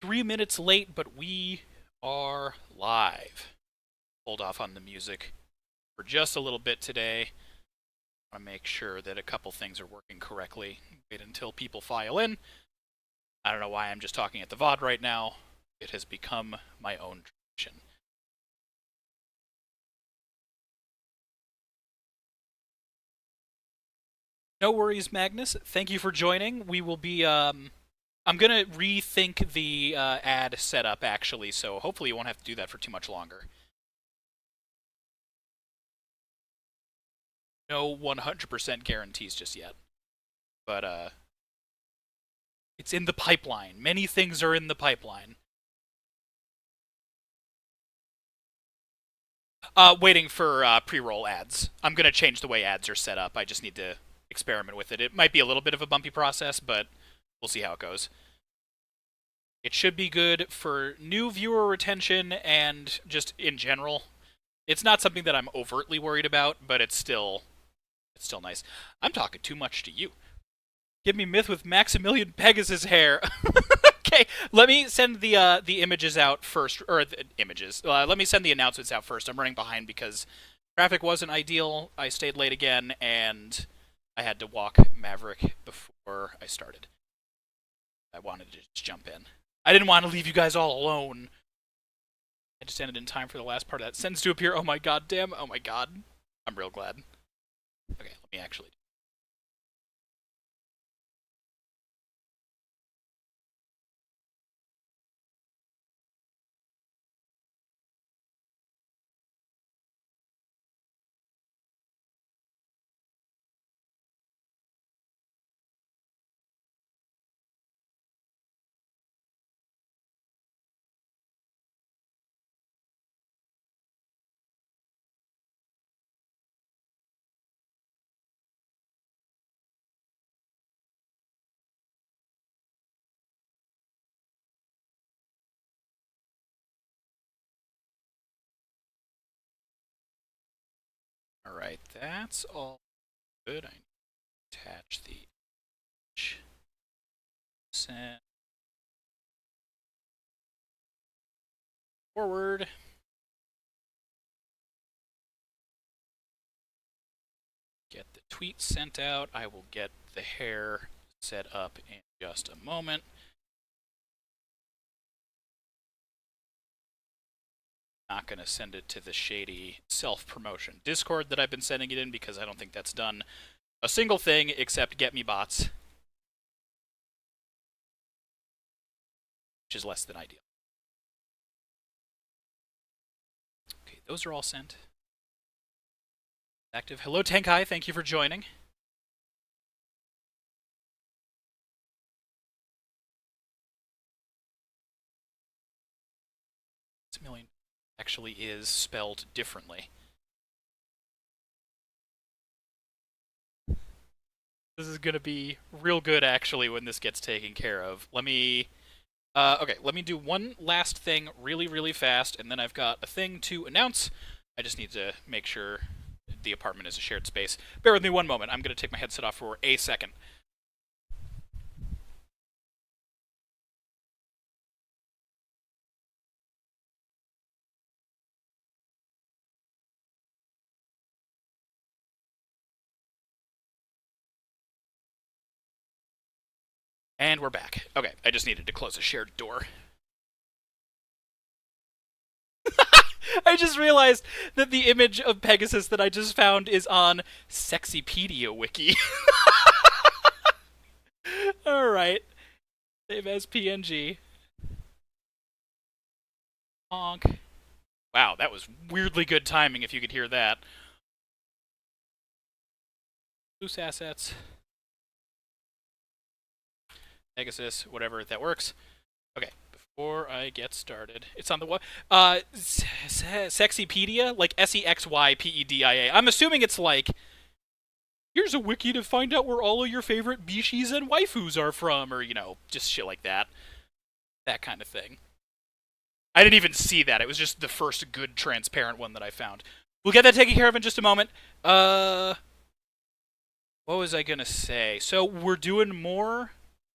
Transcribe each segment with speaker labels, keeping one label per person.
Speaker 1: 3 minutes late, but we are live. Hold off on the music for just a little bit today. I want to make sure that a couple things are working correctly. Wait until people file in. I don't know why I'm just talking at the VOD right now. It has become my own tradition. No worries, Magnus. Thank you for joining. We will be, I'm gonna rethink the ad setup, actually, so hopefully you won't have to do that for too much longer. No 100% guarantees just yet. But, it's in the pipeline. Many things are in the pipeline. Waiting for pre-roll ads. I'm gonna change the way ads are set up. I just need to experiment with it. It might be a little bit of a bumpy process, but we'll see how it goes. It should be good for new viewer retention and just in general. It's not something that I'm overtly worried about, but it's still nice. I'm talking too much to you. Give me Myth with Maximilian Pegasus hair. Okay, let me send the images out first, or the images. Let me send the announcements out first. I'm running behind because traffic wasn't ideal. I stayed late again, and I had to walk Maverick before I started. I wanted to just jump in. I didn't want to leave you guys all alone. I just ended in time for the last part of that sentence to appear. Oh my god, damn. Oh my god. I'm real glad. Okay, let me actually. Alright, that's all good. I attach the image. Send forward. Get the tweet sent out. I will get the hair set up in just a moment. Not going to send it to the shady self-promotion Discord that I've been sending it in because I don't think that's done a single thing except get me bots, which is less than ideal. Okay, those are all sent. Active. Hello, Tenkai. Thank you for joining. Million actually is spelled differently. This is gonna be real good, actually, when this gets taken care of. Let me... okay, let me do one last thing really, really fast, and then I've got a thing to announce. I just need to make sure the apartment is a shared space. Bear with me one moment. I'm gonna take my headset off for a second. And we're back. Okay, I just needed to close a shared door. I just realized that the image of Pegasus that I just found is on Sexypedia Wiki. Alright. Save as PNG. Honk. Wow, that was weirdly good timing if you could hear that. Loose assets. Pegasus, whatever, that works. Okay, before I get started, it's on the what? Sexypedia, like Sexypedia. I'm assuming it's like, here's a wiki to find out where all of your favorite bishis and waifus are from, or, you know, just shit like that. That kind of thing. I didn't even see that. It was just the first good transparent one that I found. We'll get that taken care of in just a moment. What was I gonna say? So we're doing more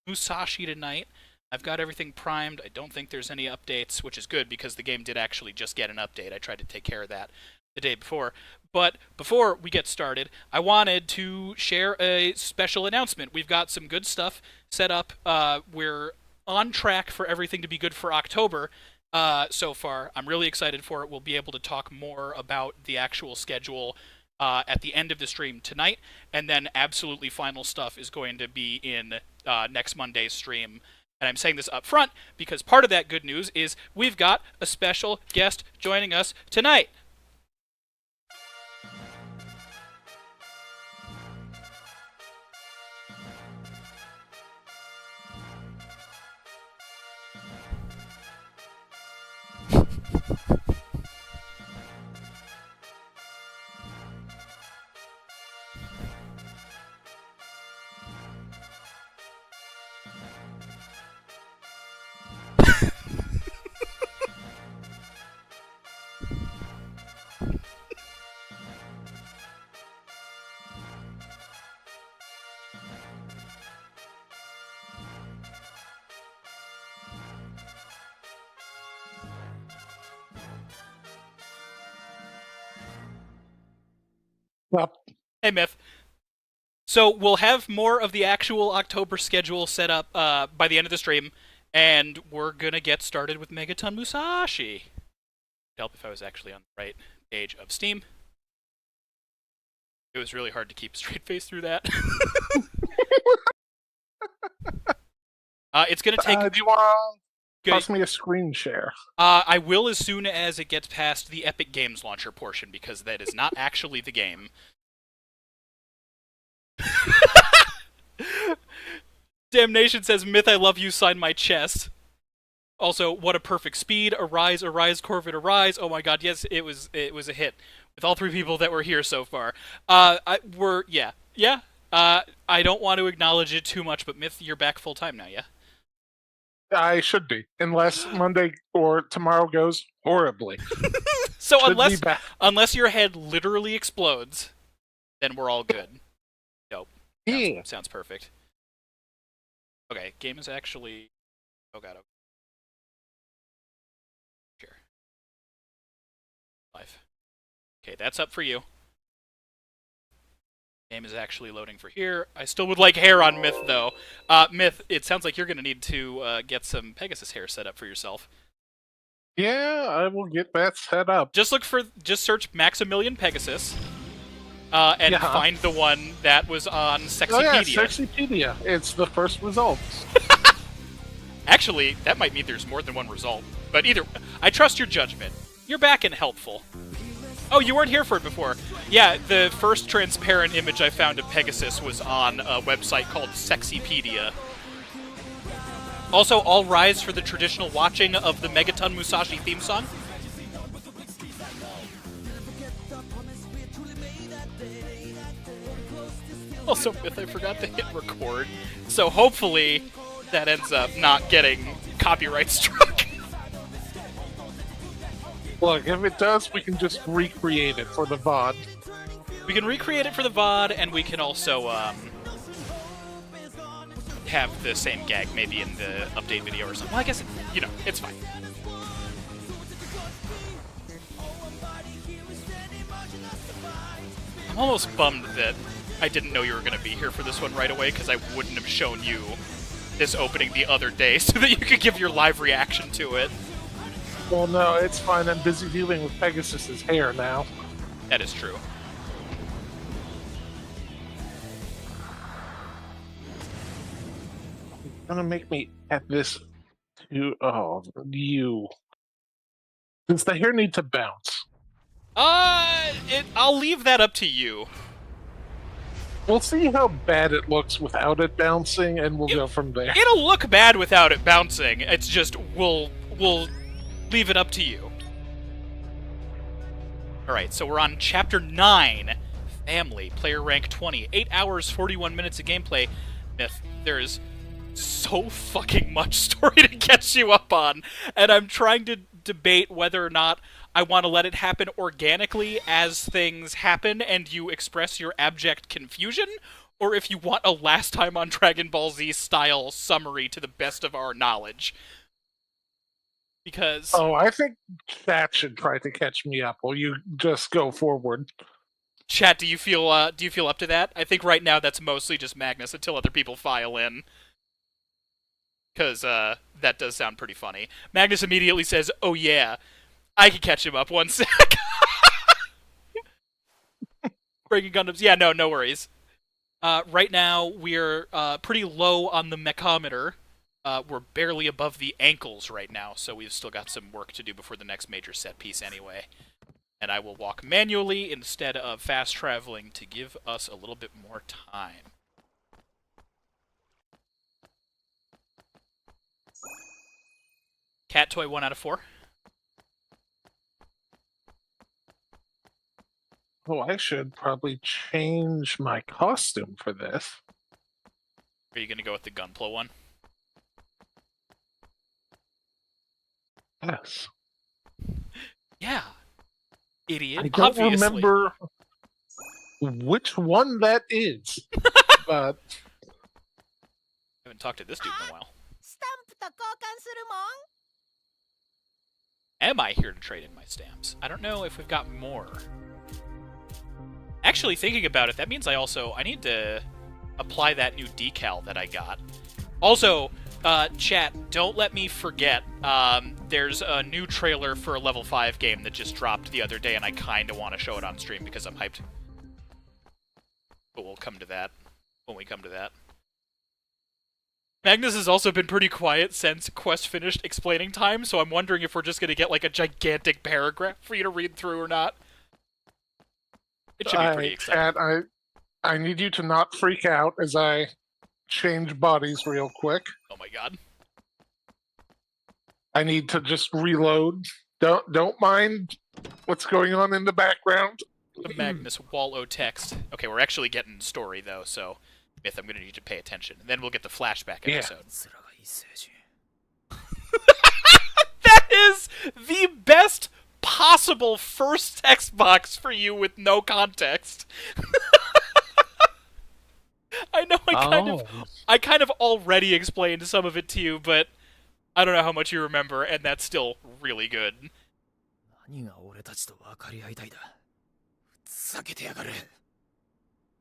Speaker 1: Musashi tonight. I've got everything primed. I don't think there's any updates, which is good because the game did actually just get an update. I tried to take care of that the day before. But before we get started, I wanted to share a special announcement. We've got some good stuff set up. We're on track for everything to be good for October so far. I'm really excited for it. We'll be able to talk more about the actual schedule at the end of the stream tonight, and then absolutely final stuff is going to be in next Monday's stream. And I'm saying this up front because part of that good news is we've got a special guest joining us tonight.
Speaker 2: Well,
Speaker 1: Hey, Mith. So we'll have more of the actual October schedule set up by the end of the stream, and we're going to get started with Megaton Musashi. It'd help if I was actually on the right page of Steam. It was really hard to keep a straight face through that. It's going to take...
Speaker 2: do you want to toss me a screen share?
Speaker 1: I will as soon as it gets past the Epic Games Launcher portion, because that is not actually the game. Damnation says, Myth, I love you, sign my chest. Also, what a perfect speed. Arise, Corvid, arise. Oh my god, yes, it was a hit. With all three people that were here so far. I don't want to acknowledge it too much, but Myth, you're back full time now, yeah?
Speaker 2: I should be, unless Monday or tomorrow goes horribly.
Speaker 1: So unless your head literally explodes, then we're all good. Dope. Sounds perfect. Okay, game is actually... Oh god. Sure. Live. Okay, that's up for you. Game is actually loading for here. I still would like hair on Myth, though. Myth, it sounds like you're going to need to get some Pegasus hair set up for yourself.
Speaker 2: Yeah, I will get that set up.
Speaker 1: Just search Maximilian Pegasus, and find the one that was on Sexypedia.
Speaker 2: Oh yeah, Sexypedia. It's the first result.
Speaker 1: Actually, that might mean there's more than one result. But I trust your judgment. You're back and helpful. Oh, you weren't here for it before. Yeah, the first transparent image I found of Pegasus was on a website called Sexypedia. Also, all rise for the traditional watching of the Megaton Musashi theme song. Also, Myth, I forgot to hit record. So hopefully that ends up not getting copyright struck.
Speaker 2: Look, if it does, we can just recreate it for the VOD.
Speaker 1: We can recreate it for the VOD, and we can also have the same gag maybe in the update video or something. Well, I guess, it's fine. I'm almost bummed that I didn't know you were going to be here for this one right away, because I wouldn't have shown you this opening the other day so that you could give your live reaction to it.
Speaker 2: Well, no, it's fine. I'm busy dealing with Pegasus's hair now.
Speaker 1: That is true.
Speaker 2: It's gonna make me add this to... Oh, you. Does the hair need to bounce?
Speaker 1: I'll leave that up to you.
Speaker 2: We'll see how bad it looks without it bouncing, and we'll go from there.
Speaker 1: It'll look bad without it bouncing. It's just, we'll leave it up to you. Alright, so we're on Chapter 9, Family, player rank 20. 8 hours, 41 minutes of gameplay. Myth, there's so fucking much story to catch you up on, and I'm trying to debate whether or not I want to let it happen organically as things happen and you express your abject confusion, or if you want a last time on Dragon Ball Z style summary to the best of our knowledge. Because
Speaker 2: Oh, I think that should try to catch me up. Will you just go forward?
Speaker 1: chat, do you feel up to that? I think right now that's mostly just Magnus until other people file in. Because that does sound pretty funny. Magnus immediately says, "Oh yeah, I can catch him up one sec." Breaking Gundams. Yeah, no worries. Right now, we're pretty low on the mechometer. We're barely above the ankles right now, so we've still got some work to do before the next major set piece anyway. And I will walk manually instead of fast traveling to give us a little bit more time. Cat toy 1 out of 4.
Speaker 2: Oh, I should probably change my costume for this.
Speaker 1: Are you going to go with the Gunpla one?
Speaker 2: Yes.
Speaker 1: Yeah. Idiot.
Speaker 2: I don't
Speaker 1: Obviously.
Speaker 2: remember which one that is, but
Speaker 1: I haven't talked to this dude in a while. Am I here to trade in my stamps? I don't know if we've got more. Actually, thinking about it, that means I need to apply that new decal that I got. Also, chat, don't let me forget, there's a new trailer for a level 5 game that just dropped the other day, and I kinda want to show it on stream because I'm hyped. But we'll come to that when we come to that. Magnus has also been pretty quiet since Quest finished explaining time, so I'm wondering if we're just gonna get like a gigantic paragraph for you to read through or not. It should be pretty exciting.
Speaker 2: Chad, I need you to not freak out as I change bodies real quick.
Speaker 1: Oh my god.
Speaker 2: I need to just reload. Don't mind what's going on in the background.
Speaker 1: The Magnus Wallow text. Okay, we're actually getting story though, so Myth, I'm gonna need you to pay attention. And then we'll get the flashback episode. That is the best possible first text box for you with no context. I know I kind of already explained some of it to you, but I don't know how much you remember, and that's still really good.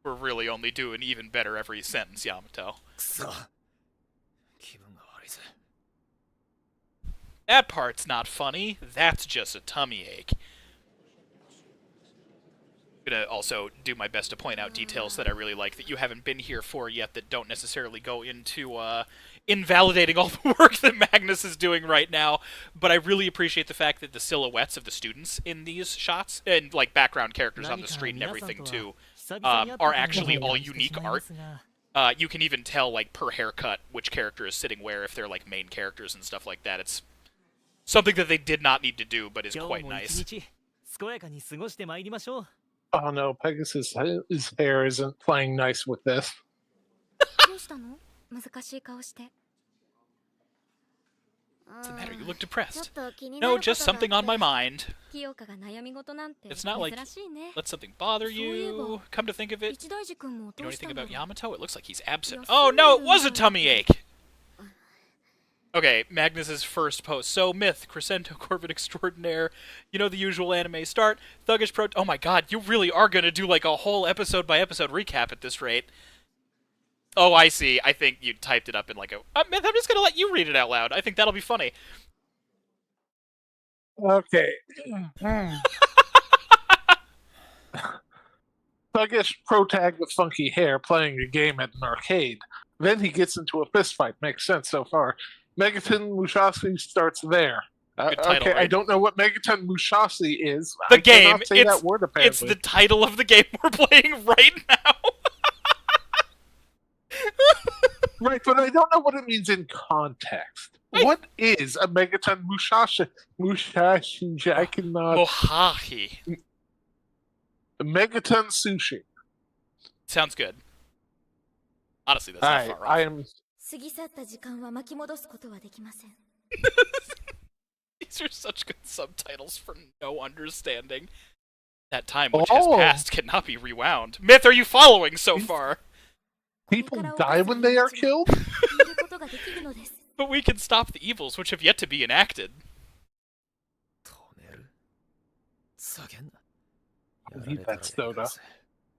Speaker 1: We're really only doing even better every sentence, Yamato. That part's not funny, that's just a tummy ache. I'm gonna also do my best to point out details that I really like that you haven't been here for yet that don't necessarily go into invalidating all the work that Magnus is doing right now, but I really appreciate the fact that the silhouettes of the students in these shots, and like background characters on the street and everything too, are actually all unique art. You can even tell, like, per haircut which character is sitting where, if they're like main characters and stuff like that. It's something that they did not need to do, but is quite nice.
Speaker 2: Oh no, Pegasus, his hair isn't playing nice with this.
Speaker 1: What's the matter? You look depressed. No, just something on my mind. It's not like, let something bother you. Come to think of it, you know anything about Yamato? It looks like he's absent. Oh no, it was a tummy ache! Okay, Magnus's first post. So, Myth, Crescento, Corvin Extraordinaire, you know the usual anime start, Thuggish Pro... Oh my god, you really are gonna do like a whole episode-by-episode recap at this rate. Oh, I see. I think you typed it up in like a... Myth, I'm just gonna let you read it out loud. I think that'll be funny.
Speaker 2: Okay. Thuggish protag with funky hair playing a game at an arcade. Then he gets into a fistfight. Makes sense so far. Megaton Musashi starts there.
Speaker 1: Title,
Speaker 2: okay,
Speaker 1: right?
Speaker 2: I don't know what Megaton Musashi is.
Speaker 1: The
Speaker 2: I
Speaker 1: game.
Speaker 2: cannot say that word, apparently.
Speaker 1: It's the title of the game we're playing right now.
Speaker 2: Right, but I don't know what it means in context. What is a Megaton Musashi? Musashi, I cannot...
Speaker 1: Mohahi.
Speaker 2: Megaton Sushi.
Speaker 1: Sounds good. Honestly, that's not far off.
Speaker 2: I am...
Speaker 1: These are such good subtitles for no understanding. That time which has passed cannot be rewound. Myth, are you following so far?
Speaker 2: People die when they are killed?
Speaker 1: But we can stop the evils, which have yet to be enacted.
Speaker 2: I need that soda.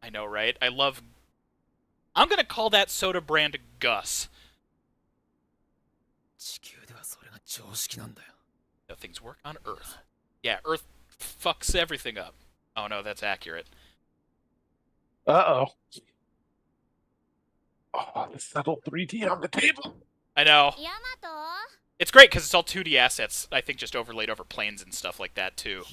Speaker 1: I know, right? I love... I'm gonna call that soda brand Gus. No, things work on Earth. Yeah, Earth fucks everything up. Oh no, that's accurate.
Speaker 2: Uh-oh. Oh, the subtle 3D on the table.
Speaker 1: I know. It's great because it's all 2D assets, I think just overlaid over planes and stuff like that, too.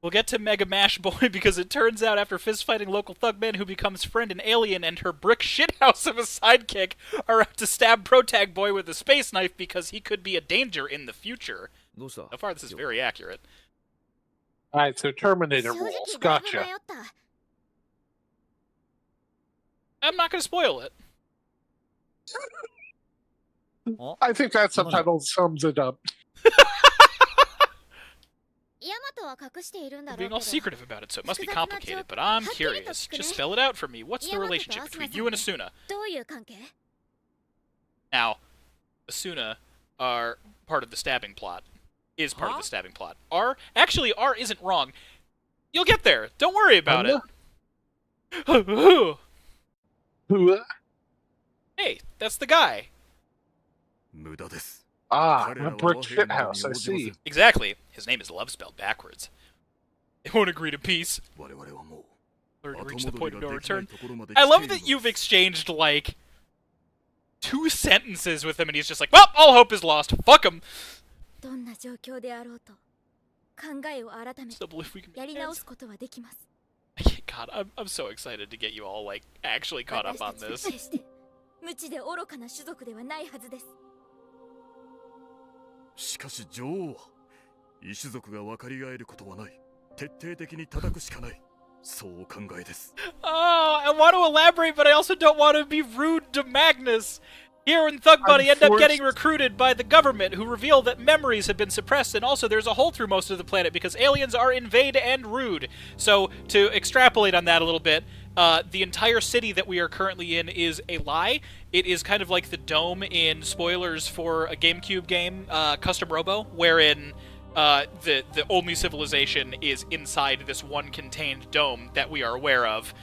Speaker 1: We'll get to Mega Mash Boy because it turns out after fist-fighting local thugman who becomes friend and alien and her brick shithouse of a sidekick are out to stab Protag Boy with a space knife because he could be a danger in the future. So far, this is very accurate.
Speaker 2: Alright, so Terminator rules. Gotcha.
Speaker 1: I'm not going to spoil it.
Speaker 2: I think that subtitle sums it up.
Speaker 1: We're being all secretive about it, so it must be complicated, but I'm curious. Just spell it out for me. What's the relationship between you and Asuna? Now, Asuna are part of the stabbing plot. Is part of the stabbing plot. Actually, R isn't wrong. You'll get there. Don't worry about it. Hey, that's the guy.
Speaker 2: Ah, a brick shithouse, I see.
Speaker 1: Exactly. His name is Love spelled backwards. They won't agree to peace. Or to reach the point of no return. I love that you've exchanged, like, 2 sentences with him, and he's just like, well, all hope is lost. Fuck him. Still believe we can be friends. God, I'm so excited to get you all, like, actually caught up on this.
Speaker 3: しかし女王は異種族が分かり合えることはない。徹底的に叩くしかない。そうお考えです。
Speaker 1: Oh, I want to elaborate, but I also don't want to be rude to Magnus. Hero and Thug Buddy end up getting recruited by the government, who reveal that memories have been suppressed, and also there's a hole through most of the planet because aliens are invade and rude. So, to extrapolate on that a little bit, the entire city that we are currently in is a lie. It is kind of like the dome in spoilers for a GameCube game, Custom Robo, wherein the only civilization is inside this one contained dome that we are aware of.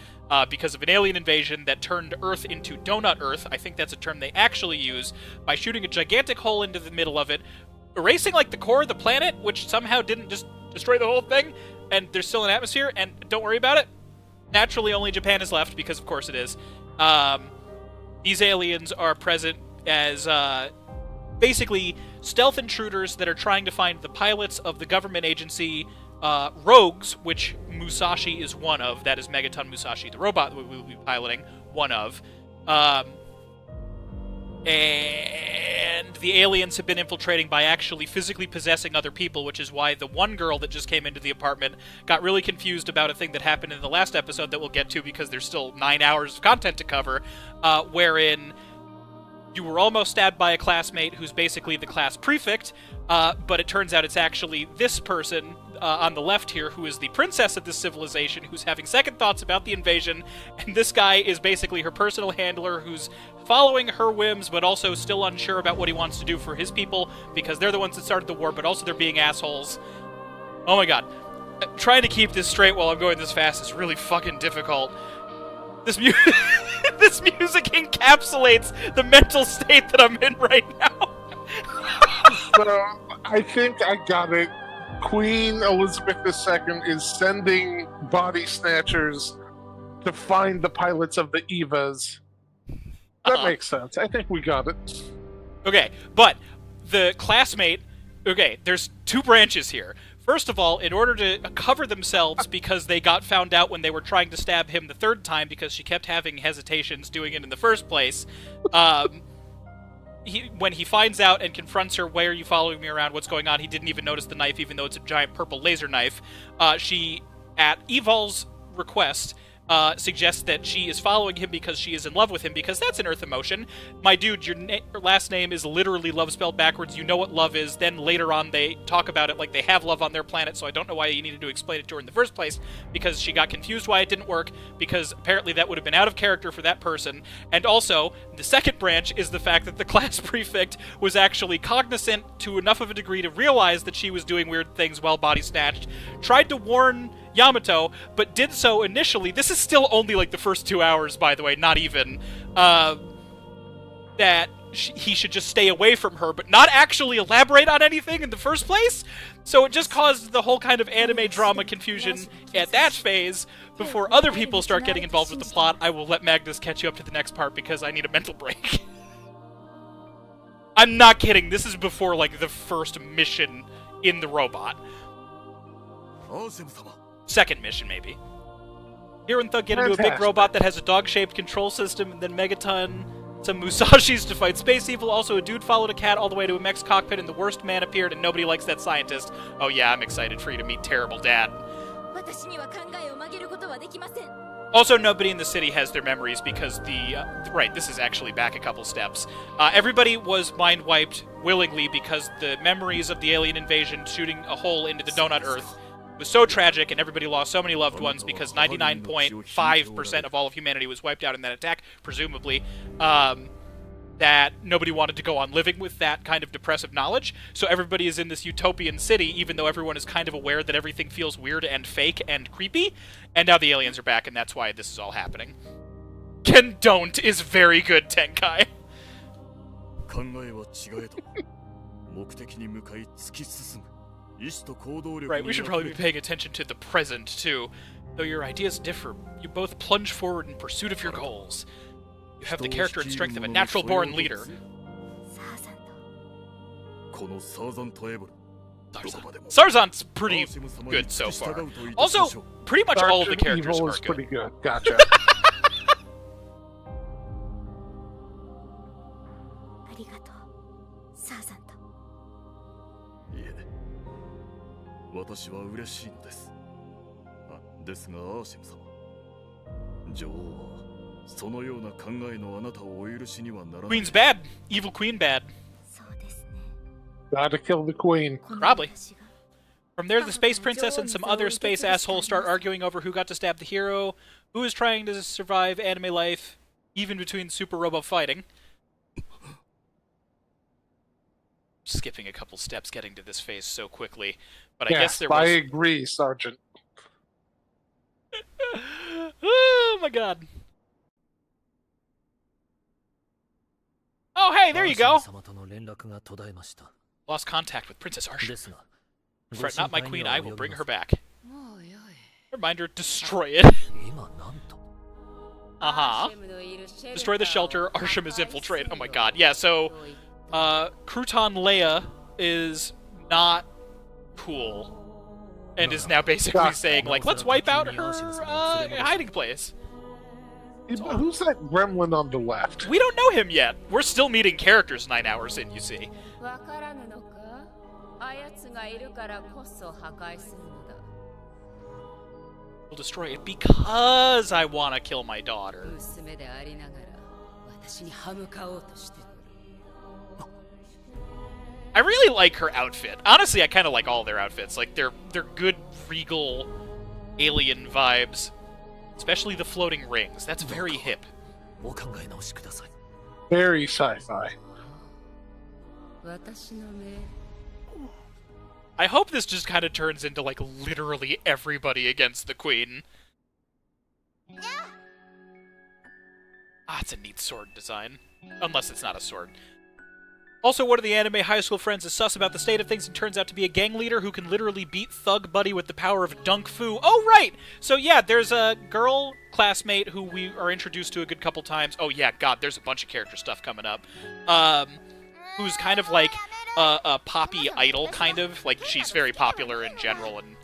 Speaker 1: Because of an alien invasion that turned Earth into Donut Earth. I think that's a term they actually use, by shooting a gigantic hole into the middle of it, erasing, like, the core of the planet, which somehow didn't just destroy the whole thing, and there's still an atmosphere, and don't worry about it. Naturally, only Japan is left, because of course it is. These aliens are present as, basically, stealth intruders that are trying to find the pilots of the government agency, Rogues, which Musashi is one of. That is Megaton Musashi, the robot that we will be piloting, one of. And the aliens have been infiltrating by actually physically possessing other people, which is why the one girl that just came into the apartment got really confused about a thing that happened in the last episode that we'll get to because there's still 9 hours of content to cover, wherein you were almost stabbed by a classmate who's basically the class prefect, but it turns out it's actually this person on the left here who is the princess of this civilization who's having second thoughts about the invasion, and this guy is basically her personal handler who's following her whims but also still unsure about what he wants to do for his people because they're the ones that started the war, but also they're being assholes. Oh my god. Trying to keep this straight while I'm going this fast is really fucking difficult. This this music encapsulates the mental state that I'm in right now.
Speaker 2: So, I think I got it. Queen Elizabeth II is sending body snatchers to find the pilots of the Evas. That makes sense. I think we got it.
Speaker 1: Okay, but the classmate... Okay, there's 2 branches here. First of all, in order to cover themselves because they got found out when they were trying to stab him the 3rd time because she kept having hesitations doing it in the first place, when he finds out and confronts her, why are you following me around, what's going on, he didn't even notice the knife, even though it's a giant purple laser knife. She, at Evol's request, suggests that she is following him because she is in love with him, because that's an Earth emotion. My dude, your last name is literally love spelled backwards. You know what love is. Then later on they talk about it like they have love on their planet, so I don't know why you needed to explain it to her in the first place, because she got confused why it didn't work, because apparently that would have been out of character for that person. And also, the second branch is the fact that the class prefect was actually cognizant to enough of a degree to realize that she was doing weird things while body snatched, tried to warn Yamato, but did so initially. This is still only like the first 2 hours, by the way, not even. That he should just stay away from her, but not actually elaborate on anything in the first place. So it just caused the whole kind of anime drama confusion at that phase. Before other people start getting involved with the plot, I will let Magnus catch you up to the next part because I need a mental break. I'm not kidding. This is before like the first mission in the robot. Second mission, maybe. Hero and Thug get into a big robot that has a dog-shaped control system, and then Megaton, some Musashis to fight space evil. Also, a dude followed a cat all the way to a mech's cockpit, and the worst man appeared, and nobody likes that scientist. Oh yeah, I'm excited for you to meet Terrible Dad. Also, nobody in the city has their memories because right, this is actually back a couple steps. Everybody was mind-wiped willingly because the memories of the alien invasion shooting a hole into the Donut Earth was so tragic, and everybody lost so many loved ones because 99.5% of all of humanity was wiped out in that attack, presumably, that nobody wanted to go on living with that kind of depressive knowledge. So everybody is in this utopian city, even though everyone is kind of aware that everything feels weird and fake and creepy. And now the aliens are back, and that's why this is all happening. Ken Don't is very good, Tenkai. Right, we should probably be paying attention to the present, too. Though your ideas differ, you both plunge forward in pursuit of your goals. You have the character and strength of a natural-born leader. Sarzan's pretty good so far. Also, pretty much all of the characters are good.
Speaker 2: Pretty good. Gotcha.
Speaker 1: Queen's bad. Evil Queen bad.
Speaker 2: Gotta kill the queen.
Speaker 1: Probably. From there, the space princess and some other space assholes start arguing over who got to stab the hero, who is trying to survive anime life, even between super robo fighting. Skipping a couple steps getting to this phase so quickly, but I guess there was...
Speaker 2: I agree, Sergeant.
Speaker 1: Oh my god. Oh hey, there you go! Lost contact with Princess Arsha. Fret not, my queen, I will bring her back. Reminder, destroy it. Destroy the shelter, Arsham is infiltrated. Oh my god, yeah, so... Crouton Leia is not cool. And is now basically saying, like, let's wipe out her hiding place.
Speaker 2: Who's that gremlin on the left?
Speaker 1: We don't know him yet. We're still meeting characters 9 hours in, you see. We'll destroy it because I want to kill my daughter. I really like her outfit. Honestly, I kind of like all their outfits. Like, they're good, regal, alien vibes. Especially the floating rings. That's very hip.
Speaker 2: Very sci-fi.
Speaker 1: I hope this just kind of turns into, like, literally everybody against the queen. Ah, it's a neat sword design. Unless it's not a sword. Also, one of the anime high school friends is sus about the state of things and turns out to be a gang leader who can literally beat Thug Buddy with the power of Dunk Fu. Oh, right! So, yeah, there's a girl classmate who we are introduced to a good couple times. Oh, yeah, God, there's a bunch of character stuff coming up. Who's kind of like a poppy idol, kind of. Like, she's very popular in general, and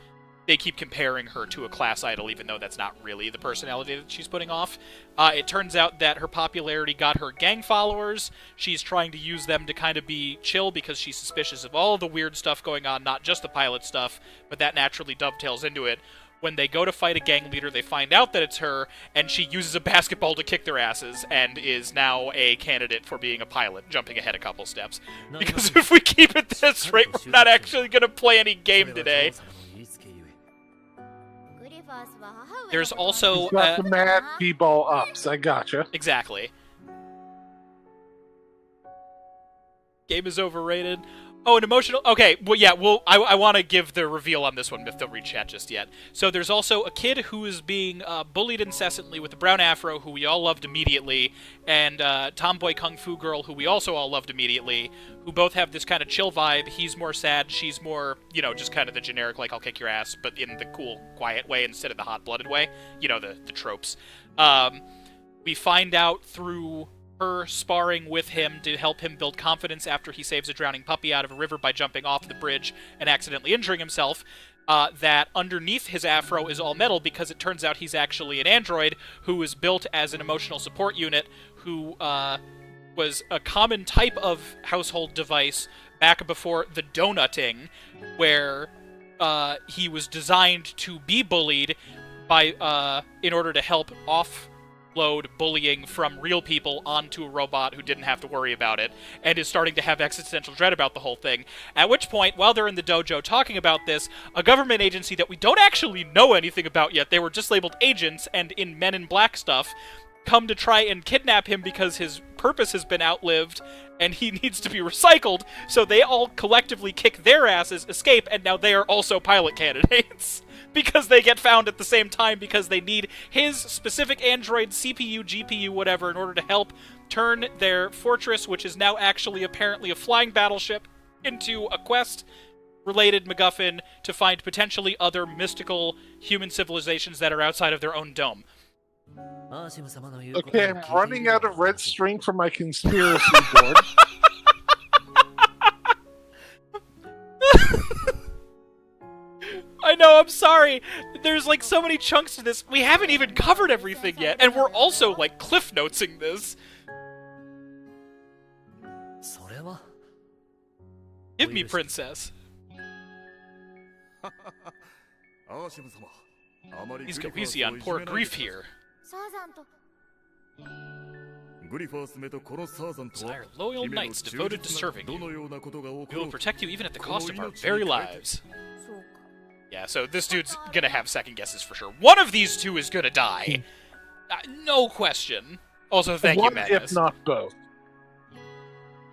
Speaker 1: they keep comparing her to a class idol, even though that's not really the personality that she's putting off. It turns out that her popularity got her gang followers. She's trying to use them to kind of be chill because she's suspicious of all of the weird stuff going on, not just the pilot stuff, but that naturally dovetails into it. When they go to fight a gang leader, they find out that it's her, and she uses a basketball to kick their asses, and is now a candidate for being a pilot, jumping ahead a couple steps. Because if we keep it this rate, we're not actually going to play any game today. There's also...
Speaker 2: got the mad B-ball ups, I gotcha.
Speaker 1: Exactly. Game is overrated. Oh, an emotional... Okay, well, yeah, I want to give the reveal on this one, Mith. Don't read chat just yet. So there's also a kid who is being bullied incessantly with a brown afro, who we all loved immediately, and tomboy kung fu girl, who we also all loved immediately, who both have this kind of chill vibe. He's more sad, she's more, you know, just kind of the generic, like, I'll kick your ass, but in the cool, quiet way instead of the hot-blooded way. You know, the tropes. We find out through... her sparring with him to help him build confidence after he saves a drowning puppy out of a river by jumping off the bridge and accidentally injuring himself, that underneath his afro is all metal because it turns out he's actually an android who was built as an emotional support unit who was a common type of household device back before the donutting, where he was designed to be bullied by in order to help offload bullying from real people onto a robot who didn't have to worry about it, and is starting to have existential dread about the whole thing. At which point, while they're in the dojo talking about this, a government agency that we don't actually know anything about yet, they were just labeled agents and in Men in Black stuff, come to try and kidnap him because his purpose has been outlived and he needs to be recycled, so they all collectively kick their asses, escape, and now they are also pilot candidates. Because they get found at the same time because they need his specific android CPU, GPU, whatever, in order to help turn their fortress, which is now actually apparently a flying battleship, into a quest-related MacGuffin to find potentially other mystical human civilizations that are outside of their own dome.
Speaker 2: Okay, I'm running out of red string for my conspiracy board.
Speaker 1: I know, I'm sorry. There's like so many chunks to this. We haven't even covered everything yet, and we're also like cliff notesing this. Give me, princess. He's go easy on poor Grief here. Desire loyal knights devoted to serving you. We will protect you even at the cost of our very lives. Yeah, so this dude's gonna have second guesses for sure. One of these two is gonna die. No question. Also, thank you, Magnus.
Speaker 2: If not both.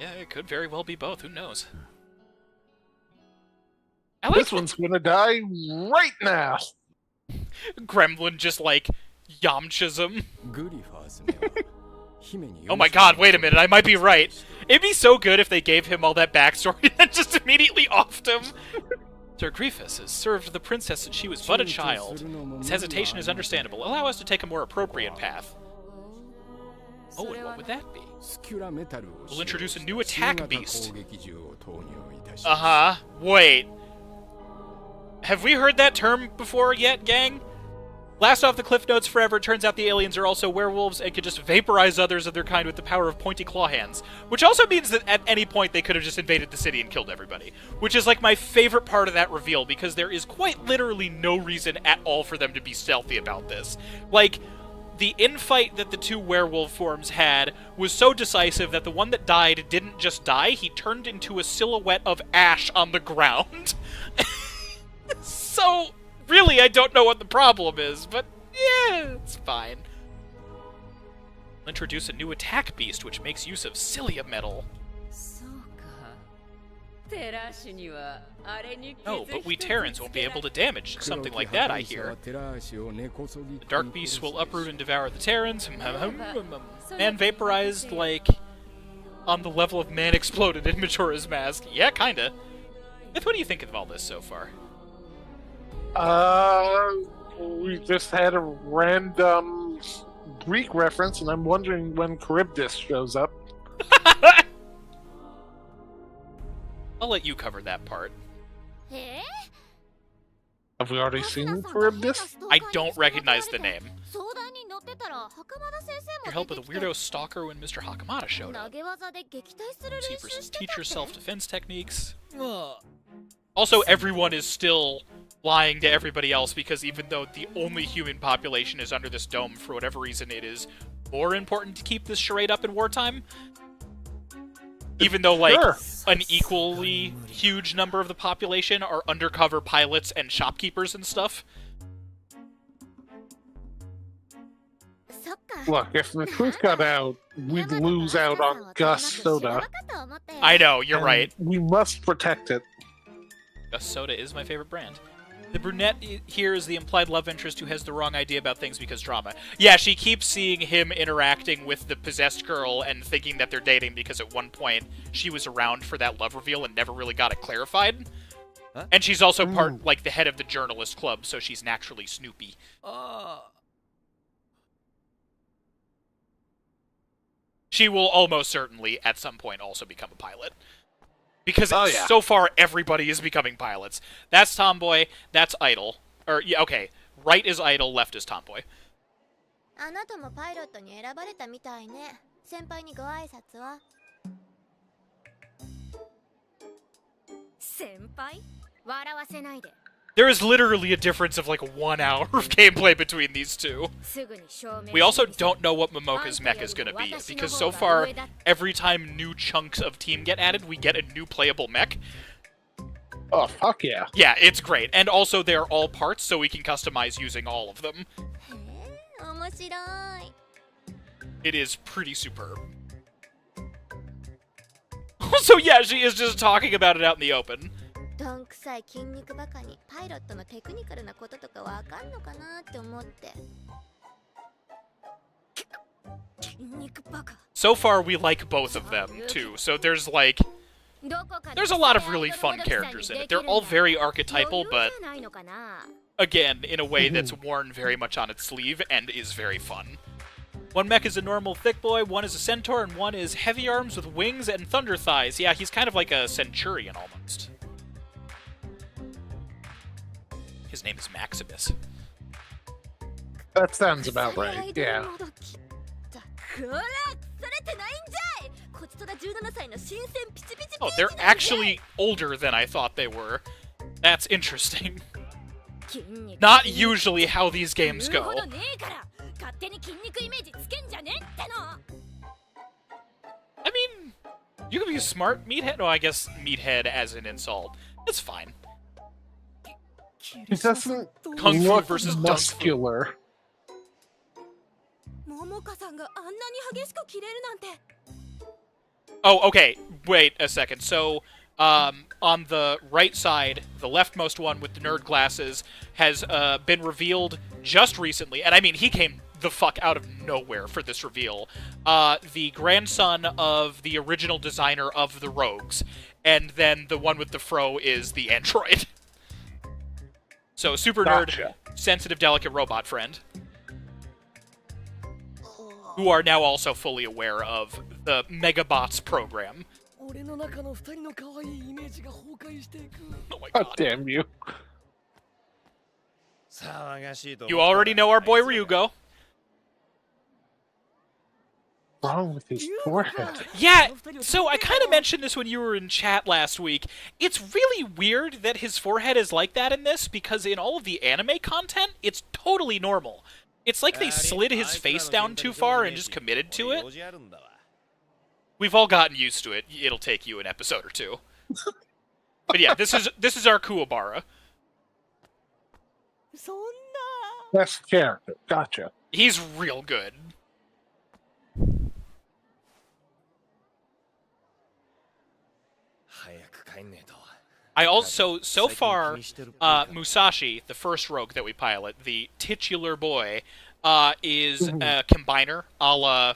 Speaker 1: Yeah, it could very well be both. Who knows?
Speaker 2: This one's gonna die right now.
Speaker 1: Gremlin just, like, Yamchas him. Oh my god, wait a minute, I might be right. It'd be so good if they gave him all that backstory and then just immediately offed him. Sir Griefus has served the princess since she was but a child. His hesitation is understandable. Allow us to take a more appropriate path. Oh, and what would that be? We'll introduce a new attack beast. Uh-huh. Wait. Have we heard that term before yet, gang? Last off the cliff notes forever, it turns out the aliens are also werewolves and could just vaporize others of their kind with the power of pointy claw hands. Which also means that at any point they could have just invaded the city and killed everybody. Which is like my favorite part of that reveal, because there is quite literally no reason at all for them to be stealthy about this. Like, the infight that the two werewolf forms had was so decisive that the one that died didn't just die, he turned into a silhouette of ash on the ground. So... really, I don't know what the problem is, but yeah, it's fine. We'll introduce a new attack beast, which makes use of cilia metal. No, but we Terrans won't be able to damage something like that, I hear. The dark beasts will uproot and devour the Terrans. Man vaporized, like, on the level of man exploded in Majora's Mask. Yeah, kinda. Mith, what do you think of all this so far?
Speaker 2: We just had a random Greek reference, and I'm wondering when Charybdis shows up.
Speaker 1: I'll let you cover that part.
Speaker 2: Have we already seen Charybdis?
Speaker 1: I don't recognize the name. Your help with a weirdo stalker when Mr. Hakamata showed up. See versus teacher self-defense techniques. Also, everyone is still lying to everybody else, because even though the only human population is under this dome, for whatever reason, it is more important to keep this charade up in wartime. Even though, like,
Speaker 2: Sure.
Speaker 1: an equally huge number of the population are undercover pilots and shopkeepers and stuff.
Speaker 2: Look, if the truth got out, we'd lose out on Gus Soda.
Speaker 1: I know, you're
Speaker 2: and
Speaker 1: right.
Speaker 2: We must protect it.
Speaker 1: Gus Soda is my favorite brand. The brunette here is the implied love interest who has the wrong idea about things because drama. Yeah, she keeps seeing him interacting with the possessed girl and thinking that they're dating because at one point she was around for that love reveal and never really got it clarified. Huh? And she's also part, like, the head of the journalist club, so she's naturally snoopy. She will almost certainly, at some point, also become a pilot. Because so far, everybody is becoming pilots. That's Tomboy, that's Idol. Or, yeah, okay. Right is Idol, left is Tomboy. There is literally a difference of like 1 hour of gameplay between these two. We also don't know what Momoka's mech is going to be, because so far, every time new chunks of team get added, we get a new playable mech.
Speaker 2: Oh, fuck yeah.
Speaker 1: Yeah, it's great. And also, they're all parts, so we can customize using all of them. It is pretty superb. Also, yeah, she is just talking about it out in the open. So far, we like both of them, too. So there's, like... There's a lot of really fun characters in it. They're all very archetypal, but... Again, in a way that's worn very much on its sleeve and is very fun. One mech is a normal thick boy, one is a centaur, and one is heavy arms with wings and thunder thighs. Yeah, he's kind of like a centurion, almost. His name is Maximus.
Speaker 2: That sounds about right, yeah.
Speaker 1: Oh, they're actually older than I thought they were. That's interesting. Not usually how these games go. I mean, you can be a smart meathead. Oh, I guess meathead as an insult. It's fine.
Speaker 2: He doesn't
Speaker 1: Kung Fu
Speaker 2: look
Speaker 1: versus
Speaker 2: muscular.
Speaker 1: Oh, okay. Wait a second. So, on the right side, the leftmost one with the nerd glasses has been revealed just recently. And I mean, he came the fuck out of nowhere for this reveal. The grandson of the original designer of the Rogues. And then the one with the fro is the android. So, super nerd, sensitive, delicate robot friend. Who are now also fully aware of the Megabots program. Oh my god.
Speaker 2: God damn you.
Speaker 1: You already know our boy Ryugo.
Speaker 2: What's wrong with his forehead?
Speaker 1: Yeah, so I kind of mentioned this when you were in chat last week. It's really weird that his forehead is like that in this, because in all of the anime content, it's totally normal. It's like they slid his face down too far and just committed to it. We've all gotten used to it. It'll take you an episode or two. But yeah, this is our Kuwabara.
Speaker 2: Best character. Gotcha.
Speaker 1: He's real good. I also, so far, Musashi, the first rogue that we pilot, the titular boy, is a combiner, a la,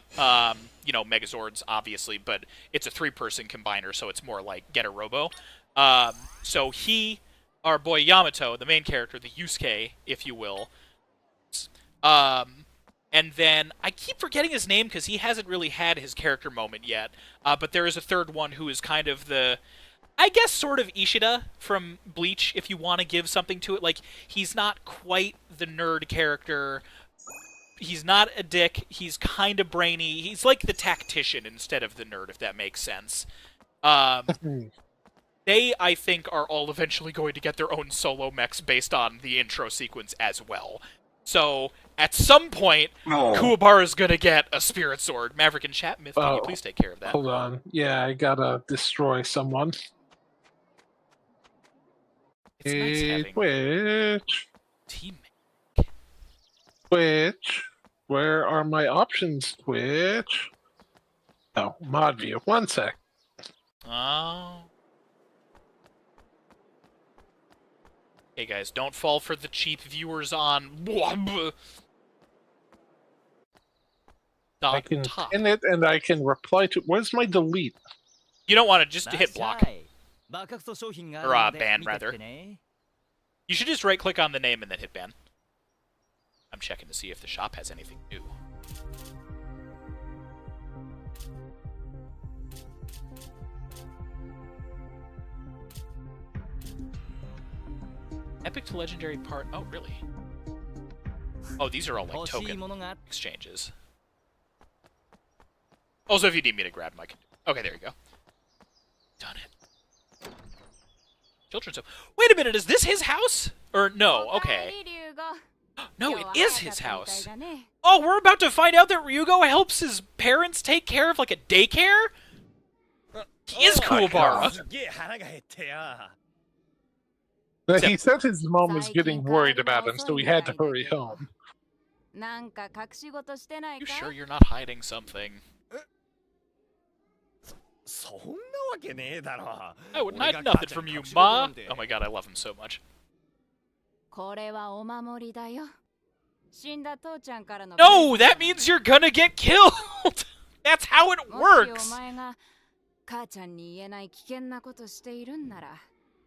Speaker 1: you know, Megazords, obviously, but it's a 3-person combiner, so it's more like Getter Robo. So he, our boy Yamato, the main character, the Yusuke, if you will, and then, I keep forgetting his name because he hasn't really had his character moment yet, but there is a third one who is kind of the... I guess sort of Ishida from Bleach, if you want to give something to it. Like, he's not quite the nerd character. He's not a dick. He's kind of brainy. He's like the tactician instead of the nerd, if that makes sense. they, I think, are all eventually going to get their own solo mechs based on the intro sequence as well. So, at some point, Kuwabara is going to get a spirit sword. Maverick and Chat, Myth, can you please take care of that?
Speaker 2: Hold on. Yeah, I gotta destroy someone.
Speaker 1: It's nice having
Speaker 2: Twitch.
Speaker 1: teammate.
Speaker 2: Twitch. Where are my options, Twitch? Oh, mod view. One sec.
Speaker 1: Oh. Hey guys, don't fall for the cheap viewers on
Speaker 2: I can pin it and I can reply to. Where's my delete?
Speaker 1: You don't want to just hit block. Or ban, rather. You should just right-click on the name and then hit ban. I'm checking to see if the shop has anything new. Epic to legendary part. Oh, really? Oh, these are all like token exchanges. Also, if you need me to grab them, I can do it. Okay, there you go. Done it. Children's home. Wait a minute, is this his house? Or no? Okay. No, it is his house. Oh, we're about to find out that Ryugo helps his parents take care of like a daycare? He is Kuwabara.
Speaker 2: He said his mom was getting worried about him, so he had to hurry home.
Speaker 1: You sure you're not hiding something? I wouldn't hide nothing from you, Ma. Oh my god, I love him so much. No, that means you're gonna get killed! That's how it works!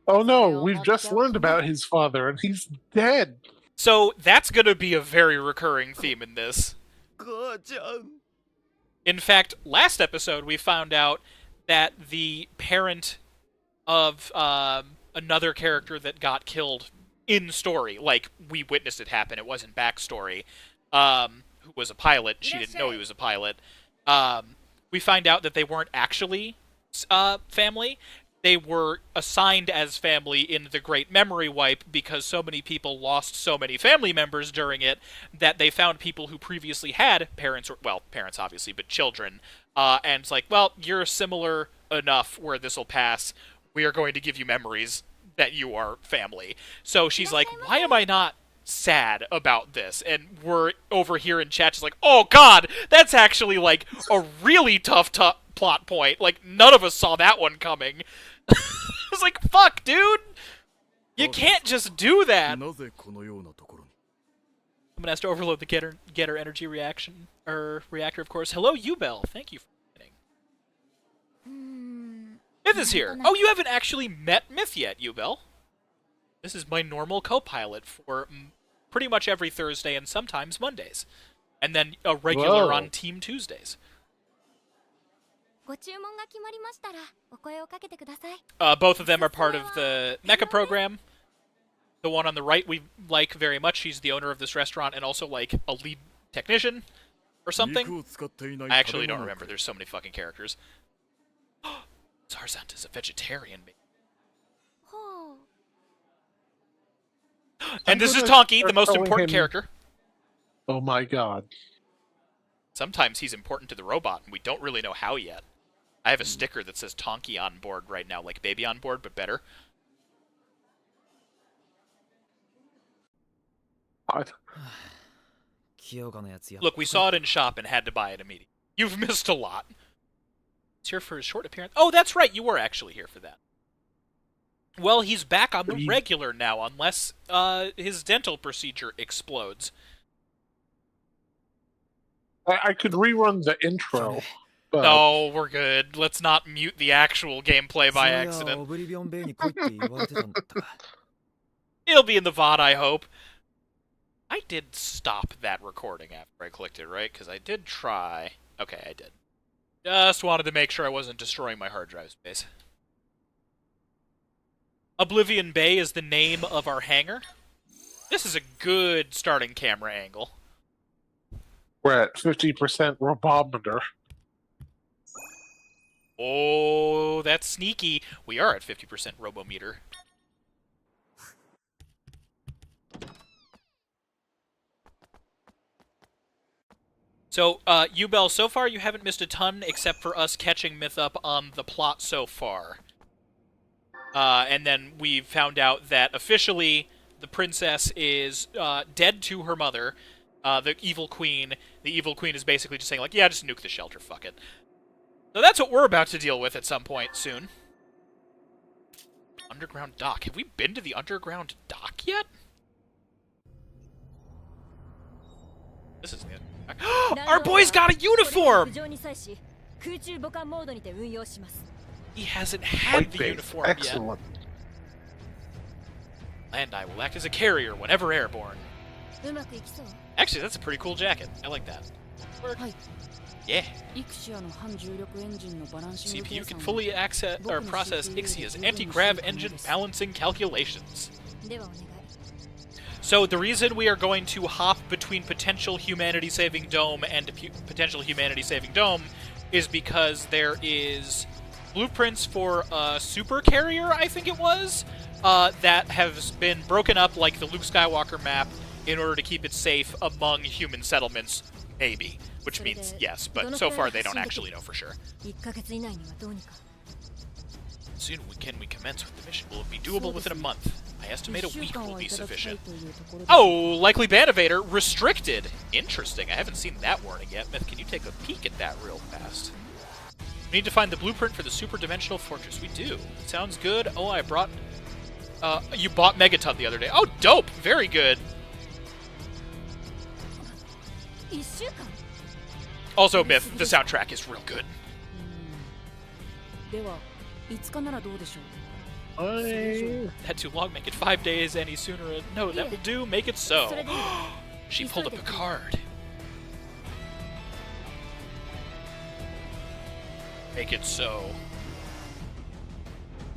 Speaker 2: Oh no, we've just learned about his father, and he's dead!
Speaker 1: So, that's gonna be a very recurring theme in this. In fact, last episode we found out that the parent of another character that got killed in story, like, we witnessed it happen, it wasn't backstory, who was a pilot, she didn't know he was a pilot, we find out that they weren't actually family. They were assigned as family in the Great Memory Wipe because so many people lost so many family members during it that they found people who previously had parents, or, well, parents obviously, but children, and it's like, well, you're similar enough where this will pass. We are going to give you memories that you are family. So she's like, why am I not sad about this? And we're over here in chat just like, oh god, that's actually like a really tough plot point. Like, none of us saw that one coming. It's like, fuck, dude! You can't just do that! Someone has to overload the getter energy reaction, or reactor, of course. Hello, Ubel. Thank you for joining. Myth is here. Oh, you haven't actually met Myth yet, Ubel. This is my normal co-pilot for pretty much every Thursday and sometimes Mondays. And then a regular on Team Tuesdays. Both of them are part of the Mecha program. The one on the right we like very much. She's the owner of this restaurant and also like a lead technician or something. I actually don't remember. There's so many fucking characters. Zarzant is a vegetarian. And this is Tonki, the most important character.
Speaker 2: Oh my god.
Speaker 1: Sometimes he's important to the robot, and we don't really know how yet. I have a sticker that says Tonki on board right now, like baby on board, but better.
Speaker 2: What?
Speaker 1: Look, we saw it in shop and had to buy it immediately. You've missed a lot. He's here for his short appearance. Oh, that's right, you were actually here for that. Well, he's back on the regular now, unless his dental procedure explodes.
Speaker 2: I could rerun the intro. But...
Speaker 1: No, we're good. Let's not mute the actual gameplay by accident. It'll be in the VOD, I hope. I did stop that recording after I clicked it, right? Because I did try. Okay, I did. Just wanted to make sure I wasn't destroying my hard drive space. Oblivion Bay is the name of our hangar. This is a good starting camera angle.
Speaker 2: We're at 50% robometer.
Speaker 1: Oh, that's sneaky. We are at 50% robometer. So, Ubel, so far you haven't missed a ton except for us catching Mith up on the plot so far. And then we found out that officially the princess is dead to her mother, the evil queen. The evil queen is basically just saying, like, yeah, just nuke the shelter, fuck it. So that's what we're about to deal with at some point soon. Underground dock. Have we been to the underground dock yet? This isn't it. Our boy's got a uniform! He hasn't had the uniform
Speaker 2: Excellent.
Speaker 1: yet. And I will act as a carrier whenever airborne. Actually, that's a pretty cool jacket. I like that. Yeah. CPU can fully access or process Ixia's anti-grav engine balancing calculations. So the reason we are going to hop between potential humanity-saving dome and potential humanity-saving dome is because there is blueprints for a super carrier, I think it was, that has been broken up like the Luke Skywalker map in order to keep it safe among human settlements, maybe. Which means yes, but so far they don't actually know for sure. Soon can we commence with the mission? Will it be doable within a month? I estimate a week will be sufficient. Oh, likely ban evader restricted. Interesting. I haven't seen that warning yet. Mith, can you take a peek at that real fast? We need to find the blueprint for the super dimensional fortress. We do. Sounds good. Oh, I brought... you bought Megaton the other day. Oh, dope. Very good. Also, Mith, the soundtrack is real good. Had too long, make it 5 days any sooner. No, that will do, make it so. She pulled up a card. Make it so.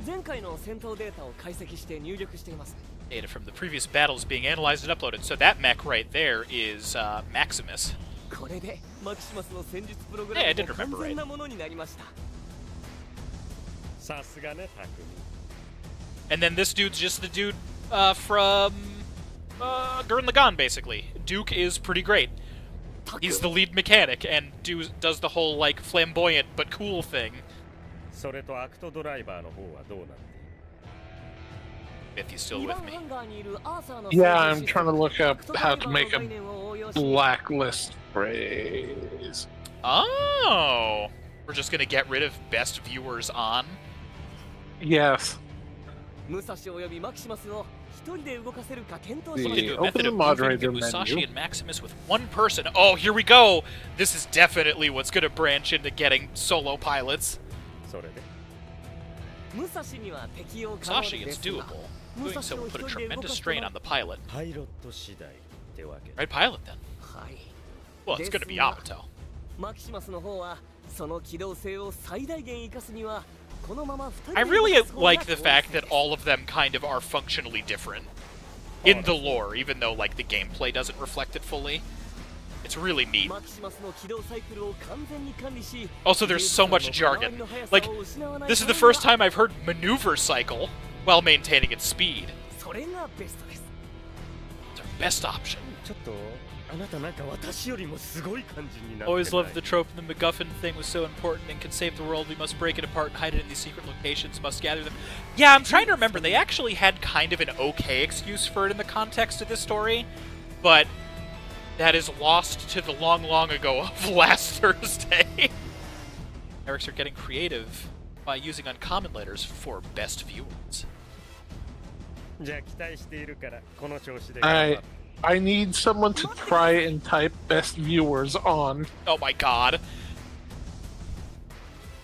Speaker 1: Data from the previous battles being analyzed and uploaded. So that mech right there is Maximus. Hey, I didn't remember right. And then this dude's just the dude from Gurren Lagann, basically. Duke is pretty great. He's the lead mechanic and does the whole, like, flamboyant but cool thing. Mith, you still with me?
Speaker 2: Yeah, I'm trying to look up how to make a blacklist phrase.
Speaker 1: Oh! We're just gonna get rid of best viewers on?
Speaker 2: Yes.
Speaker 1: The
Speaker 2: Open the moderator
Speaker 1: Musashi
Speaker 2: menu.
Speaker 1: and Maximus with one person. Oh, here we go! This is definitely what's gonna branch into getting solo pilots. Musashi, it's doable. Doing so will put a tremendous strain on the pilot. Right pilot, then. Well, it's gonna be Yamato. I really like the fact that all of them kind of are functionally different in the lore, even though, like, the gameplay doesn't reflect it fully. It's really neat. Also, there's so much jargon. Like, this is the first time I've heard maneuver cycle while maintaining its speed. It's our best option. Always loved the trope the MacGuffin thing was so important and can save the world. We must break it apart and hide it in these secret locations, must gather them. Yeah, I'm trying to remember. They actually had kind of an okay excuse for it in the context of this story, but that is lost to the long, long ago of last Thursday. Erics are getting creative by using uncommon letters for best viewers.
Speaker 2: I need someone to try and type best viewers on.
Speaker 1: Oh my god.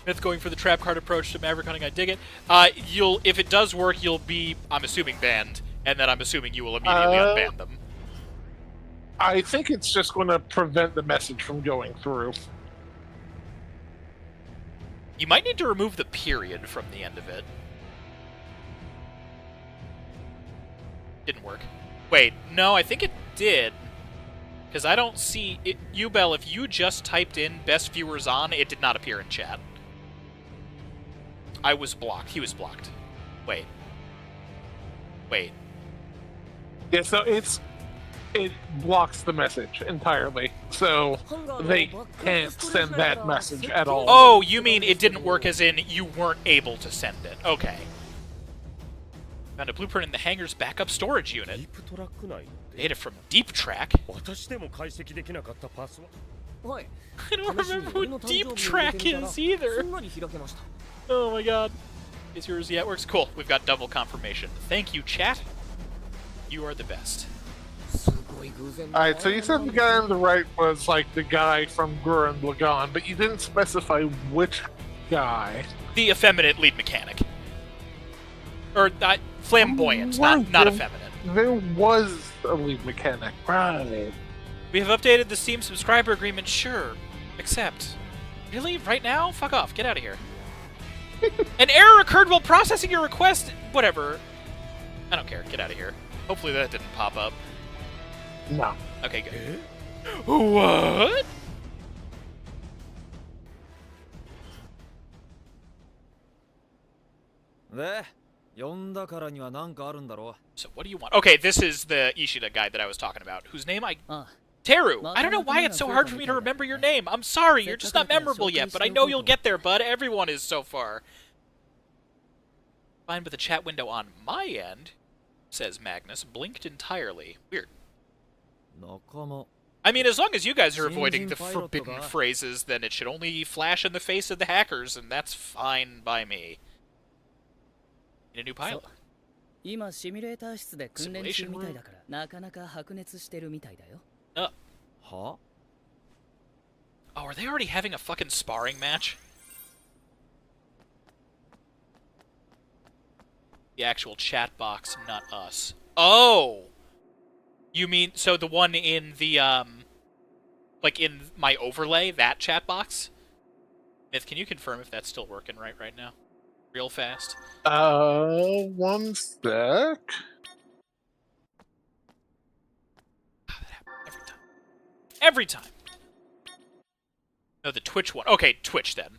Speaker 1: Mith going for the trap card approach to Maverick hunting, I dig it. If it does work, you'll be, I'm assuming, banned, and then I'm assuming you will immediately unban them.
Speaker 2: I think it's just going to prevent the message from going through.
Speaker 1: You might need to remove the period from the end of it. Didn't work. Wait, no, I think it did. Because I don't see it. Ubel, if you just typed in best viewers on, it did not appear in chat. I was blocked. He was blocked. Wait.
Speaker 2: Yeah, so it blocks the message entirely, so they can't send that message at all.
Speaker 1: Oh, you mean it didn't work as in you weren't able to send it. Okay. Found a blueprint in the hangar's backup storage unit. Data from Deep Track? I don't remember what Deep Track is either. Oh my god. Is yours? Yeah, it works. Cool. We've got double confirmation. Thank you, chat. You are the best.
Speaker 2: Alright, so you said the guy on the right was like the guy from Gurren Lagann, but you didn't specify which guy.
Speaker 1: The effeminate lead mechanic. Or flamboyant, not effeminate.
Speaker 2: There was a lead mechanic, right?
Speaker 1: We have updated the Steam subscriber agreement, sure. Accept. Really? Right now? Fuck off. Get out of here. An error occurred while processing your request. Whatever. I don't care. Get out of here. Hopefully that didn't pop up.
Speaker 2: No.
Speaker 1: Okay, good. What? So what do you want? Okay, this is the Ishida guy that I was talking about, whose name Teru! I don't know why it's so hard for me to remember your name. I'm sorry, you're just not memorable yet, but I know you'll get there, bud. Everyone is so far. Fine, but the chat window on my end, says Magnus, blinked entirely. Weird. I mean, as long as you guys are avoiding the forbidden phrases, then it should only flash in the face of the hackers, and that's fine by me. Need a new pilot. Simulation room. Oh, are they already having a fucking sparring match? The actual chat box, not us. Oh! You mean, so the one in the, like in my overlay, that chat box? Myth, can you confirm if that's still working right now? Real fast.
Speaker 2: One sec.
Speaker 1: Oh, that happens every time. No, the Twitch one. Okay, Twitch then.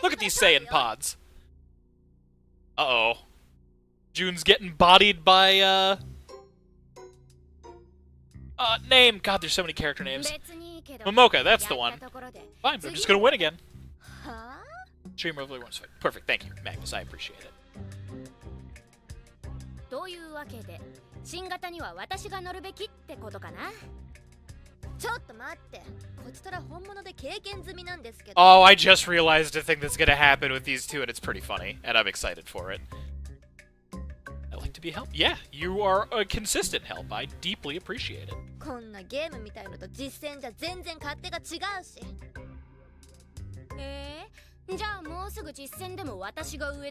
Speaker 1: Look at these Saiyan pods. Uh-oh. June's getting bodied by, name. God, there's so many character names. Momoka, that's the one. Fine, but I'm just gonna win again. Stream overlay once. Perfect, thank you, Magnus. I appreciate it. Oh, I just realized a thing that's gonna happen with these two, and it's pretty funny, and I'm excited for it. I like to be helped. Yeah, you are a consistent help. I deeply appreciate it.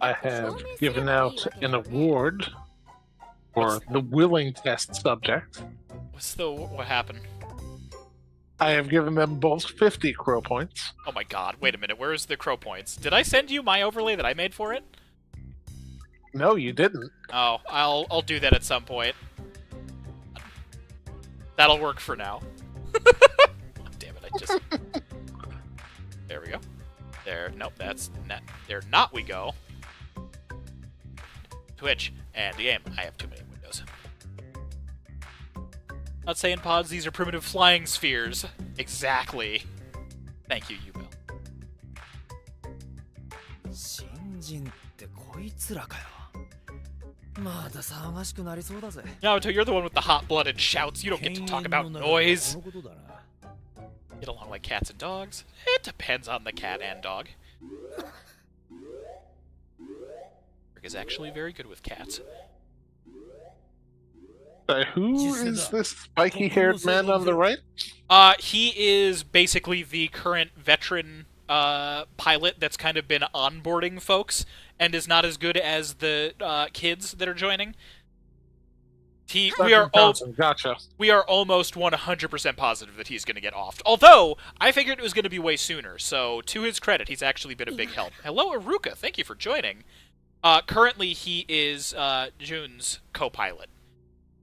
Speaker 2: I have given out an award for the willing test subject.
Speaker 1: What happened?
Speaker 2: I have given them both 50 crow points.
Speaker 1: Oh my god, wait a minute, where's the crow points? Did I send you my overlay that I made for it?
Speaker 2: No, you didn't.
Speaker 1: Oh, I'll do that at some point. That'll work for now. Oh, damn it, I just... There we go. There, nope, that's not... There not we go. Twitch, and the game. I have too many windows. Not saying pods, these are primitive flying spheres. Exactly. Thank you, Yubel. Naoto, you're the one with the hot-blooded shouts. You don't get to talk about noise. Get along like cats and dogs. It depends on the cat and dog. Rick is actually very good with cats.
Speaker 2: Who is this spiky-haired man on the right?
Speaker 1: He is basically the current veteran pilot that's kind of been onboarding folks and is not as good as the kids that are joining. We are almost 100% positive that he's going to get offed. Although, I figured it was going to be way sooner, so to his credit, he's actually been a big help. Hello, Aruka. Thank you for joining. Currently, he is June's co-pilot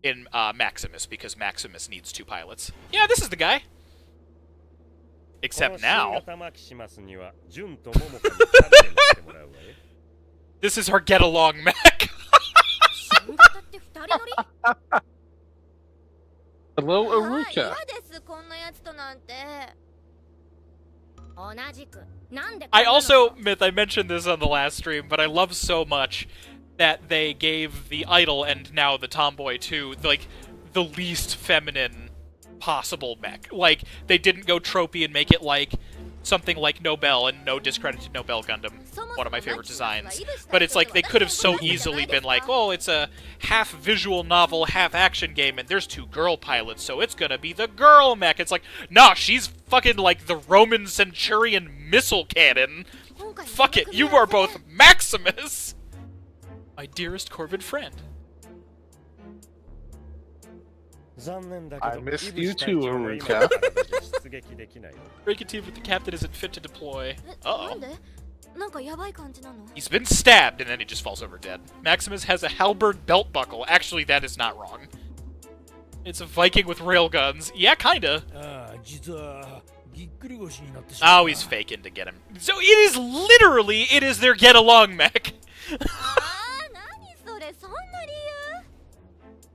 Speaker 1: in Maximus, because Maximus needs 2 pilots. Yeah, this is the guy. Except now,
Speaker 3: この新型マキシマスにはジュンとモモカに鍛錬してもらうわよ。
Speaker 1: this is our get along mech.
Speaker 4: 新型って二人乗り？
Speaker 2: Hello,
Speaker 4: ああ、
Speaker 2: Aruka.
Speaker 4: 嫌ですこんなやつとなんて。同じく。なんでこん
Speaker 1: I
Speaker 4: なの
Speaker 1: also, Myth, I mentioned this on the last stream, but I love so much that they gave the idol and now the tomboy too, like, the least feminine possible mech. Like, they didn't go tropey and make it like something like Nobel, and no discredit to Nobel Gundam, one of my favorite designs. But it's like they could have so easily been like, oh, it's a half visual novel, half action game, and there's 2 girl pilots, so it's gonna be the girl mech. It's like, nah, she's fucking like the Roman Centurion missile cannon. Fuck it, you are both Maximus! My dearest Corvid friend.
Speaker 3: 残念だ
Speaker 2: I
Speaker 3: けど
Speaker 2: miss
Speaker 3: イブ
Speaker 2: you
Speaker 3: シ隊
Speaker 2: too,
Speaker 3: 長の今
Speaker 2: Aruka.
Speaker 3: の体で出撃できないよ。
Speaker 1: Break a team with the captain isn't fit to deploy.
Speaker 4: な
Speaker 1: Uh-oh.
Speaker 4: んで？なんかやばい感じなの？
Speaker 1: He's been stabbed, and then he just falls over dead. Maximus has a halberd belt buckle. Actually, that is not wrong. It's a Viking with railguns. Yeah, kinda.
Speaker 5: ああ、実はぎっくり腰になってし
Speaker 1: Oh,
Speaker 5: まった。
Speaker 1: he's faking to get him. So it is literally, it is their get-along mech.
Speaker 4: ああ、何それ、そんな理由？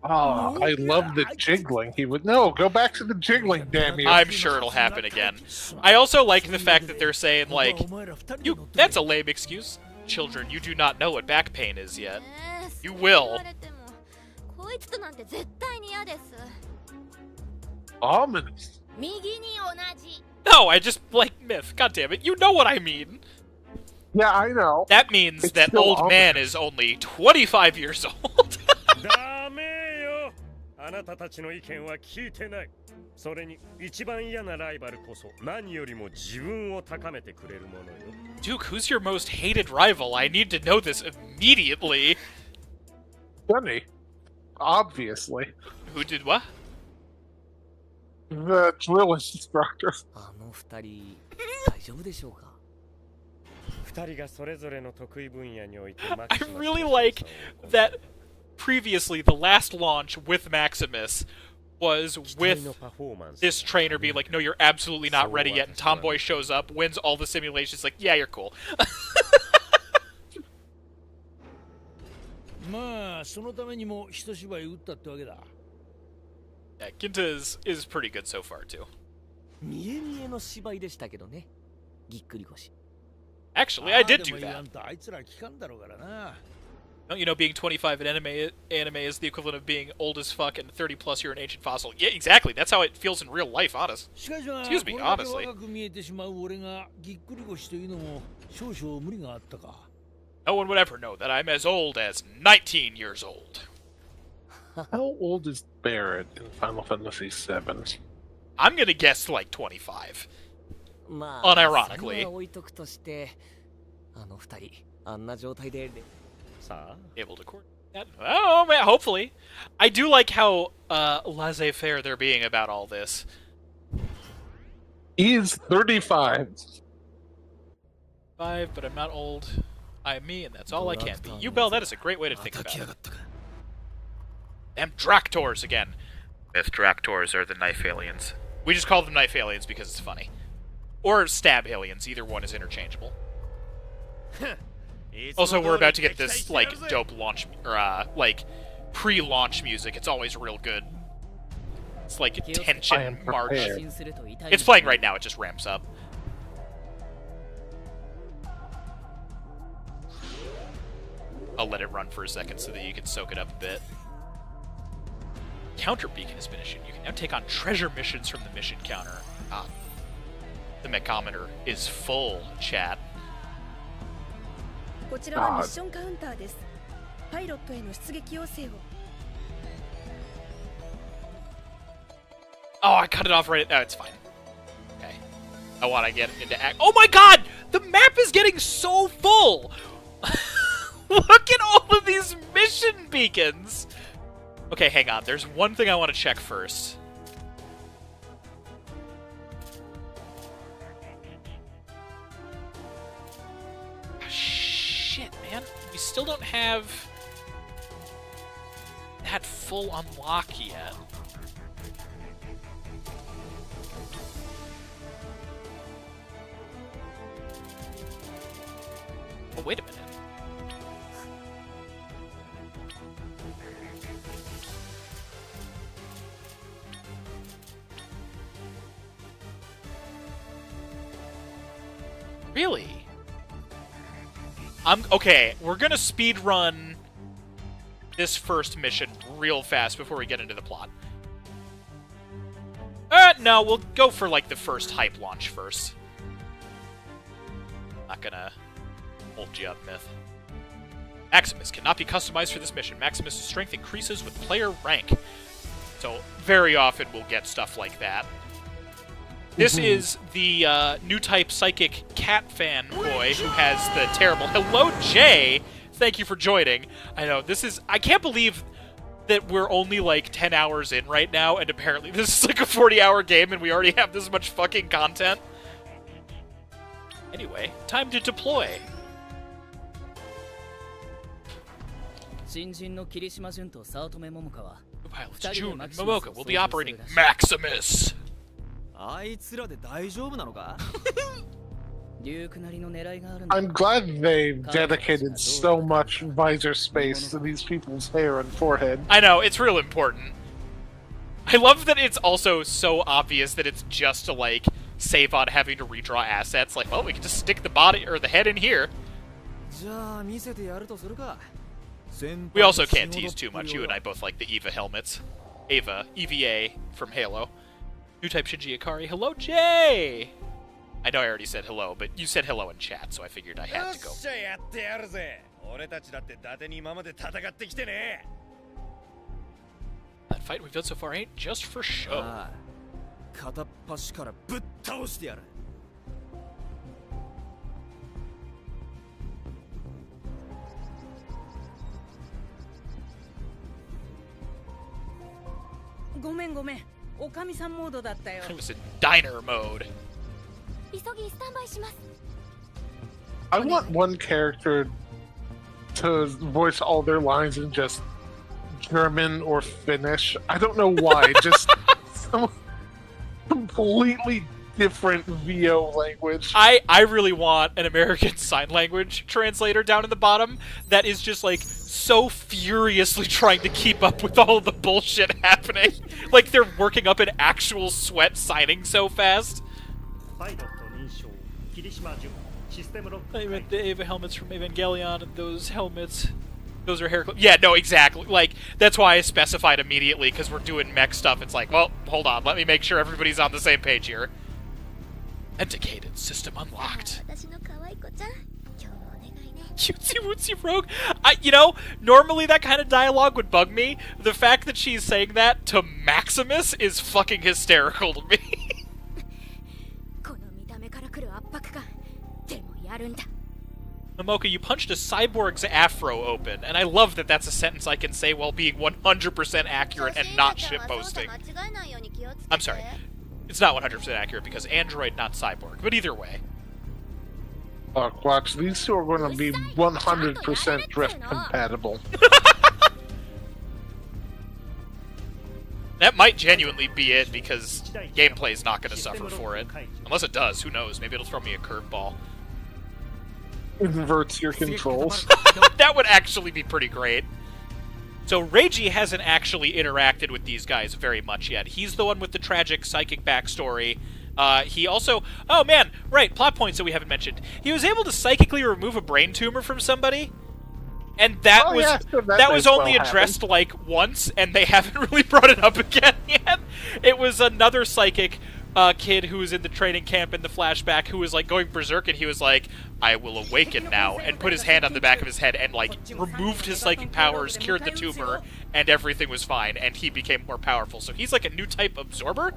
Speaker 2: Oh, I love the jiggling. He would no go back to the jiggling, damn you.
Speaker 1: I'm sure it'll happen again. I also like the fact that they're saying, like, that's a lame excuse. Children, you do not know what back pain is yet.
Speaker 4: ねえ
Speaker 1: You
Speaker 4: そう
Speaker 1: will.
Speaker 4: 言われてもこいつとなんて絶対に嫌です。
Speaker 2: Ominous.
Speaker 4: 右に同じ。
Speaker 1: No, I just like Myth. God damn it. You know what I mean.
Speaker 2: Yeah, I know.
Speaker 1: That means
Speaker 2: It's
Speaker 1: that
Speaker 2: still
Speaker 1: old man
Speaker 2: ominous.
Speaker 1: is only 25 years old.
Speaker 3: ダメよ。あなたたちの意見は聞いてない。それに一番嫌なライバルこそ何よりも自分を高めてくれるものよ。
Speaker 1: Duke, who's your most hated rival? I need to know this immediately.
Speaker 2: Funny. Obviously.
Speaker 1: Who did what?
Speaker 2: The drill instructor.
Speaker 6: あの二人大丈夫でしょうか。
Speaker 3: 二人がそれぞれの得意分野においてマ
Speaker 1: I
Speaker 3: キシマス
Speaker 1: really
Speaker 3: の
Speaker 1: like
Speaker 3: 強さを
Speaker 1: that previously the last launch with Maximus was
Speaker 3: 期待の
Speaker 1: with
Speaker 3: パフォーマンス
Speaker 1: this trainer being like, no, you're absolutely not ready yet, and Tomboy shows up, wins all the simulations, like, yeah, you're cool.
Speaker 5: まあそのためにも一芝居打ったってわけだ。
Speaker 1: Yeah, Ginta is pretty good so far, too.
Speaker 6: 見え見えの芝居でしたけどね。ぎっくり腰。
Speaker 1: Actually, I did
Speaker 5: で
Speaker 1: do
Speaker 5: も言わ
Speaker 1: that.
Speaker 5: んとあいつら聞かんだろうからな。
Speaker 1: Don't you know being 25 in anime is the equivalent of being old as fuck, and 30 plus you're an ancient fossil? Yeah, exactly. That's how it feels in real life, honest.
Speaker 5: しかしまあ、
Speaker 1: Excuse me,
Speaker 5: これだけ
Speaker 1: honestly.
Speaker 5: 若く見えてしまう俺がぎっくり腰というのも少々無理があったか。
Speaker 1: No one would ever know that I'm as old as 19 years old.
Speaker 2: How old is Barrett in Final Fantasy VII?
Speaker 1: I'm gonna guess like 25.
Speaker 6: まあ、
Speaker 1: Unironically.
Speaker 6: それは置いとくとして、あの二人あんな状態で。
Speaker 3: さあ
Speaker 1: Able to coordinate that? Oh, man, hopefully. I do like how laissez-faire they're being about all this.
Speaker 2: He's 35.
Speaker 1: 5, but I'm not old. I'm me, and that's all I can be. You, Bell, that is a great way to think about it. Them Dractors again. Myth Dractors are the knife aliens. We just call them knife aliens because it's funny. Or stab aliens, either one is interchangeable. Also, we're about to get this, like, dope launch, or, like, pre-launch music. It's always real good. It's like
Speaker 2: I
Speaker 1: tension
Speaker 2: am
Speaker 1: march.
Speaker 2: prepared.
Speaker 1: It's playing right now, it just ramps up. I'll let it run for a second so that you can soak it up a bit. Counter beacon has been issued. You can now take on treasure missions from the mission counter. Ah. The mechometer is full, chat.
Speaker 7: こちらはミッションカウンターです。パイロットへの出撃要請を。
Speaker 1: Oh, I cut it off right. Oh, it's fine. Okay. I want to get into act. Oh my god! The map is getting so full! Look at all of these mission beacons! Okay, hang on. There's one thing I want to check first. Shit, man. We still don't have that full unlock yet. Oh, wait a minute. Really? Okay, we're gonna speed run this first mission real fast before we get into the plot. No, we'll go for, like, the first hype launch first. Not gonna hold you up, Mith. Maximus cannot be customized for this mission. Maximus' strength increases with player rank. So, very often we'll get stuff like that. This is the new type psychic cat fanboy who has the terrible... Hello, Jay! Thank you for joining. I know, this is... I can't believe that we're only, like, 10 hours in right now, and apparently this is, like, a 40-hour game, and we already have this much fucking content. Anyway, time to deploy. New pilots, June and Momoka, will be operating Maximus!
Speaker 2: I'm glad they've dedicated so much visor space to these people's hair and forehead.
Speaker 1: I know, it's real important. I love that it's also so obvious that it's just to, like, save on having to redraw assets. Like, well, we can just stick the body or the head in here. We also can't tease too much. You and I both like the Eva helmets. EVA from Halo. New type Shinji Ikari. Hello, Jay! I know I already said hello, but you said hello in chat, so I figured I had to go. That fight we've done so far ain't just for show. It was in diner mode.
Speaker 2: I want one character to voice all their lines in just German or Finnish. I don't know why. Just some completely different VO language.
Speaker 1: I really want an American Sign Language translator down in the bottom that is just, like, so furiously trying to keep up with all the bullshit happening. Like, they're working up an actual sweat signing so fast. I meant the Eva helmets from Evangelion, and those helmets... Those are hair clips. Yeah, no, exactly. Like, that's why I specified immediately, because we're doing mech stuff. It's like, well, hold on, let me make sure everybody's on the same page here. Authenticated, system unlocked. Cutesy wootsy rogue. You know, normally that kind of dialogue would bug me. The fact that she's saying that to Maximus is fucking hysterical to me. Momoka, you punched a cyborg's afro open, and I love that that's a sentence I can say while being 100% accurate and not shitposting. I'm sorry. It's not 100% accurate because android, not cyborg, but either way.
Speaker 2: Look, watch, these two are going to be 100% drift compatible.
Speaker 1: That might genuinely be it, because gameplay's not going to suffer for it. Unless it does, who knows? Maybe it'll throw me a curveball.
Speaker 2: Inverts your controls.
Speaker 1: That would actually be pretty great. So Reiji hasn't actually interacted with these guys very much yet. He's the one with the tragic psychic backstory. He also... Oh, man! Right, plot points that we haven't mentioned. He was able to psychically remove a brain tumor from somebody. And that was only addressed, like, once, and they haven't really brought it up again yet. It was another psychic kid who was in the training camp in the flashback who was, like, going berserk, and he was like, I will awaken now, and put his hand on the back of his head and, like, removed his psychic powers, cured the tumor, and everything was fine, and he became more powerful. So he's, like, a new type absorber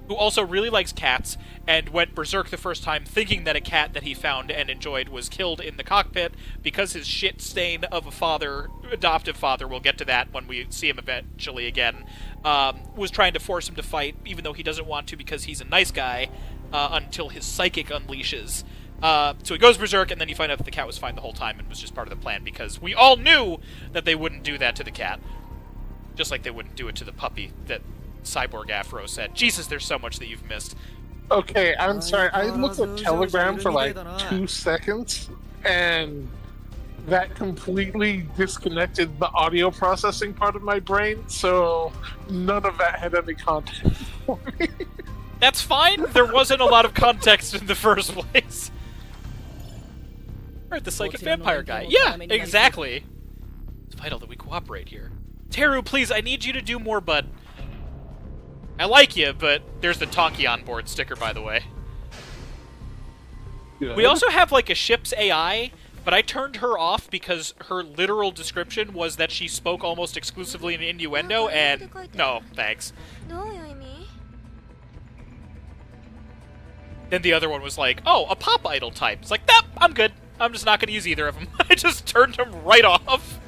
Speaker 1: who also really likes cats, and went berserk the first time thinking that a cat that he found and enjoyed was killed in the cockpit because his shit stain of a father, adoptive father, we'll get to that when we see him eventually again, was trying to force him to fight, even though he doesn't want to because he's a nice guy, until his psychic unleashes. So he goes berserk, and then you find out that the cat was fine the whole time and was just part of the plan, because we all knew that they wouldn't do that to the cat. Just like they wouldn't do it to the puppy that Cyborg Afro said. Jesus, there's so much that you've missed.
Speaker 2: Okay, I'm sorry. I looked at Telegram for like 2 seconds, and that completely disconnected the audio processing part of my brain, so none of that had any context for me.
Speaker 1: That's fine. There wasn't a lot of context in the first place. Alright, the psychic vampire guy. Yeah, exactly. It's vital that we cooperate here. Teru, please, I need you to do more, bud. I like you, but there's the Tonki on board sticker, by the way.
Speaker 2: Good.
Speaker 1: We also have, like, a ship's AI, but I turned her off because her literal description was that she spoke almost exclusively in innuendo, and no, thanks.
Speaker 4: どういう意味？
Speaker 1: Then the other one was like, oh, a pop idol type. It's like, nope, I'm good. I'm just not going to use either of them. I just turned them right off.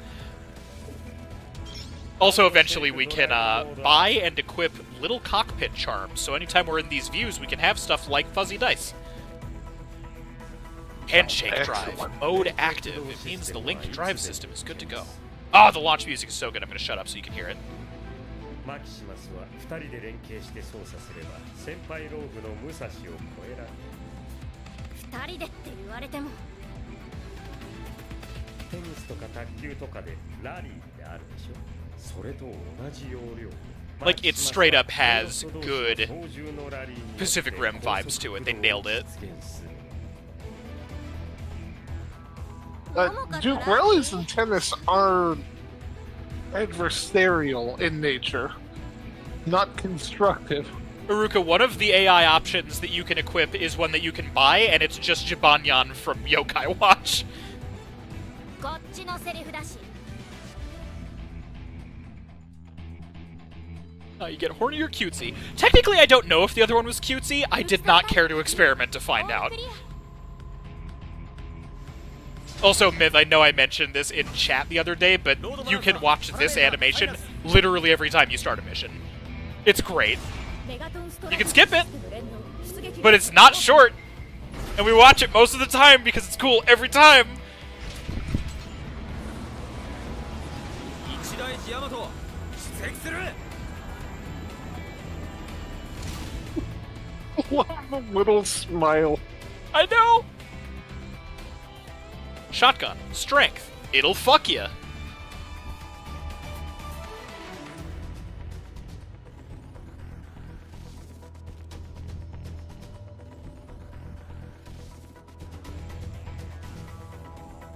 Speaker 1: Also, eventually we can buy and equip little cockpit charms, so anytime we're in these views, we can have stuff like fuzzy dice. Handshake drive. Mode active. It means the link drive system is good to go. Oh, the launch music is so good, I'm going to shut up so you can hear it.
Speaker 3: マキシマスは2人で連携して操作すれば先輩ローグの武蔵を超えられる。
Speaker 4: 2人でって言われても。
Speaker 3: テニスとか卓球とかでラリーってあるでしょ。それと同じ要領。
Speaker 1: Like, it straight up has good Pacific Rim vibes to it. They nailed it.
Speaker 2: Duke, rallies and tennis are adversarial in nature, not constructive.
Speaker 1: Uruka, one of the AI options that you can equip is one that you can buy, and it's just Jibanyan from Yokai Watch.
Speaker 4: こっちのセリフだし。
Speaker 1: You get horny or cutesy. Technically, I don't know if the other one was cutesy. I did not care to experiment to find out. Also, Myth, I know I mentioned this in chat the other day, but you can watch this animation literally every time you start a mission. It's great. You can skip it, but it's not short. And we watch it most of the time because it's cool every time.
Speaker 2: What a little smile.
Speaker 1: I know! Shotgun. Strength. It'll fuck ya.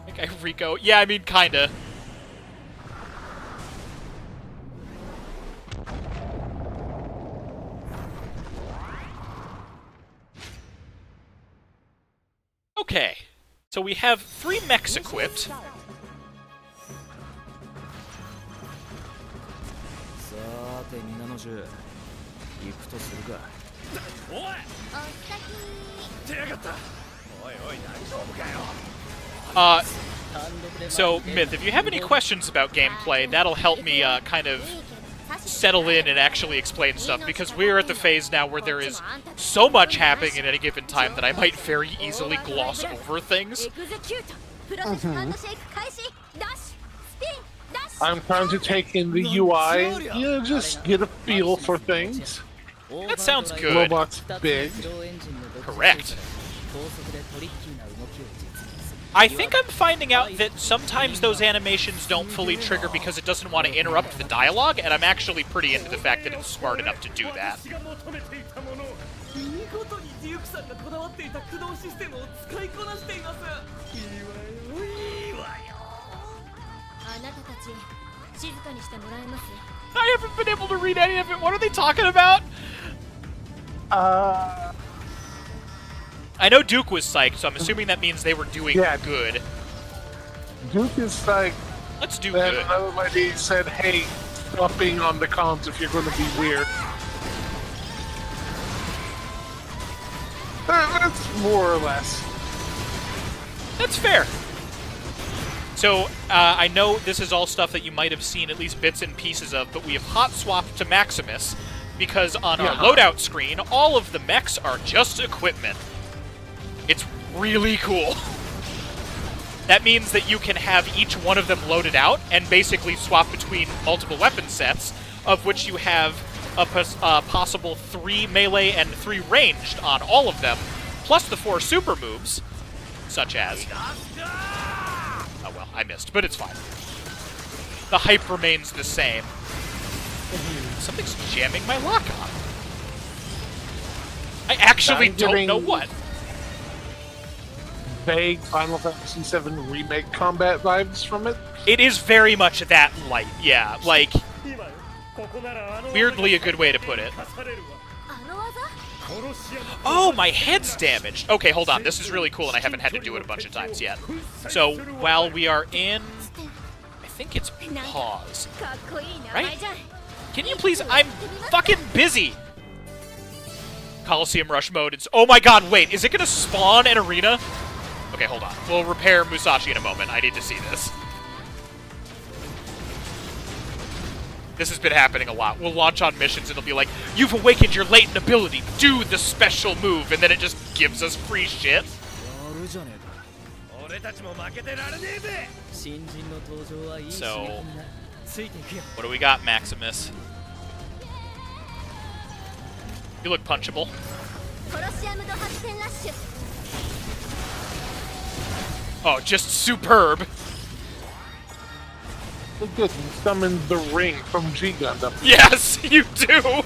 Speaker 1: Okay, Rico. Yeah, I mean, kinda. Okay, so we have 3 mechs equipped. So, Myth, if you have any questions about gameplay, that'll help me kind of settle in and actually explain stuff, because we're at the phase now where there is so much happening at any given time that I might very easily gloss over things.
Speaker 2: I'm trying to take in the UI, just get a feel for things.
Speaker 1: That sounds good.
Speaker 2: Robot's big.
Speaker 1: Correct. I think I'm finding out that sometimes those animations don't fully trigger because it doesn't want to interrupt the dialogue, and I'm actually pretty into the fact that it's smart enough to do that. I haven't been able to read any of it. What are they talking about? I know Duke was psyched, so I'm assuming that means they were doing good.
Speaker 2: Duke is psyched.
Speaker 1: Let's do
Speaker 2: and
Speaker 1: good.
Speaker 2: another lady said, hey, stop being on the comms if you're going to be weird. That's more or less.
Speaker 1: That's fair. So, I know this is all stuff that you might have seen at least bits and pieces of, but we have hot swapped to Maximus, because on our loadout screen, all of the mechs are just equipment. It's really cool. That means that you can have each one of them loaded out and basically swap between multiple weapon sets, of which you have a possible 3 melee and 3 ranged on all of them, plus the 4 super moves, such as... Oh well. I missed, but it's fine. The hype remains the same. Something's jamming my lock-on. I actually don't know what.
Speaker 2: Vague Final Fantasy VII Remake combat vibes from it.
Speaker 1: It is very much that light, yeah. Like, weirdly a good way to put it.
Speaker 4: あの技
Speaker 1: Oh, my head's damaged. Okay, hold on. This is really cool, and I haven't had to do it a bunch of times yet. So, while we are in... I think it's pause.
Speaker 4: かっこいい名前じゃん
Speaker 1: Can you please... I'm fucking busy! Coliseum Rush mode. It's... Oh my god, wait. Is it gonna spawn an arena? Okay, hold on. We'll repair Musashi in a moment. I need to see this. This has been happening a lot. We'll launch on missions and it'll be like, you've awakened your latent ability. Do the special move. And then it just gives us free shit. So, what do we got, Maximus? You look punchable.
Speaker 4: コロシアムド発展ラッシュ
Speaker 1: Oh, just superb.
Speaker 2: Look good, you summoned the ring from G Gundam.
Speaker 1: Yes, you do.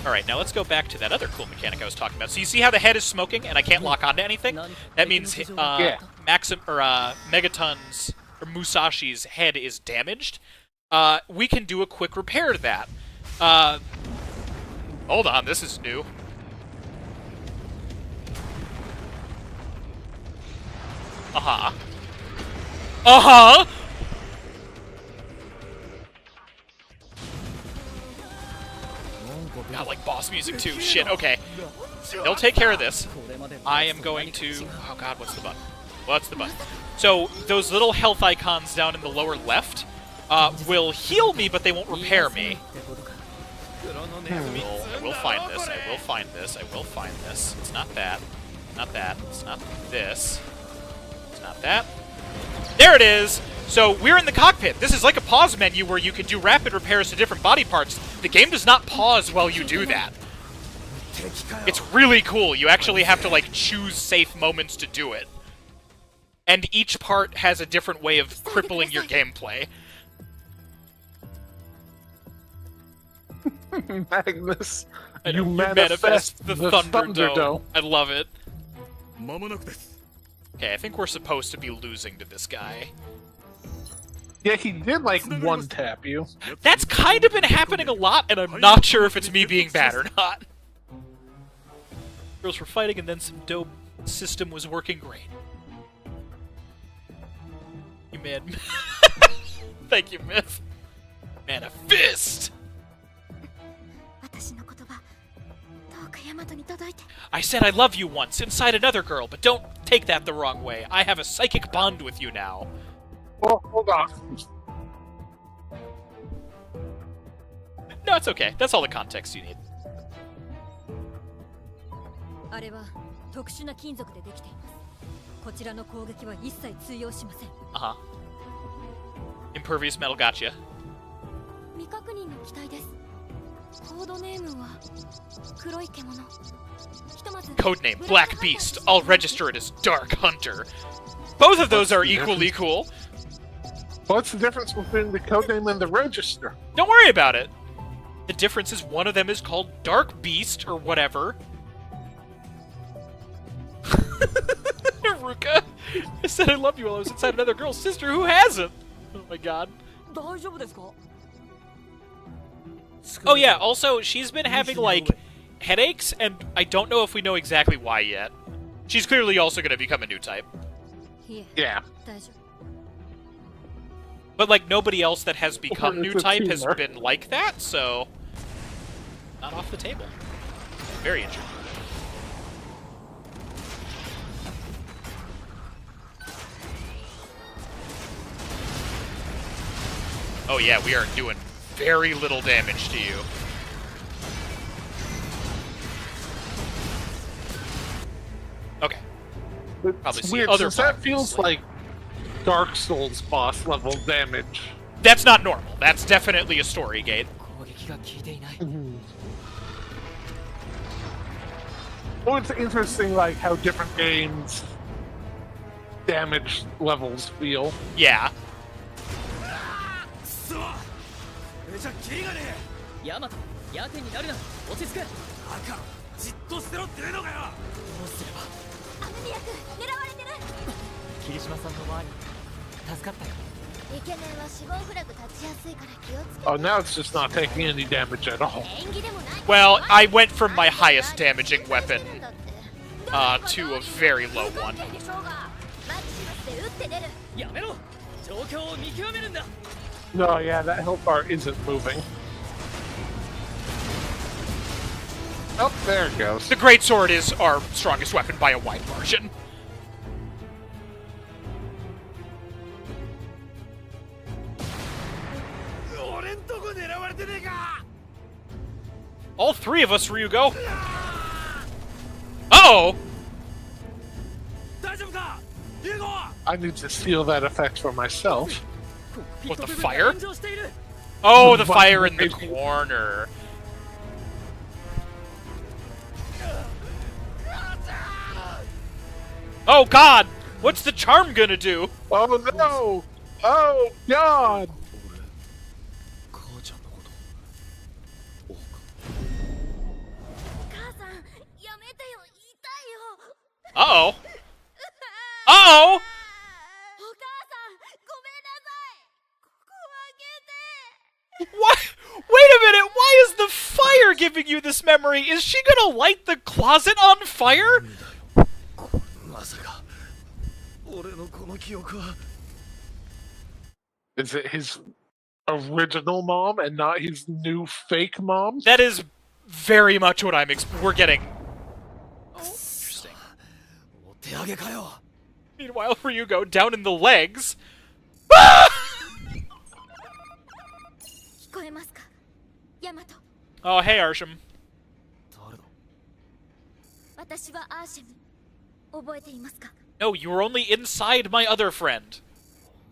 Speaker 1: Alright, now let's go back to that other cool mechanic I was talking about. So you see how the head is smoking and I can't lock onto anything? That means Megaton's, or Musashi's head is damaged. We can do a quick repair to that. Hold on, this is new. Uh-huh. Uh-huh! Got like boss music too. Shit, okay. They'll take care of this. I am going to... Oh god, what's the button? What's the button? So, those little health icons down in the lower left will heal me, but they won't repair me. I will find this. I will find this. I will find this. It's not that. Not that. It's not this. It's not that. There it is! So, we're in the cockpit. This is like a pause menu where you can do rapid repairs to different body parts. The game does not pause while you do that. It's really cool. You actually have to, like, choose safe moments to do it. And each part has a different way of crippling your gameplay.
Speaker 2: Magnus,
Speaker 1: You
Speaker 2: you manifest
Speaker 1: the
Speaker 2: the
Speaker 1: Thunderdome.
Speaker 2: Thunderdome.
Speaker 1: I love it. Okay, I think we're supposed to be losing to this guy.
Speaker 2: Yeah, he did, like, one-tap you.
Speaker 1: That's kind of been happening a lot, and I'm not sure if it's me being bad or not. Girls were fighting, and then some dope system was working great. You man. Thank you, Mith. Man, a fist!
Speaker 4: 私の言葉どうかヤマトに届いて
Speaker 1: I said I love you once inside another girl, but don't take that the wrong way. I have a psychic bond with you now.
Speaker 2: Oh, hold on.
Speaker 1: No, it's okay. That's all the context you need.
Speaker 4: あれは特殊な金属でできていますこちらの攻撃は一切通用しません
Speaker 1: Uh-huh. Impervious metal gotcha.
Speaker 4: 未確認の機体ですコードネームは黒い獣ひとまず
Speaker 1: Codename Black Beast. I'll register it as Dark Hunter. Both of those are equally cool.
Speaker 2: What's the difference between the codename and the register?
Speaker 1: Don't worry about it. The difference is one of them is called Dark Beast or whatever. Ruka, I said I love you while I was inside another girl's sister. Who hasn't? Oh my god.
Speaker 6: 大丈夫ですか
Speaker 1: Oh yeah, also, she's been having, like, headaches, and I don't know if we know exactly why yet. She's clearly also going to become a new type.
Speaker 4: いえ
Speaker 2: Yeah.
Speaker 4: 大丈夫
Speaker 1: But, like, nobody else that has become
Speaker 2: It's
Speaker 1: new
Speaker 2: a
Speaker 1: type has
Speaker 2: tumor.
Speaker 1: been like that, so... Not off the table. Very interesting. Oh yeah, we are doing very little damage to you. Okay. Probably
Speaker 2: It's
Speaker 1: see
Speaker 2: weird,
Speaker 1: other
Speaker 2: since that
Speaker 1: fires.
Speaker 2: feels like Dark Souls boss level damage.
Speaker 1: That's not normal. That's definitely a story gate.
Speaker 6: 攻撃が効いていない
Speaker 2: Well, it's interesting, like, how different games damage levels feel.
Speaker 1: Yeah.
Speaker 3: くそじゃキリがねえヤマトやけになるな落ち着け赤じっとしてろっていうのかよどうすれば
Speaker 4: 雨宮君狙われてる。
Speaker 6: 霧島さんの周り助かったよ。
Speaker 4: イケメンは死亡フラグ立ちやすいから気をつけて。
Speaker 2: Oh, now it's just not taking any damage at all.
Speaker 4: 演技でもない。
Speaker 1: Well, I went from my highest damaging weapon to a very low one.
Speaker 4: マキシマスで打って出る。
Speaker 3: やめろ状況を見極めるんだ
Speaker 2: No, yeah, that health bar isn't moving. Oh, there it goes.
Speaker 1: The greatsword is our strongest weapon by a wide margin. All three of us, Ryugo. Uh-oh!
Speaker 2: I need to steal that effect for myself.
Speaker 1: What, the fire? Oh, the fire in the corner. Oh god! What's the charm gonna do?
Speaker 2: Oh no! Oh god!
Speaker 3: 母ちゃんのこと
Speaker 4: お母さんやめてよ痛いよ。
Speaker 1: Uh-oh. Uh-oh!
Speaker 4: お母さんごめんなさい。ここ開けて。
Speaker 1: What? Wait a minute, why is the fire giving you this memory? Is she gonna light the closet on fire?
Speaker 3: まさか俺のこの記憶は
Speaker 2: Is it his original mom and not his new fake mom?
Speaker 1: That is very much what we're getting. Oh, interesting.
Speaker 3: お手上げかよ
Speaker 1: Meanwhile, Ryugo down in the legs. Ah!
Speaker 4: 聞こえますか、ヤマト。
Speaker 1: Oh, hey, Arsham.
Speaker 3: 誰だ
Speaker 4: 私はアーシェム。覚えていますか。
Speaker 1: No, you were only inside my other friend.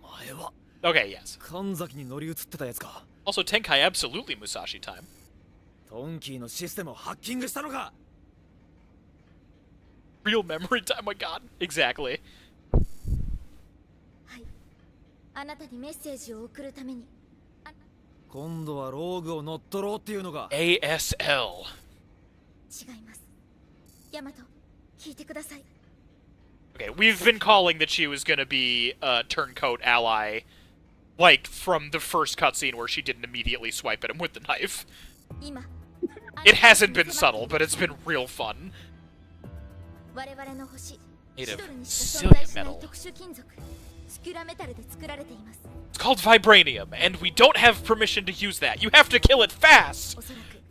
Speaker 3: お前は
Speaker 1: Okay, yes.
Speaker 3: 神崎に乗り移ってたやつか
Speaker 1: Also, Tenkai absolutely Musashi time.
Speaker 3: トンキーのシステムをハッキングしたのか
Speaker 1: Real memory time, oh my god. Exactly.
Speaker 4: はい。あなたにメッセージを送るために。
Speaker 3: 今度はローグを乗っ取ろうっていうのか
Speaker 1: ASL.
Speaker 4: 違います。ヤマト、聞いてください。
Speaker 1: Okay, we've been calling that she was gonna be a turncoat ally, like, from the first cutscene where she didn't immediately swipe at him with the knife.
Speaker 4: 今。
Speaker 1: It hasn't been subtle, but it's been real fun.
Speaker 4: 我々の星、シ
Speaker 1: Made of
Speaker 4: ドルにしか存在しない
Speaker 1: cilia metal.
Speaker 4: 特殊金属、スキュラメタルで作られています。
Speaker 1: It's called vibranium, and we don't have permission to use that. You have to kill it fast!
Speaker 4: おそらく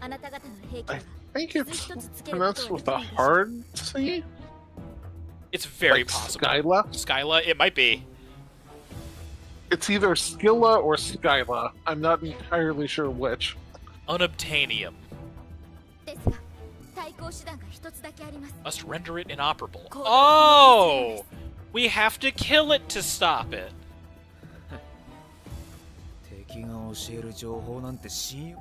Speaker 4: あなた方の兵器
Speaker 2: I
Speaker 4: は
Speaker 2: think it's pronounced with a hard C?
Speaker 1: It's very
Speaker 2: Like
Speaker 1: possible.
Speaker 2: Skyla?
Speaker 1: Skyla? It might be.
Speaker 2: It's either Skilla or Skyla. I'm not entirely sure which.
Speaker 1: Unobtainium.
Speaker 4: ですが、対抗手段が一つだけあります。
Speaker 1: Must render it inoperable.
Speaker 4: Cool.
Speaker 1: Oh! We have to kill it to stop it.
Speaker 3: 敵が教える情報なんて信用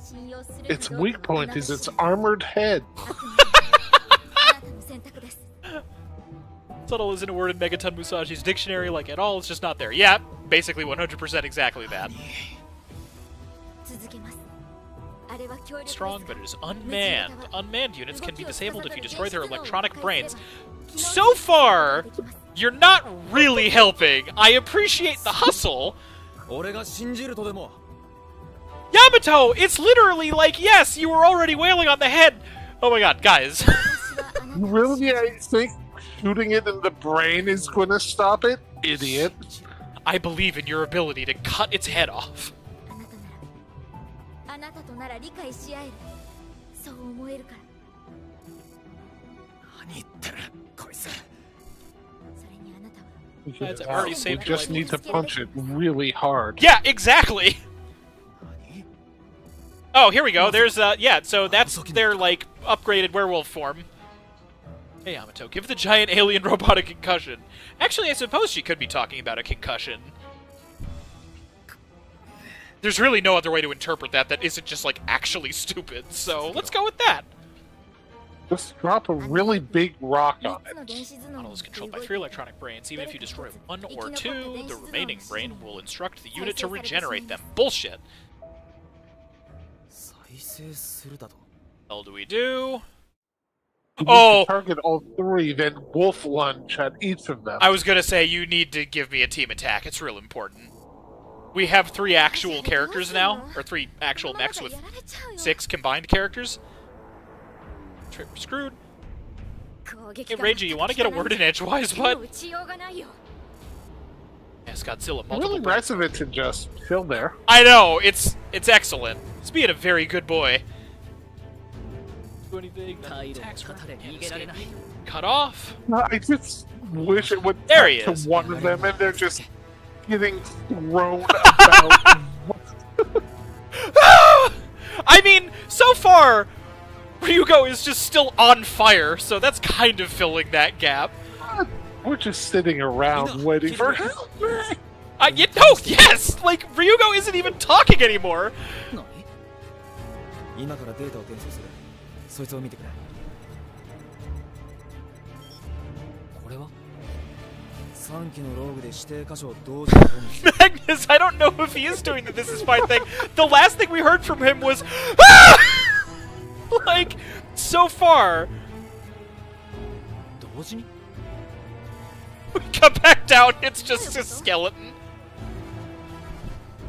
Speaker 4: 信用する
Speaker 2: Its weak point is its armored head.
Speaker 4: あなたの選択です。
Speaker 1: Subtle isn't a word in Megaton Musashi's dictionary, like at all, it's just not there. Yeah, basically 100% exactly that.
Speaker 4: 続けます。あれは強力です。
Speaker 1: Strong, but it is unmanned. Unmanned units can be disabled if you destroy their electronic brains. So far, you're not really helping. I appreciate the hustle.
Speaker 3: 俺が信じるとでも
Speaker 1: Yamato, it's literally like, yes, you were already wailing on the head. Oh my god, guys.
Speaker 2: Really, I think shooting it in the brain is going to stop it? Idiot.
Speaker 1: I believe in your ability to cut its head off.
Speaker 4: あなたとなら理解し合える。そう思えるから。
Speaker 3: 何言ってるこいつ
Speaker 4: それにあなたは
Speaker 1: I've already
Speaker 2: We
Speaker 1: saved your
Speaker 2: just
Speaker 1: life.
Speaker 2: need to punch it really hard.
Speaker 1: Yeah, exactly. Oh, here we go. There's, yeah, so that's their, like, upgraded werewolf form. Hey, Yamato, give the giant alien robot a concussion. Actually, I suppose she could be talking about a concussion. There's really no other way to interpret that that isn't just, like, actually stupid, so let's go with that.
Speaker 2: Just drop a really big rock on it.
Speaker 1: Model is controlled by 3 electronic brains. Even if you destroy 1 or 2, the remaining brain will instruct the unit to regenerate them. Bullshit. Hell do we do?
Speaker 2: You need
Speaker 1: Oh!
Speaker 2: to target all 3, then wolf lunge at each of them.
Speaker 1: I was gonna say, you need to give me a team attack. It's real important. We have 3 actual characters now, or 3 actual mechs with 6 combined characters. Trip screwed. Hey, Reiji, you want to get a word in edgewise, bud? Yes, Godzilla, multiple
Speaker 2: Really nice of it to just chill there.
Speaker 1: I know, it's excellent. He's being a very good boy. Do anything, attacks cut off.
Speaker 2: No, I just wish it would
Speaker 1: There he
Speaker 2: cut
Speaker 1: is.
Speaker 2: to one of them and they're just getting thrown about.
Speaker 1: I mean, so far, Ryugo is just still on fire, so that's kind of filling that gap.
Speaker 2: We're just sitting around waiting for help.
Speaker 1: Yes! Like, Ryugo isn't even talking anymore! Magnus, I don't know if he is doing the "this is fine" thing. The last thing we heard from him was, "Ah!" Like, so far. We come back down, it's just a skeleton.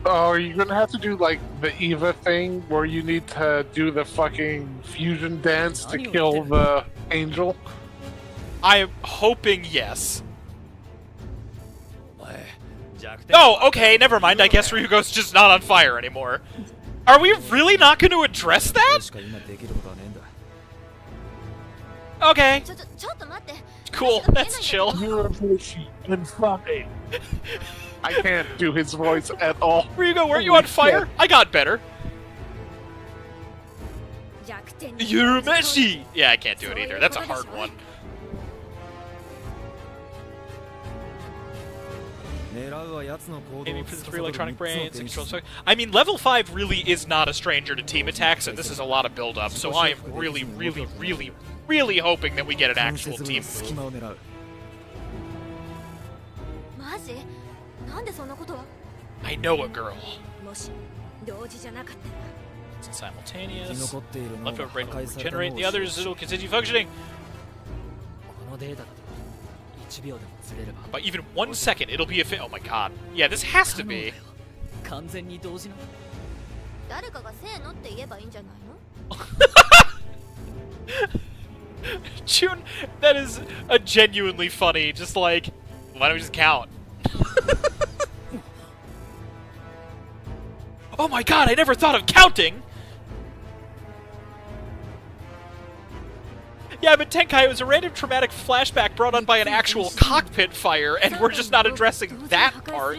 Speaker 2: Oh, are you gonna have to do like the Eva thing where you need to do the fucking fusion dance to kill the angel?
Speaker 1: I'm hoping yes. Oh, okay, never mind. I guess Ryugo's just not on fire anymore. Are we really not going to address that? Okay. Cool, that's chill.
Speaker 2: You're fine. I can't do his voice at all.
Speaker 1: Ryugo, weren't you on fire? I got better. Yurumeshi! Yeah, I can't do it either. That's a hard one. Aiming for the 3 electronic brains. I mean, level 5 really is not a stranger to team attacks, and this is a lot of build-up, so I am really, really, really, really hoping that we get an actual team move. I know a girl. It's simultaneous. Leftover brain will regenerate, the others it'll continue functioning. By even 1 second, it'll be a fit. Oh my god. Yeah, this has to be. June, that is a genuinely funny, just like, why don't we just count? Oh my god, I never thought of counting! Yeah, but Tenkai, it was a random traumatic flashback brought on by an actual cockpit fire, and we're just not addressing that part.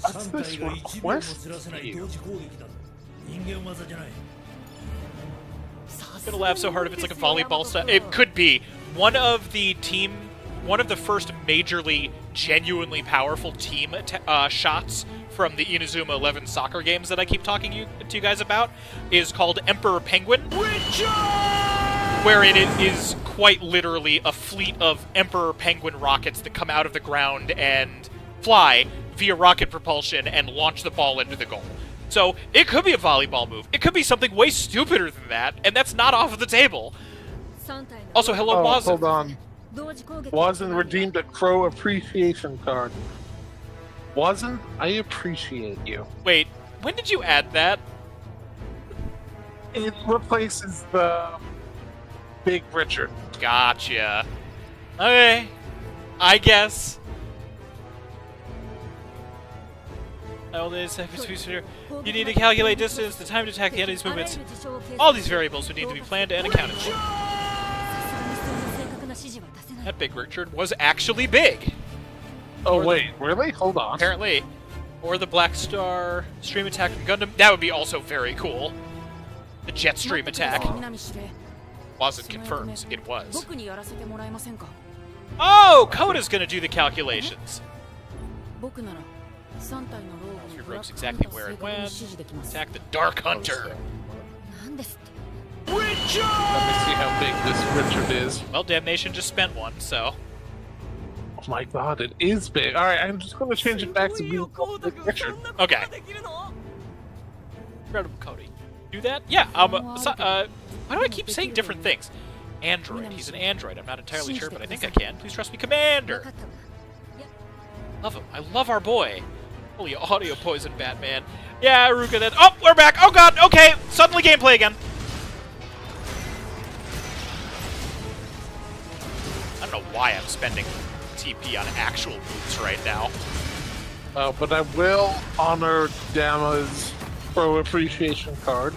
Speaker 2: What's this request?
Speaker 1: I'm gonna laugh so hard if it's like a volleyball style. It could be. One of the first majorly, genuinely powerful team shots from the Inazuma 11 soccer games that I keep talking to you guys about is called Emperor Penguin, where it is quite literally a fleet of Emperor Penguin rockets that come out of the ground and fly via rocket propulsion and launch the ball into the goal. So, it could be a volleyball move. It could be something way stupider than that, and that's not off the table. Also, hello, Wazen.
Speaker 2: Hold on. Wazen redeemed a Crow appreciation card. Wazen, I appreciate you.
Speaker 1: Wait, when did you add that?
Speaker 2: It replaces the Big Richard.
Speaker 1: Gotcha. Okay. I guess. You need to calculate distance, the time to attack the enemy's movements. All these variables would need to be planned and accounted for. That Big Richard was actually big.
Speaker 2: Oh wait, really? Hold on.
Speaker 1: Apparently. Or the Black Star stream attack from Gundam. That would be also very cool. The jet stream attack. Wasn't confirmed. It was. Oh! Koda's gonna do the calculations. Your ropes exactly where and when. Attack the Dark Hunter.
Speaker 2: Let me see how big this Richard is.
Speaker 1: Well, Damnation just spent one, so.
Speaker 2: Oh my god, it is big. Alright, I'm just going to change it back to being Richard.
Speaker 1: Okay. Incredible Cody. Do that? Yeah. Why do I keep saying different things? Android. He's an android. I'm not entirely sure, but I think I can. Please trust me, Commander. Love him. I love our boy. Holy audio poison, Batman. Yeah, Ruka. Then. Oh, we're back. Oh god. Okay. Suddenly gameplay again. I don't know why I'm spending TP on actual moves right now.
Speaker 2: But I will honor Dama's pro appreciation card.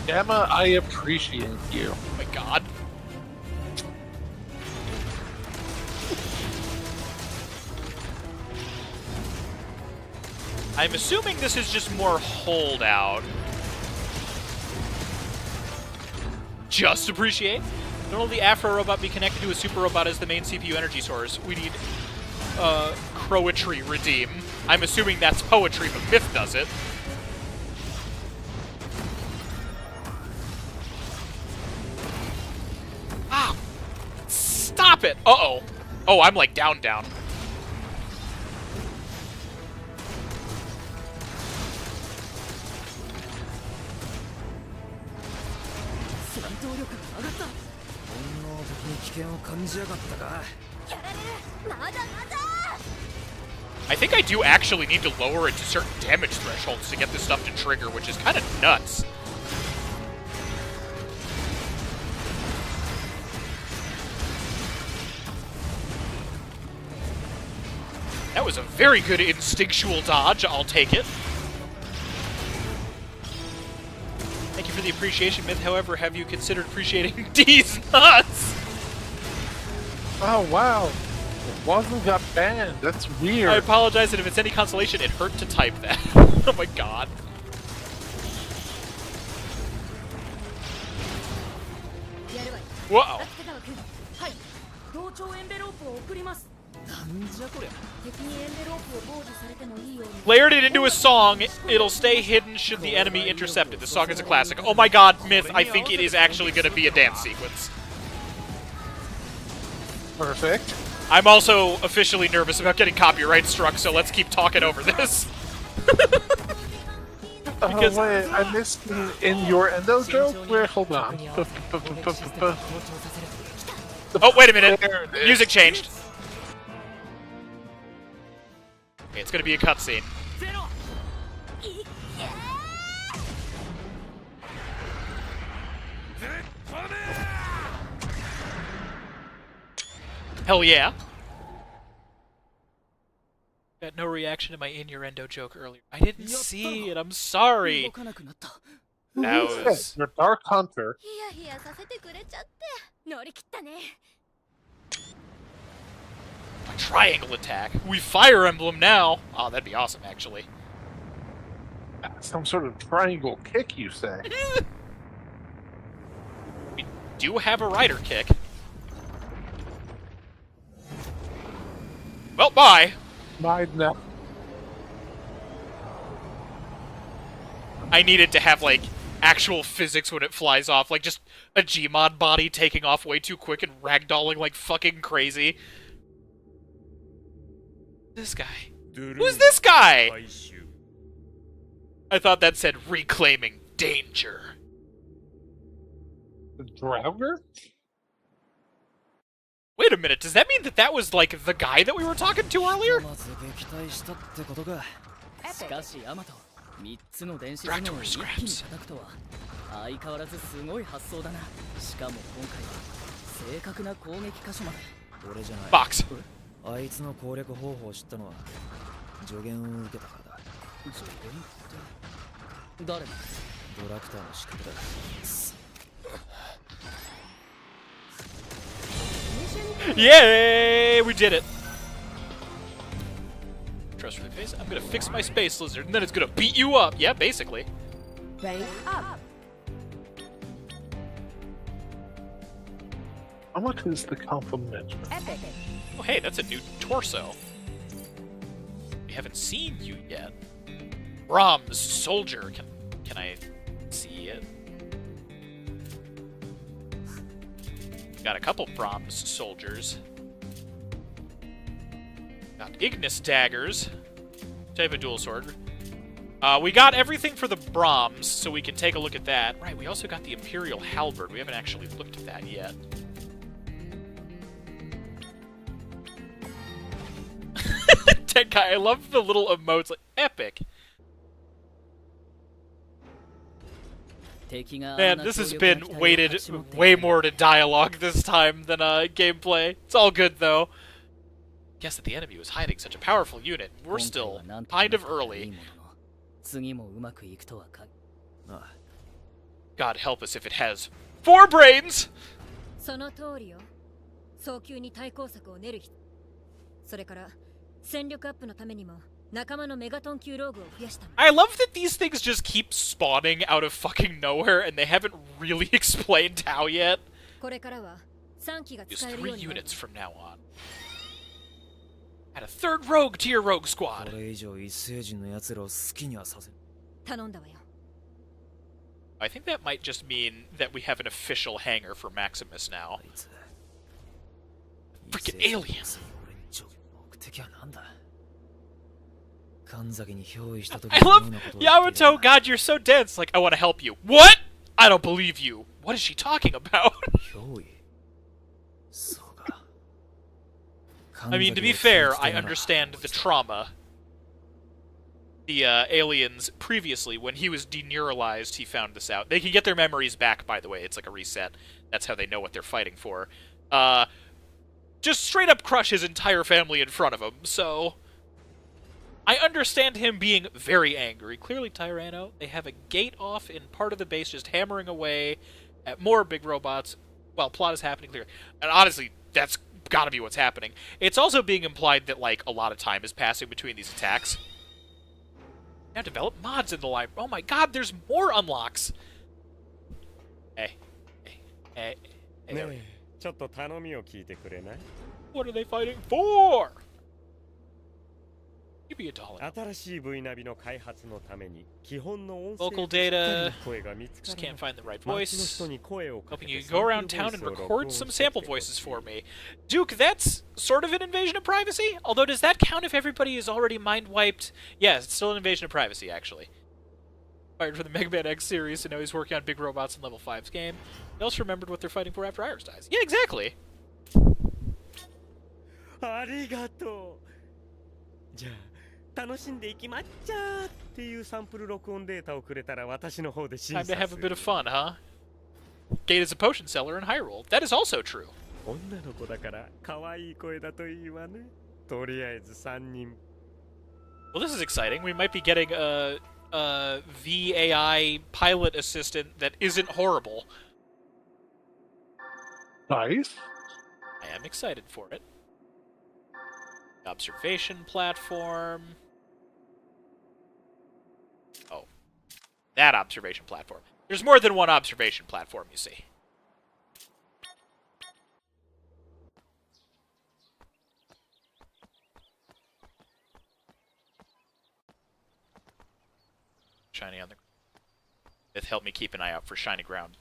Speaker 2: Dama, I appreciate you.
Speaker 1: Oh my god. I'm assuming this is just more holdout. Just appreciate. Don't let the Afro robot be connected to a super robot as the main CPU energy source. We need Crowetry redeem. I'm assuming that's poetry, but Mith does it. Ah! Stop it! Uh-oh. Oh, I'm like down. I think I do actually need to lower it to certain damage thresholds to get this stuff to trigger, which is kind of nuts. That was a very good instinctual dodge. I'll take it. Thank you for the appreciation, Myth. However, have you considered appreciating D's nuts?
Speaker 2: Oh, wow. It wasn't got banned. That's weird.
Speaker 1: I apologize, and if it's any consolation, it hurt to type that. Oh my god. Whoa. Layered it into a song. It'll stay hidden should the enemy intercept it. This song is a classic. Oh my god, Myth, I think it is actually going to be a dance sequence.
Speaker 2: Perfect.
Speaker 1: I'm also officially nervous about getting copyright struck, so let's keep talking over this.
Speaker 2: Because wait, I missed in your endo joke? Where? Hold on.
Speaker 1: Oh, wait a minute. Music changed. Okay, it's gonna be a cutscene. Hell yeah. Got no reaction to my innuendo joke earlier. I didn't see it, I'm sorry. That was...
Speaker 2: You're Dark Hunter.
Speaker 1: A triangle attack. We Fire Emblem now. Oh, that'd be awesome, actually.
Speaker 2: Some sort of triangle kick, you say?
Speaker 1: We do have a rider kick. Well, bye.
Speaker 2: Bye now.
Speaker 1: I need it to have, like, actual physics when it flies off. Like, just a Gmod body taking off way too quick and ragdolling like fucking crazy. This guy. Who's this guy? I thought that said reclaiming danger.
Speaker 2: The Draugr?
Speaker 1: Wait a minute, does that mean that that was, like, the guy that we were talking to earlier? Dractor scraps. Box. Yay! We did it! Trust for the face. I'm gonna fix my space lizard, and then it's gonna beat you up. Yeah, basically.
Speaker 7: Rank up.
Speaker 2: How much is the compliment?
Speaker 7: Epic.
Speaker 1: Oh, hey, that's a new torso. We haven't seen you yet. Brahms, soldier. Can I see it? Got a couple Brahms soldiers. Got Ignis daggers. Type of dual sword. We got everything for the Brahms, so we can take a look at that. Right, we also got the Imperial Halberd. We haven't actually looked at that yet. Tenkai, I love the little emotes, like, epic. Man, this has been weighted way more to dialogue this time than gameplay. It's all good, though. Guess that the enemy was hiding such a powerful unit. We're still kind of early. God help us if it has 4 brains! I love that these things just keep spawning out of fucking nowhere and they haven't really explained how yet. Use 3 units from now on. Add a 3rd rogue to your rogue squad. I think that might just mean that we have an official hangar for Maximus now. Freaking aliens! I love Yamato. God, you're so dense. Like, I want to help you. What? I don't believe you. What is she talking about? I mean, to be fair, I understand the trauma. The aliens previously, when he was deneuralized, he found this out. They can get their memories back, by the way. It's like a reset. That's how they know what they're fighting for. Just straight up crush his entire family in front of him, so I understand him being very angry. Clearly, Tyranno, they have a gate off in part of the base just hammering away at more big robots while plot is happening clear. And honestly, that's gotta be what's happening. It's also being implied that, like, a lot of time is passing between these attacks. Now develop mods in the library. Oh my god, there's more unlocks! Hey. What are they fighting for? You be a dollar. Local data. Just can't find the right voice. Hoping you can go around town and record some sample voices for me. Duke, that's sort of an invasion of privacy? Although, does that count if everybody is already mind-wiped? Yes, it's still an invasion of privacy, actually. Fired for the Mega Man X series, and now he's working on big robots in Level 5's game. They also remembered what they're fighting for after Iris dies. Yeah, exactly!
Speaker 8: Arigato! Time
Speaker 1: to have a bit of fun, huh? Gate is a potion seller in Hyrule. That is also true. Well, this is exciting. We might be getting a VAI pilot assistant that isn't horrible.
Speaker 2: Nice.
Speaker 1: I am excited for it. Observation platform. Oh. That observation platform. There's more than one observation platform, you see. Shiny on the... Mith helped me keep an eye out for shiny ground.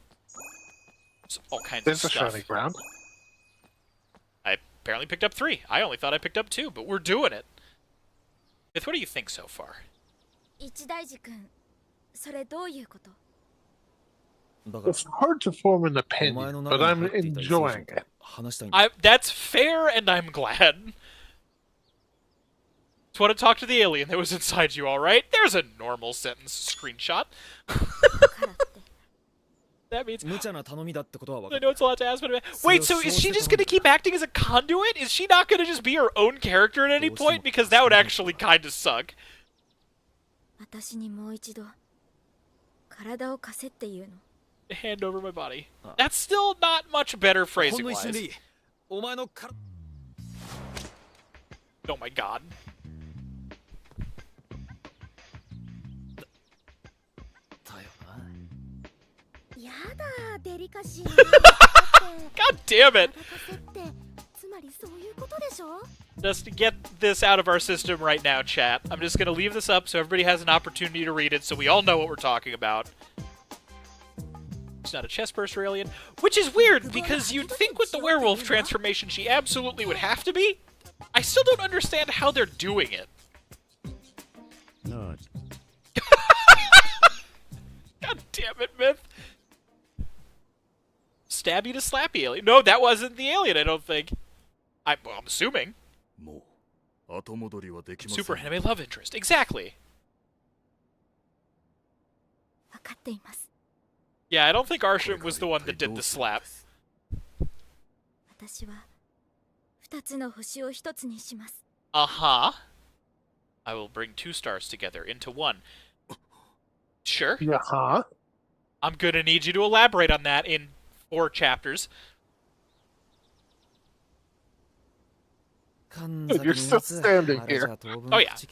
Speaker 1: There's all kinds of stuff.
Speaker 2: There's a shiny ground.
Speaker 1: I apparently picked up 3. I only thought I picked up 2, but we're doing it. Mith, what do you think so far?
Speaker 2: It's hard to form an opinion, but I'm enjoying it.
Speaker 1: That's fair, and I'm glad. Just want to talk to the alien that was inside you, alright? There's a normal sentence screenshot. That means... I know it's a lot to ask, but... Wait, so is she just going to keep acting as a conduit? Is she not going to just be her own character at any point? Because that would actually kind of suck. Hand over my body. That's still not much better phrasing-wise. Oh my god. God damn it! Just to get this out of our system right now, chat. I'm just going to leave this up so everybody has an opportunity to read it so we all know what we're talking about. She's not a chestburster alien. Which is weird, because you'd think with the werewolf transformation she absolutely would have to be. I still don't understand how they're doing it.
Speaker 5: No.
Speaker 1: God damn it, Myth. Stabby to slappy alien. No, that wasn't the alien, I don't think. I'm assuming. Super anime love interest. Exactly. Yeah, I don't think Arsham was the one that did the slap. Uh-huh. I will bring 2 stars together into 1. Sure.
Speaker 2: Yeah.
Speaker 1: I'm gonna need you to elaborate on that in 4 chapters.
Speaker 2: You're still standing here.
Speaker 1: Oh yeah. So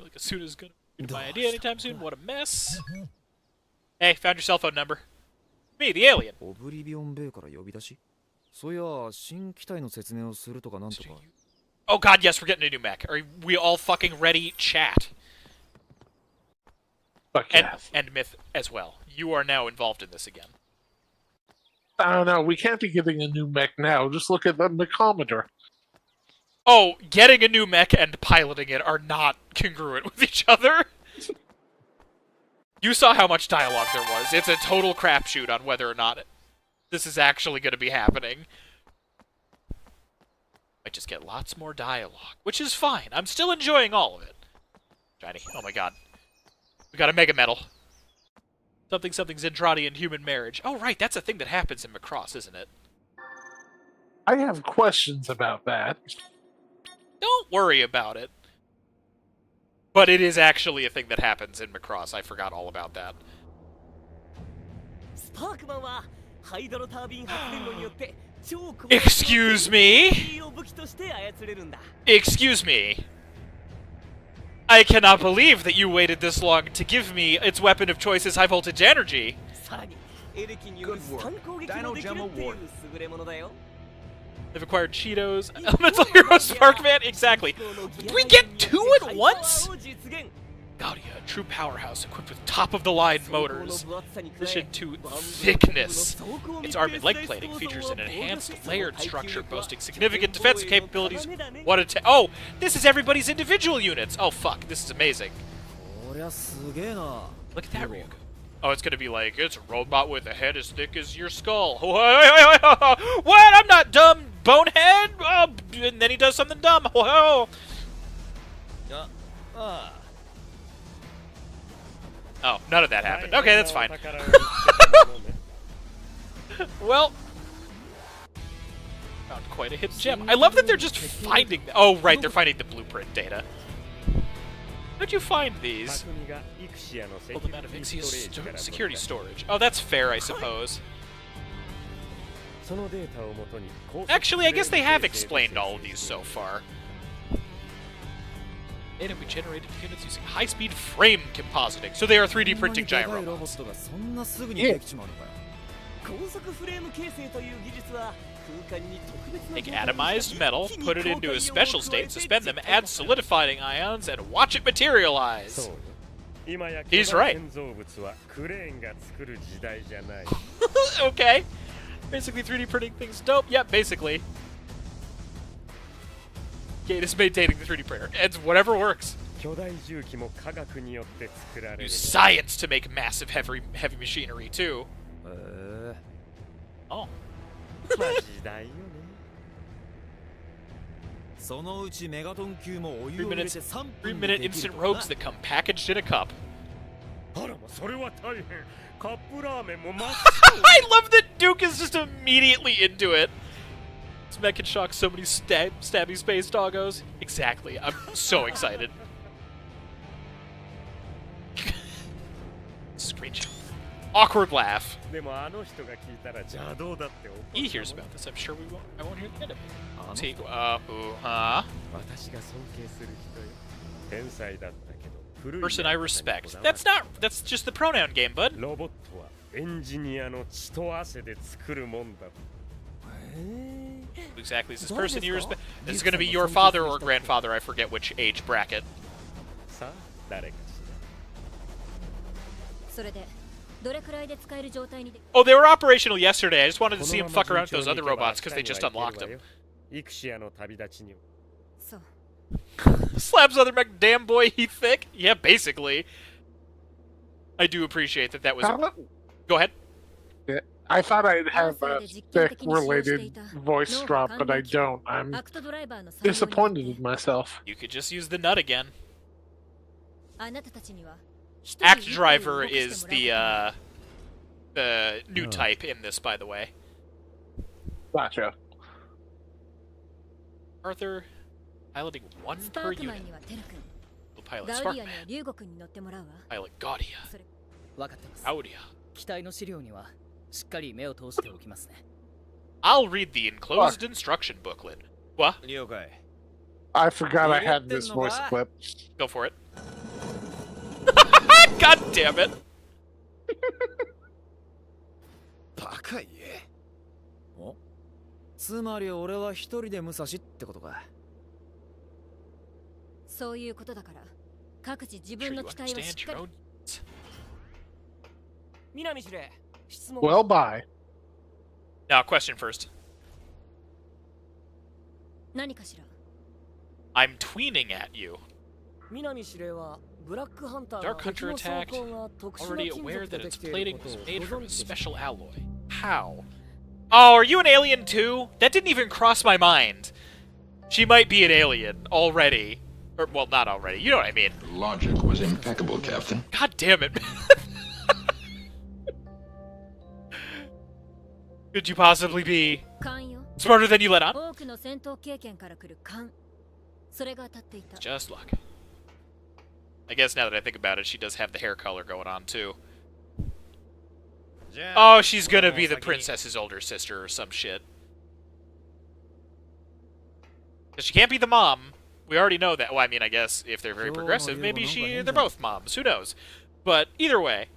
Speaker 1: like Asuna's gonna be my idea anytime soon. What a mess. Hey, found your cell phone number. Me, the alien. Oh god, yes, we're getting a new mech. Are we all fucking ready? Chat.
Speaker 2: Fuck yes.
Speaker 1: And Myth as well. You are now involved in this again.
Speaker 2: I don't know. We can't be getting a new mech now. Just look at the mechometer.
Speaker 1: Oh, getting a new mech and piloting it are not congruent with each other. You saw how much dialogue there was. It's a total crapshoot on whether or not this is actually going to be happening. I just get lots more dialogue, which is fine. I'm still enjoying all of it. Shiny. Oh my god. We got a Mega Metal. Something Zentradian human marriage. Oh right, that's a thing that happens in Macross, isn't it?
Speaker 2: I have questions about that.
Speaker 1: Don't worry about it. But it is actually a thing that happens in Macross. I forgot all about that. Excuse me? Excuse me? I cannot believe that you waited this long to give me its weapon of choice as high voltage energy.
Speaker 3: Good work. Dino Gem Award.
Speaker 1: They've acquired Cheetos, Elemental Hero Sparkman, exactly. Do we get 2 at once? Gaudia, a true powerhouse equipped with top-of-the-line motors. Addition to thickness. Its arm and leg plating features an enhanced layered structure boasting significant defensive capabilities. What a oh, this is everybody's individual units. Oh fuck, this is amazing. Look at that, Ryuga. Oh, it's gonna be like, it's a robot with a head as thick as your skull. What? I'm not dumb, bonehead! Oh, and then he does something dumb. Oh, none of that happened. Okay, that's fine. Well, found quite a hidden gem. I love that they're just finding... Oh, right, they're finding the blueprint data. How'd you find these? Pull them out of Ixia's security storage. Oh, that's fair, I suppose. Actually, I guess they have explained all of these so far. Data we generated units using high-speed frame compositing. So they are 3D printing giant robots.
Speaker 2: Yeah.
Speaker 1: Take atomized metal, put it into a special state, suspend them, add solidifying ions, and watch it materialize. He's right. Okay. Basically 3D printing things dope. Yep, basically. Okay, this is maintaining the 3D printer. It's whatever works. Use science to make massive heavy machinery, too. Oh. 3-minute instant robes that come packaged in a cup. I love that Duke is just immediately into it. This mech can shock so many stabby space doggos. Exactly. I'm so excited. Screech. Awkward laugh. He hears about this. I'm sure I won't hear the end of it. See, person I respect. That's just the pronoun game, bud. exactly is this person you respect? This is going to be your father or grandfather. I forget which age bracket. Oh, they were operational yesterday. I just wanted to see him fuck around with those other robots because they just unlocked them. Slabs other mech, damn boy, he thick. Yeah, basically. I do appreciate that that was... Go ahead.
Speaker 2: Yeah, I thought I'd have a thick-related voice drop, but I don't. I'm disappointed in myself.
Speaker 1: You could just use the nut again. Act Driver is the new type in this, by the way.
Speaker 2: Gotcha.
Speaker 1: Arthur, piloting one per unit. Pilot Spark. Pilot Gaudia. Gaudia. I'll read the enclosed instruction booklet. What?
Speaker 2: I forgot I had this voice clip.
Speaker 1: Go for it. God damn it!
Speaker 2: Well, bye.
Speaker 1: Now, question first. I'm tweening at you. Dark Hunter attacked, already aware that its plating was made from a special alloy. How? Oh, are you an alien too? That didn't even cross my mind. She might be an alien already. Or, well, not already. You know what I mean.
Speaker 9: Logic was impeccable, Captain.
Speaker 1: God damn it. Could you possibly be smarter than you let on? Just luck. I guess now that I think about it, she does have the hair color going on, too. Oh, she's gonna be the princess's older sister or some shit. Because she can't be the mom. We already know that. Well, I mean, I guess if they're very progressive, maybe they're both moms. Who knows? But either way.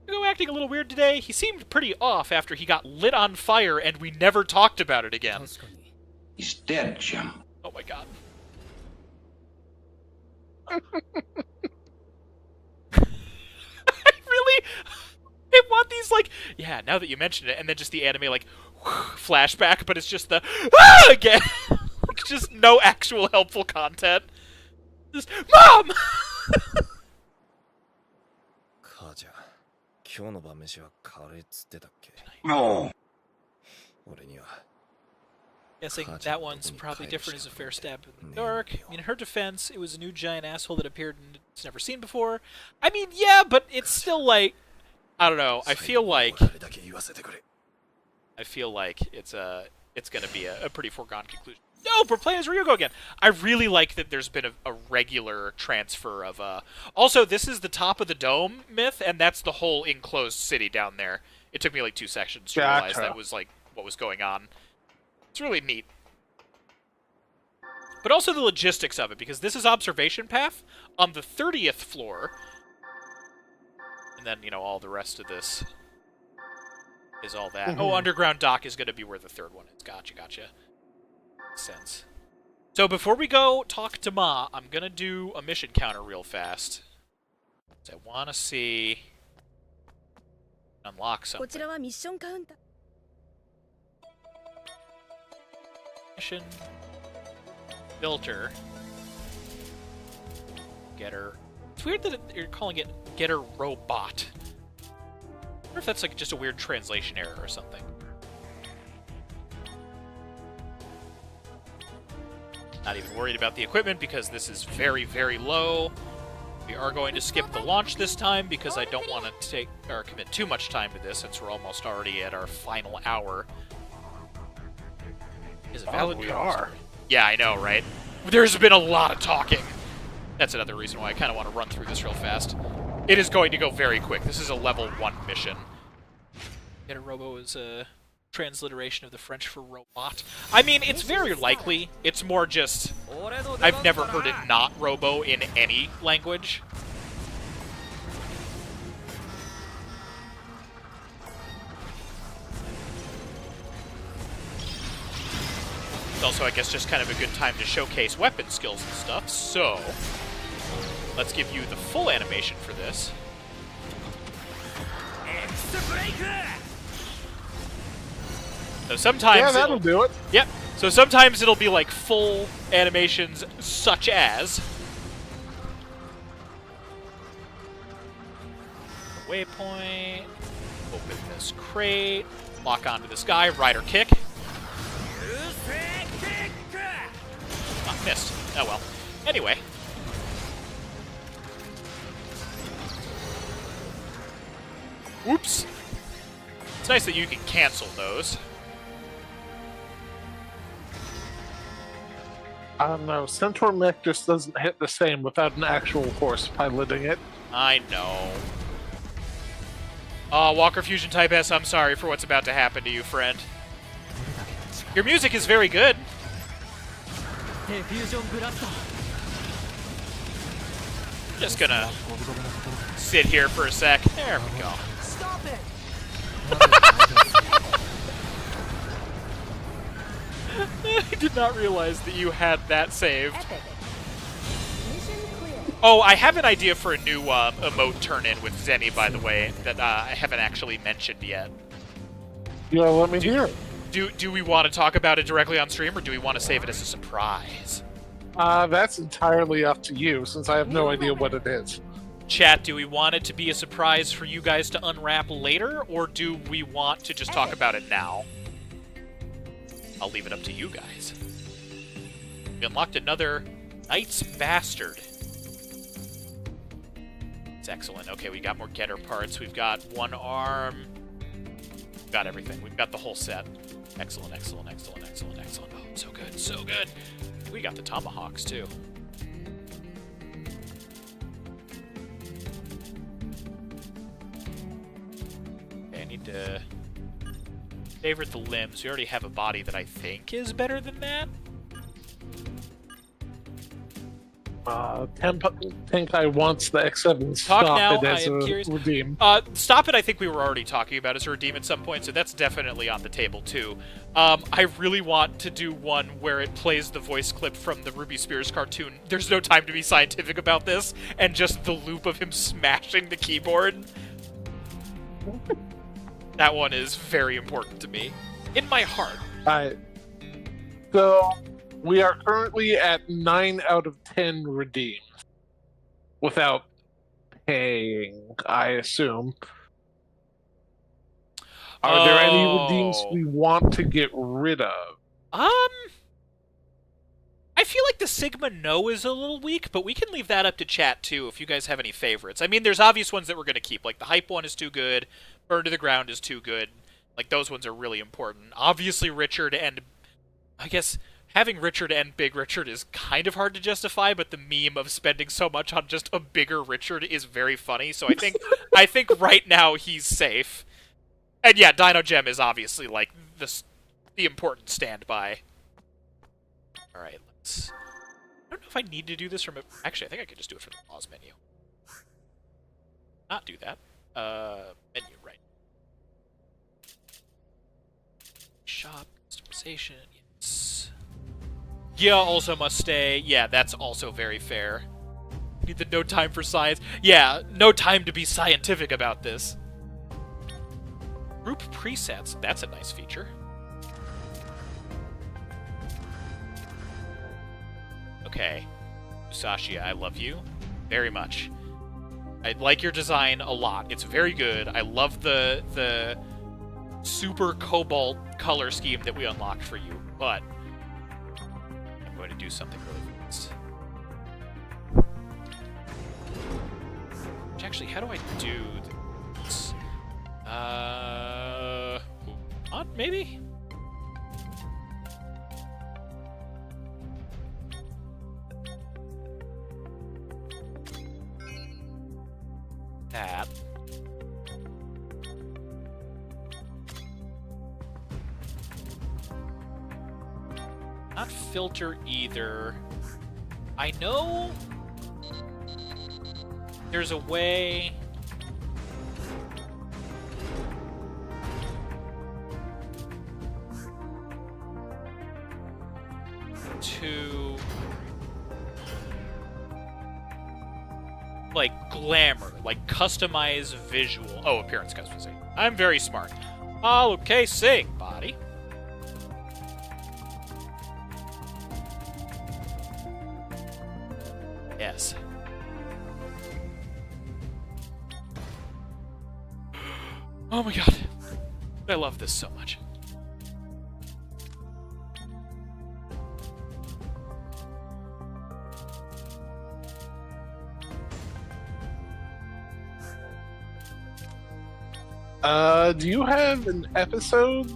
Speaker 1: Hugo acting a little weird today. He seemed pretty off after he got lit on fire and we never talked about it again.
Speaker 9: He's dead, Jim.
Speaker 1: Oh my god. I want these, like, yeah, now that you mention it, and then just the anime, like, flashback, but it's just the, again! Just no actual helpful content. Just, Mom!
Speaker 9: No.
Speaker 1: Guessing that one's probably different as a fair stab in the dark. I mean, in her defense, it was a new giant asshole that appeared and it's never seen before. I mean, yeah, but it's still like, I don't know. I feel like it's gonna be a pretty foregone conclusion. No, we're playing as Ryugo again. I really like that there's been a regular transfer of Also, this is the top of the dome myth, and that's the whole enclosed city down there. It took me like 2 sections to realize that was like what was going on. It's really neat. But also the logistics of it, because this is observation path on the 30th floor. And then, you know, all the rest of this is all that. Oh, underground dock is going to be where the third one is. Gotcha, gotcha. Makes sense. So before we go talk to Ma, I'm going to do a mission counter real fast. I want to see... unlock something. Mission filter. Getter. It's weird that you're calling it Getter Robot. I wonder if that's like just a weird translation error or something. Not even worried about the equipment because this is very, very low. We are going to skip the launch this time because I don't want to take or commit too much time to this since we're almost already at our final hour. Is it valid?
Speaker 2: We are.
Speaker 1: Yeah, I know, right? There's been a lot of talking. That's another reason why I kind of want to run through this real fast. It is going to go very quick. This is a level 1 mission. Get a robo is a transliteration of the French for robot. I mean, it's very likely. It's more just... I've never heard it not robo in any language. It's also, I guess, just kind of a good time to showcase weapon skills and stuff, so let's give you the full animation for this. So sometimes
Speaker 2: yeah, that'll do it.
Speaker 1: Yep. So sometimes it'll be like full animations, such as waypoint, open this crate, lock onto this guy, rider kick. Ah, missed. Oh well. Anyway. Whoops. It's nice that you can cancel those.
Speaker 2: I don't know. Centaur Mech just doesn't hit the same without an actual horse piloting it.
Speaker 1: I know. Walker Fusion Type S, I'm sorry for what's about to happen to you, friend. Your music is very good. Just gonna sit here for a sec. There we go.
Speaker 3: Stop it!
Speaker 1: I did not realize that you had that saved. Oh, I have an idea for a new emote turn-in with Zenny, by the way, that I haven't actually mentioned yet.
Speaker 2: You know, let me hear it.
Speaker 1: Do we want to talk about it directly on stream, or do we want to save it as a surprise?
Speaker 2: That's entirely up to you, since I have no idea what it is.
Speaker 1: Chat, do we want it to be a surprise for you guys to unwrap later, or do we want to just talk about it now? I'll leave it up to you guys. We unlocked another Knight's Bastard. It's excellent. Okay, we got more getter parts. We've got one arm. We've got everything. We've got the whole set. Excellent, excellent, excellent, excellent, excellent. Oh, so good, so good. We got the tomahawks, too. Okay, I need to favorite the limbs. We already have a body that I think is better than that.
Speaker 2: Tenkai wants the X7
Speaker 1: Talk
Speaker 2: stop
Speaker 1: now,
Speaker 2: it as
Speaker 1: I am
Speaker 2: a
Speaker 1: curious.
Speaker 2: redeem.
Speaker 1: Stop it, I think we were already talking about as a redeem at some point, so that's definitely on the table, too. I really want to do one where it plays the voice clip from the Ruby Spears cartoon. There's no time to be scientific about this, and just the loop of him smashing the keyboard. That one is very important to me. In my heart.
Speaker 2: Alright. So, we are currently at 9 out of 10 redeems. Without paying, I assume. Are there any redeems we want to get rid of?
Speaker 1: I feel like the Sigma No is a little weak, but we can leave that up to chat, too, if you guys have any favorites. I mean, there's obvious ones that we're going to keep. Like, the Hype one is too good. Burn to the Ground is too good. Like, those ones are really important. Obviously, Richard and... I guess having Richard and Big Richard is kind of hard to justify, but the meme of spending so much on just a bigger Richard is very funny, so I think right now he's safe. And yeah, Dino Gem is obviously, like, the important standby. Alright, let's... I don't know if I need to do this from... Actually, I think I could just do it from the pause menu. Not do that. Menu, right. Shop, customization, yes. Yeah, also must stay. Yeah, that's also very fair. Need the no time for science. Yeah, no time to be scientific about this. Group presets, that's a nice feature. Okay. Musashi, I love you very much. I like your design a lot. It's very good. I love the super cobalt color scheme that we unlocked for you, but I'm going to do something really fast. Which actually, how do I do this? Maybe? That. Not filter either. I know there's a way. to like glamour, like customize visual. Oh, appearance customization. I'm very smart. Okay, sing, body. Yes. Oh my god. I love this so much.
Speaker 2: Do you have an episode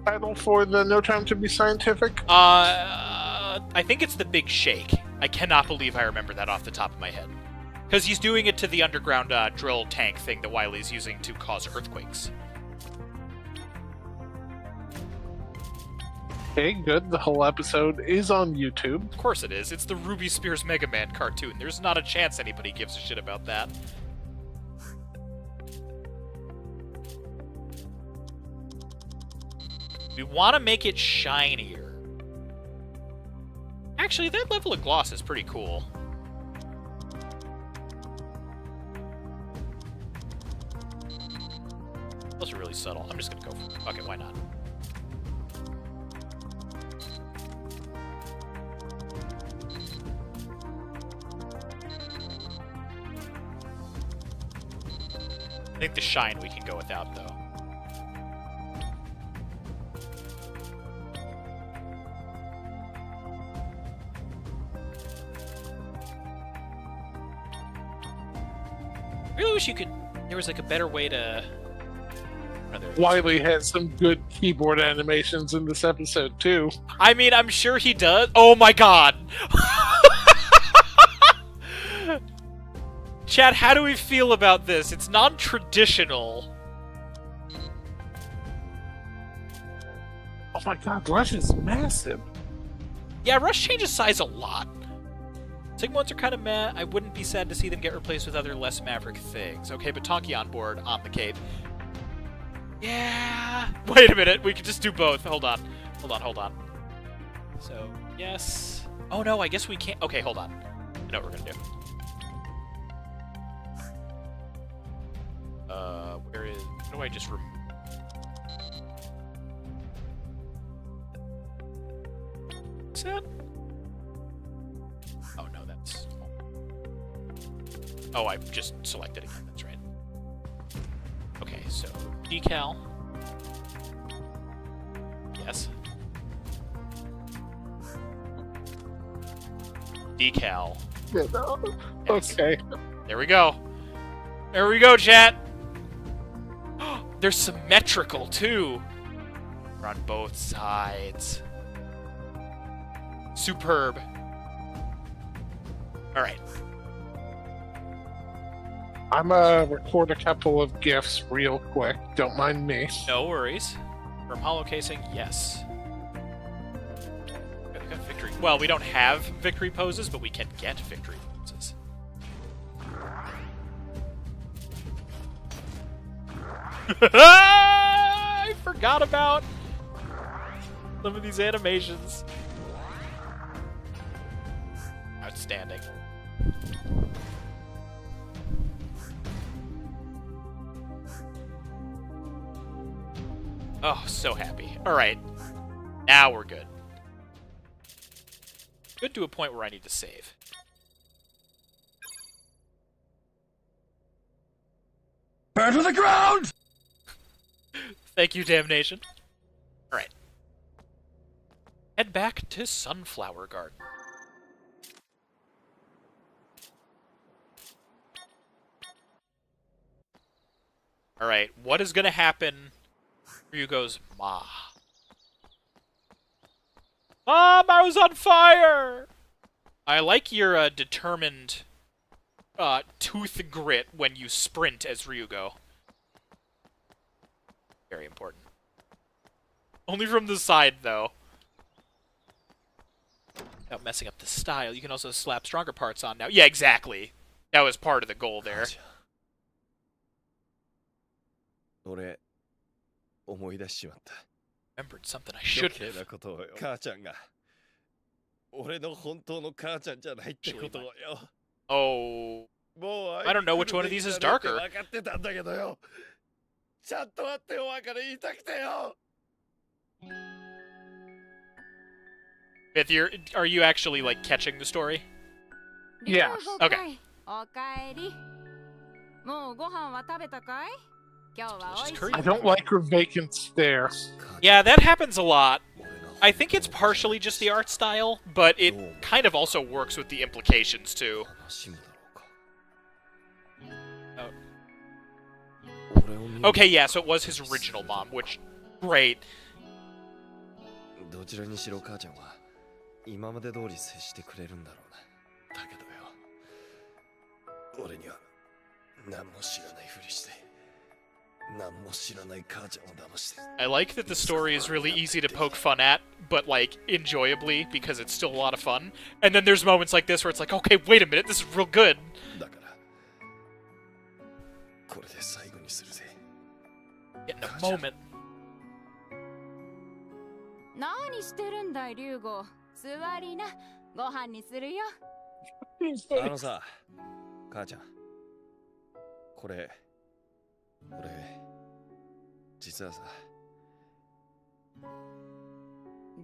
Speaker 2: title for the No Time to Be Scientific?
Speaker 1: I think it's The Big Shake. I cannot believe I remember that off the top of my head. Because he's doing it to the underground drill tank thing that Wily's using to cause earthquakes.
Speaker 2: Okay, good. The whole episode is on YouTube.
Speaker 1: Of course it is. It's the Ruby Spears Mega Man cartoon. There's not a chance anybody gives a shit about that. We want to make it shinier. Actually, that level of gloss is pretty cool. Those are really subtle. I'm just gonna go for it. Fuck it, why not? I think the shine we can go without, though. I really wish you could... There was, like, a better way to...
Speaker 2: Wily has some good keyboard animations in this episode, too.
Speaker 1: I mean, I'm sure he does. Oh my god! Chad, how do we feel about this? It's non-traditional.
Speaker 2: Oh my god, Rush is massive.
Speaker 1: Yeah, Rush changes size a lot. Sigma ones are kind of meh. I wouldn't be sad to see them get replaced with other less maverick things. Okay, but Tonki on board on the cape. Yeah. Wait a minute. We could just do both. Hold on. Hold on. So, yes. Oh, no. I guess we can't. Okay, hold on. I know what we're going to do. Where is... How do I just remove... What's that? Oh, no. That's... Oh, I just selected again. That's right. Okay, so decal. Yes. Decal.
Speaker 2: Okay.
Speaker 1: There we go. There we go, chat. They're symmetrical, too. They're on both sides. Superb. Alright.
Speaker 2: I'm gonna record a couple of GIFs real quick. Don't mind me.
Speaker 1: No worries. From hollow casing, yes. We got victory. Well, we don't have victory poses, but we can get victory poses. I forgot about some of these animations. Outstanding. Oh, so happy. Alright. Now we're good. Good to a point where I need to save.
Speaker 3: Burn to the ground!
Speaker 1: Thank you, Damnation. Alright. Head back to Sunflower Garden. Alright, what is gonna happen? Ryugo's Ma. Mom, I was on fire! I like your determined tooth grit when you sprint as Ryugo. Very important. Only from the side, though. Without messing up the style, you can also slap stronger parts on now. Yeah, exactly. That was part of the goal there. Remembered something I should have.
Speaker 10: 母ちゃんが
Speaker 3: 俺の本当の母ちゃんじゃないってことをよ。
Speaker 1: Oh.
Speaker 3: もう
Speaker 1: I don't know which one of these is darker.
Speaker 3: 分かってたんだけどよ。ちゃんと待ってお別れ言いたくてよ。
Speaker 1: Mith, are you actually, like, catching the story?
Speaker 2: Yes.
Speaker 1: Okay.
Speaker 4: おかえり。もうご飯は食べたかい？今日はおいしい。
Speaker 2: I don't like her vacant stare.
Speaker 1: Yeah, that happens a lot. I think it's partially just the art style, but it kind of also works with the implications, too. Oh. Okay, yeah, so it was his original mom, which... Great.
Speaker 3: どちらにしろ母ちゃんは今まで通り接してくれるんだろうな。だけどよ、俺には何も知らないふりして何も知らない母ちゃんを騙して。
Speaker 1: I like that the story is really easy to poke fun at, but, like, enjoyably, because it's still a lot of fun. And then there's moments like this where it's like, okay, wait a minute, this is real good.
Speaker 3: だからこれで最後にするぜ。
Speaker 1: In a moment.
Speaker 4: 何してるんだい、リュウゴ。座りな。ご飯にするよ。
Speaker 3: あのさ、母ちゃん。これ、俺、実はさ。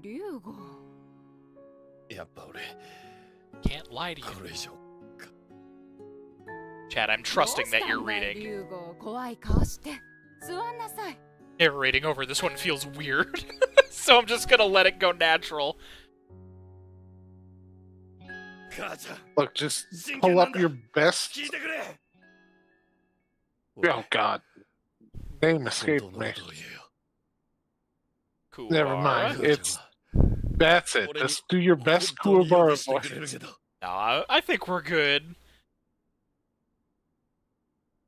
Speaker 4: リュウゴ。
Speaker 3: やっぱ俺、
Speaker 1: Can't lie to you.
Speaker 3: これ以上。
Speaker 1: Chad, I'm trusting that you're
Speaker 4: リ
Speaker 1: reading.
Speaker 4: ュウゴ、怖い顔して。座んなさい。
Speaker 1: Narrating over this one feels weird. So I'm just gonna let it go natural.
Speaker 2: Look, just pull up your best. Oh God, name escaped me.
Speaker 1: Cool.
Speaker 2: Never mind. That's it. Just do your best Kuwabara voice.
Speaker 1: No, I think we're good.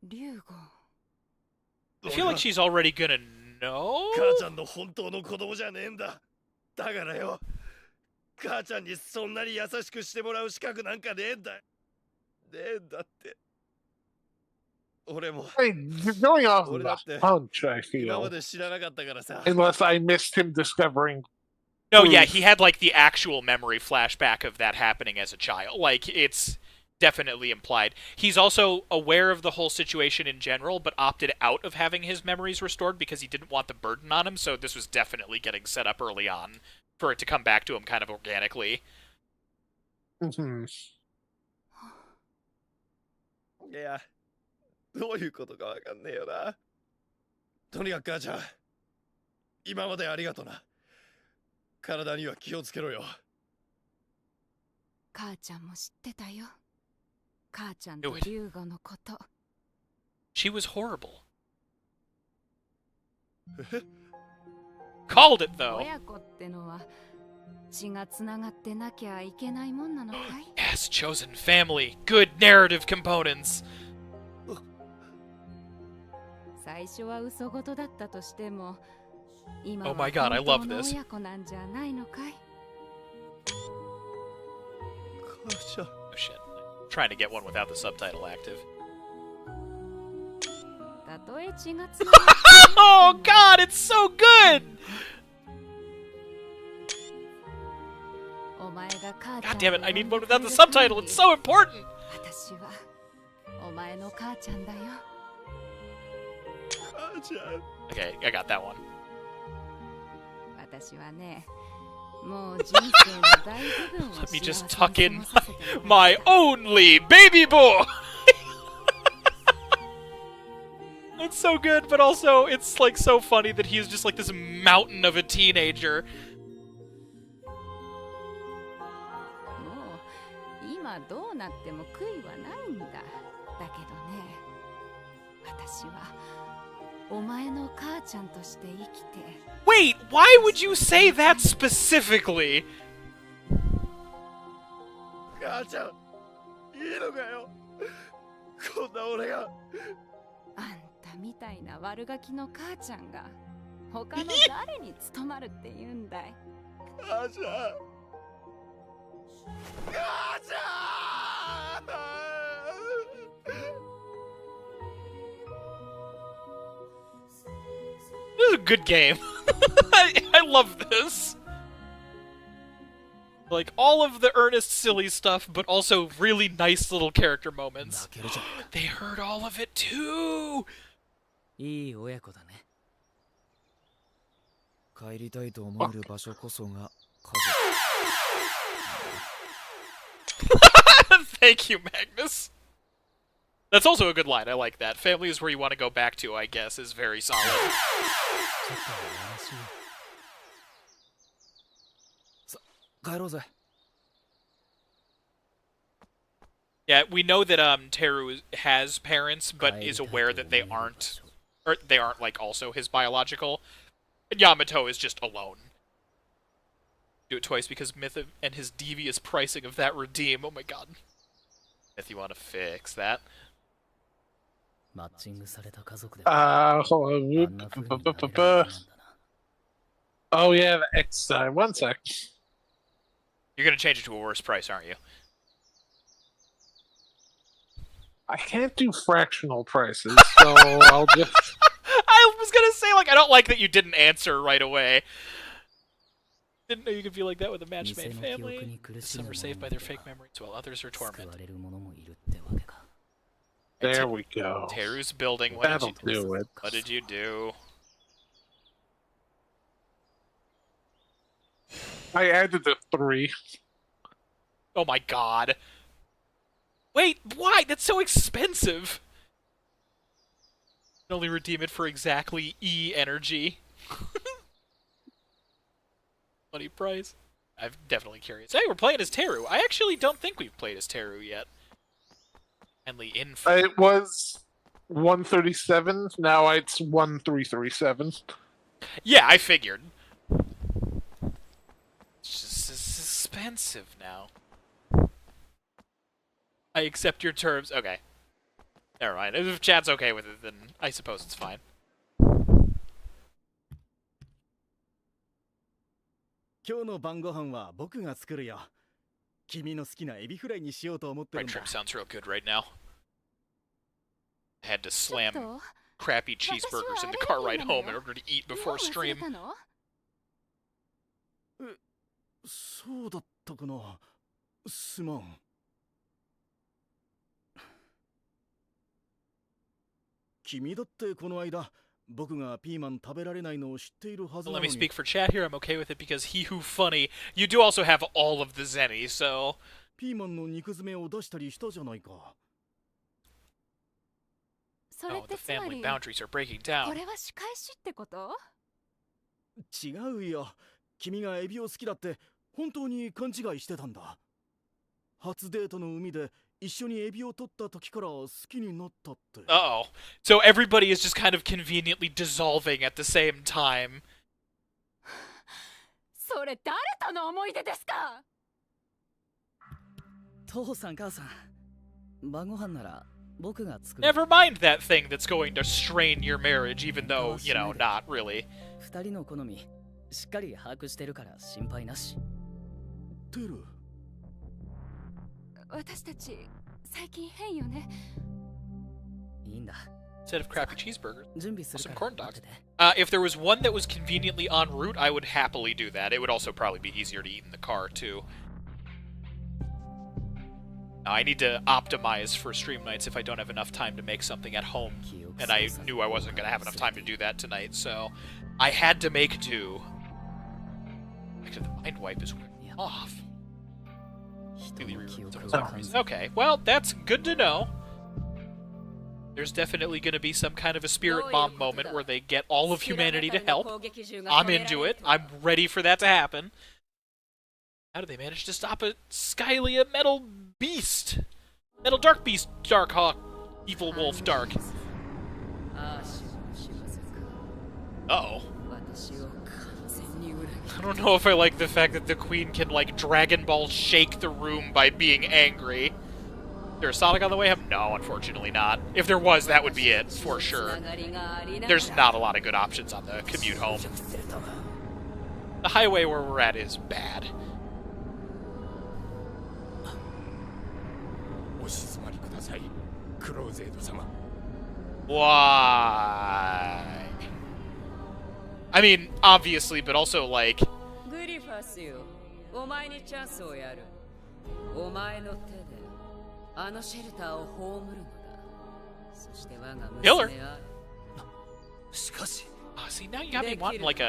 Speaker 4: リュウゴ。
Speaker 1: I feel like she's already gonna know.
Speaker 3: 母ちゃんの本当の子供じゃねえんだ。だからよ、母ちゃんにそんなに優しくしてもらう資格なんかねえんだ。ねえんだって。俺も。
Speaker 2: Hey, you're going off the punch, I
Speaker 3: 今ま
Speaker 2: feel.
Speaker 3: で知らなかったからさ。
Speaker 2: Unless I missed him discovering.
Speaker 1: No, yeah, he had like the actual memory flashback of that happening as a child. Like, it's definitely implied. He's also aware of the whole situation in general, but opted out of having his memories restored because he didn't want the burden on him, so this was definitely getting set up early on for it to come back to him kind of organically.
Speaker 2: Mm-hmm.
Speaker 3: いや、どういうことかわかんねえよな。とにかく母ちゃん、今までありがとな。体には気をつけろよ。
Speaker 4: 母ちゃんも知ってたよ。母ちゃんとリュウゴのこと。
Speaker 1: She was horrible. Called it, though.
Speaker 4: 親子ってのは血がつながってなきゃいけないもんなのかい?
Speaker 1: Yes, chosen family. Good narrative components.
Speaker 4: 最初は嘘事だったとしても、今は
Speaker 1: Oh my god, I love
Speaker 4: 本当の
Speaker 1: this.
Speaker 4: 親子なんじゃないのかい?
Speaker 1: Oh shit. Trying to get one without the subtitle active.
Speaker 4: たとえ血がつながって
Speaker 1: Oh god, it's so good!
Speaker 4: お前が母ちゃ
Speaker 1: God
Speaker 4: ん
Speaker 1: damn it, I need one without the subtitle, it's so important!
Speaker 4: 私はお前の母ちゃんだよ。
Speaker 1: Okay, I got that one.
Speaker 4: 私はね、もう人生の大部分を
Speaker 1: Let me just
Speaker 4: 幸
Speaker 1: tuck
Speaker 4: せ
Speaker 1: in
Speaker 4: に過ごさせてもらう
Speaker 1: my only baby boy! It's so good, but also it's like so funny that he's just like this mountain of a teenager.
Speaker 4: もう今どうなっても悔いはないんだ。だけどね、私はお前の母ちゃんとして生きて。
Speaker 1: Wait, why would you say that specifically?
Speaker 3: 母ちゃん、いいのかよ。こんな俺が。
Speaker 4: あんたみたいな悪ガキの母ちゃんが他の誰に務まるって言うんだい。
Speaker 3: 母ちゃん。母ちゃん。
Speaker 1: This is a good game. I love this. Like, all of the earnest, silly stuff, but also really nice little character moments. They heard all of it, too!
Speaker 6: いい親子だね。帰りたいと思える場所こそが家族。
Speaker 1: Thank you, Magnus. That's also a good line. I like that. Family is where you want to go back to, I guess, is very solid. Yeah, we know that Teru has parents, but is aware that they aren't, or they aren't like also his biological. And Yamato is just alone. Do it twice because Mith and his devious pricing of that redeem. Oh my god. If you want to fix that.
Speaker 2: Hold on. Oh yeah, the X side. One sec.
Speaker 1: You're gonna change it to a worse price, aren't you?
Speaker 2: I can't do fractional prices, so I'll just...
Speaker 1: I was gonna say, like, I don't like that you didn't answer right away. Didn't know you could be like that with a match-made family. Some are saved by their fake memories, while others are tormented.
Speaker 2: There we go.
Speaker 1: Teru's building. What
Speaker 2: That'll
Speaker 1: did you
Speaker 2: do it.
Speaker 1: What did you do?
Speaker 2: I added the 3.
Speaker 1: Oh my god. Wait, why? That's so expensive. You can only redeem it for exactly E energy. Funny price. I'm definitely curious. Hey, we're playing as Teru. I actually don't think we've played as Teru yet. Finally info.
Speaker 2: It was 137. Now it's 1337.
Speaker 1: Yeah, I figured. It's just expensive now. I accept your terms. Okay. Never mind. If chat's okay with it, then I suppose it's fine. My trim sounds real good right now. I had to slam crappy cheeseburgers in the car ride home in order to eat before stream.
Speaker 3: そうだったかな。すまん。君だってこの間、僕がピーマン食べられないのを知っているはずなのに。
Speaker 1: Let me speak for chat here. I'm okay with it because he who funny. You do also have all of the zenny, so.
Speaker 3: ピーマンの肉詰めを出したりしたじゃないか。
Speaker 1: Oh, the family boundaries are breaking down.
Speaker 4: これは仕返しってこと？
Speaker 3: 違うよ。君がエビを好きだって本当に勘違いしてたんだ。初デートの海で一緒にエビを取った時から好きになったって。
Speaker 1: Uh-oh. So everybody is just kind of conveniently dissolving at the same time.
Speaker 4: それ誰との思い出ですか？
Speaker 6: 父さん母さん、晩ご飯なら僕が作る。
Speaker 1: Never mind that thing that's going to strain your marriage, even though, you know, not really.
Speaker 6: 二人の好みしっかり把握してるから心配なし。
Speaker 3: テル。
Speaker 4: 私たち最近変よね。
Speaker 6: いいんだ。
Speaker 1: Instead of crappy cheeseburgers,
Speaker 6: 準備する
Speaker 1: some
Speaker 6: から
Speaker 1: corn dogs.
Speaker 6: 待ってて。
Speaker 1: If there was one that was conveniently en route, I would happily do that. It would also probably be easier to eat in the car, too. Now, I need to optimize for stream nights if I don't have enough time to make something at home. And I knew I wasn't going to have enough time to do that tonight, so I had to make do. Actually, the mind wipe is off. Okay, well, that's good to know. There's definitely going to be some kind of a spirit bomb moment where they get all of humanity to help. I'm into it. I'm ready for that to happen. How did they manage to stop a Skylia metal beast? Metal dark beast, dark hawk, evil wolf, dark. Uh-oh. I don't know if I like the fact that the queen can, like, Dragon Ball shake the room by being angry. Is there a Sonic on the way home? No, unfortunately not. If there was, that would be it, for sure. There's not a lot of good options on the commute home. The highway where we're at is bad. Why? I mean, obviously, but also, like...
Speaker 4: お前にチャンスをやる。お前の手であのシェルターを葬るのだ。そして我が娘は。
Speaker 6: しかし。
Speaker 1: See, now you got me wanting like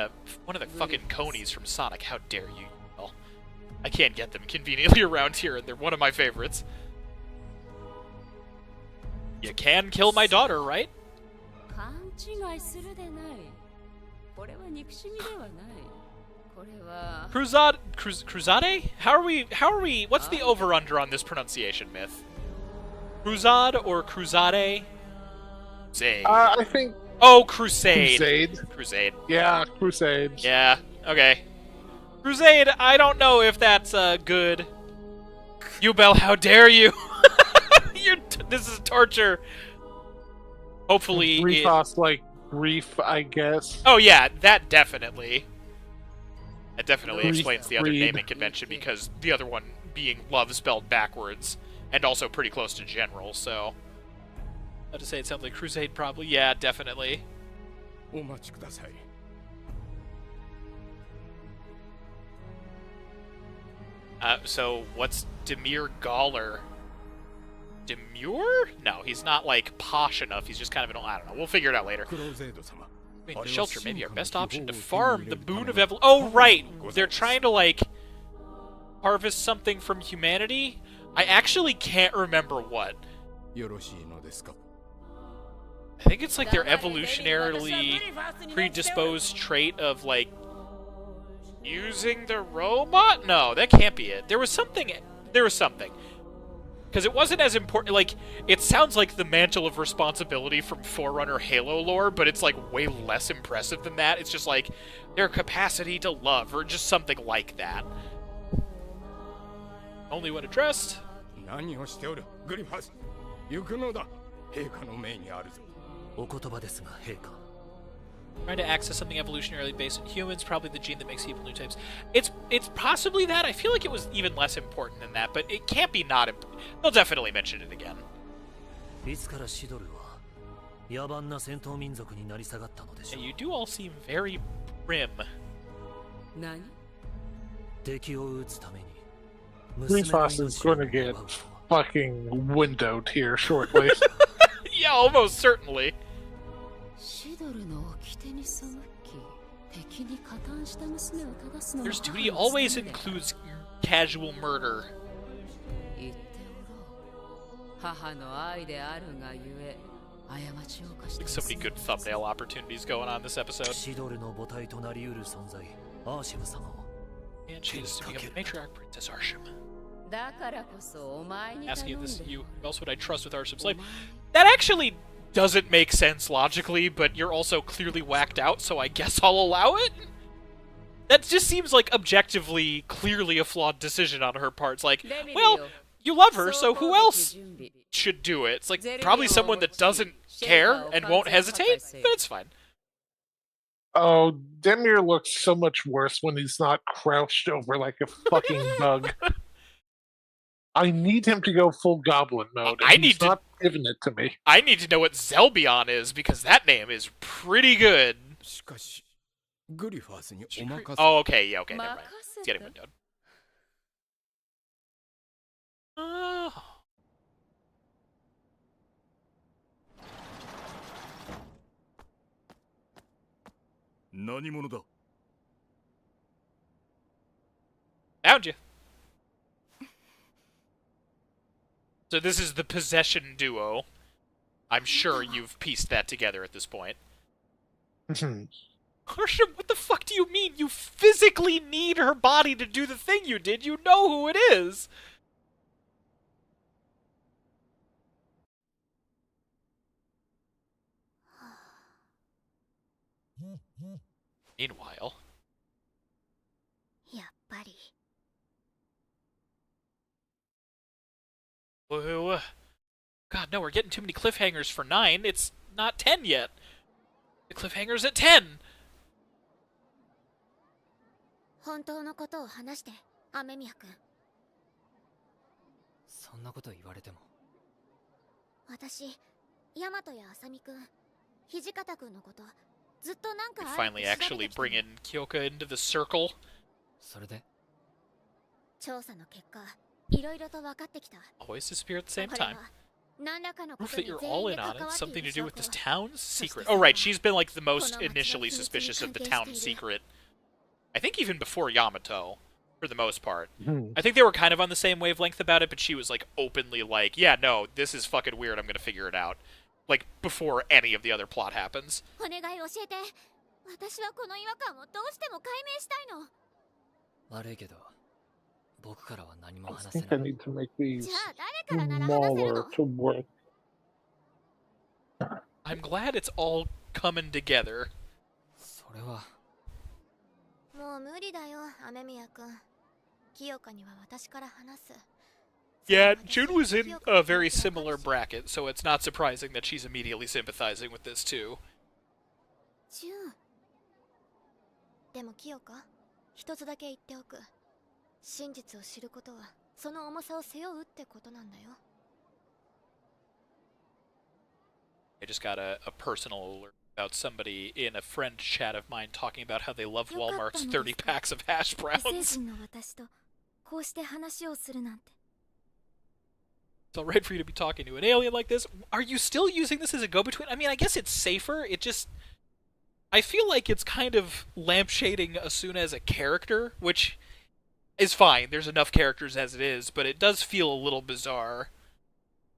Speaker 1: one of the fucking conies from Sonic. How dare you? Well, I can't get them conveniently around here, and they're one of my favorites. You can kill my daughter, right? Cruzade? How are we, what's the over-under on this pronunciation, Myth? Cruzade or Cruzade?
Speaker 2: I think...
Speaker 1: Oh, Crusade. Crusade.
Speaker 2: Yeah, Crusade.
Speaker 1: Yeah, okay. Crusade, I don't know if that's good. Yubel, how dare you? This is torture. Hopefully
Speaker 2: Griefos, like grief, I guess.
Speaker 1: Oh yeah, that definitely. That definitely explains the other naming convention, because the other one being love spelled backwards, and also pretty close to general, so... How to say it sounds like Crusade, probably. Yeah, definitely. So, what's Demir Gauler? Demure? No, he's not, like, posh enough. He's just kind of an... I don't know. We'll figure it out later. Shelter may be our best option to farm the boon of evolution. Oh, right! They're trying to, like, harvest something from humanity? I actually can't remember what. I think it's like their evolutionarily predisposed trait of, like, using the robot? No, that can't be it. There was something. Because it wasn't as important, like, it sounds like the mantle of responsibility from Forerunner Halo lore, but it's, like, way less impressive than that. It's just, like, their capacity to love, or just something like that. Only when addressed. Trying to access something evolutionarily based in humans, probably the gene that makes evil new types. It's possibly that. I feel like it was even less important than that, but it can't be not important. They'll definitely mention it again. And you do all seem very prim.
Speaker 2: Griefos is going to get fucking windowed here shortly.
Speaker 1: Yeah, almost certainly. There's duty always includes casual murder. Like so many good thumbnail opportunities going on this episode. And she is to become the matriarch Princess Arsham. Asking if this you, who else would I trust with Arsham's life? That actually doesn't make sense logically, but you're also clearly whacked out, so I guess I'll allow it? That just seems like objectively, clearly a flawed decision on her part. It's like, well, you love her, so who else should do it? It's like, probably someone that doesn't care and won't hesitate, but it's fine.
Speaker 2: Oh, Demir looks so much worse when he's not crouched over like a fucking bug. I need him to go full goblin mode. He's not giving it to me.
Speaker 1: I need to know what Zelbion is, because that name is pretty good. Oh, okay, yeah, okay, never mind. It's getting windowed. Oh. Found you. So this is the possession duo. I'm sure you've pieced that together at this point. Arsham, what the fuck do you mean? You physically need her body to do the thing you did. You know who it is. Meanwhile... Whoa. God, no, we're getting too many cliffhangers for 9. It's not 10 yet. The cliffhanger's at 10. We finally actually bring in Kyoka into the circle. Always disappear at the same time. Proof that you're all in on it. Something to do with this town's secret. Oh, right. She's been, like, the most initially suspicious of the town's secret. I think even before Yamato, for the most part. I think they were kind of on the same wavelength about it, but she was, like, openly like, yeah, no, this is fucking weird. I'm gonna figure it out. Like, before any of the other plot happens.
Speaker 2: I think I need to make these smaller to work.
Speaker 1: I'm glad it's all coming together. Yeah, June was in a very similar bracket, so it's not surprising that she's immediately sympathizing with this too. I just got a personal alert about somebody in a friend chat of mine talking about how they love Walmart's 30 packs of hash browns. It's alright for you to be talking to an alien like this. Are you still using this as a go-between? I mean, I guess it's safer. It just... I feel like it's kind of lampshading Asuna as a character, which is fine. There's enough characters as it is, but it does feel a little bizarre.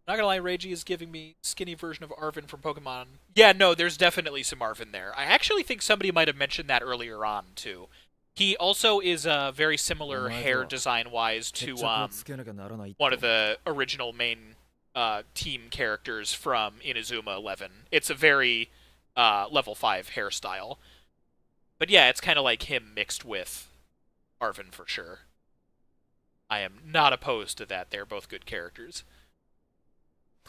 Speaker 1: Not gonna lie, Reiji is giving me skinny version of Arvin from Pokemon. Yeah, no, there's definitely some Arvin there. I actually think somebody might have mentioned that earlier on, too. He also is very similar hair design-wise to one of the original main team characters from Inazuma 11. It's a very level 5 hairstyle. But yeah, it's kind of like him mixed with Arvin for sure. I am not opposed to that. They're both good characters.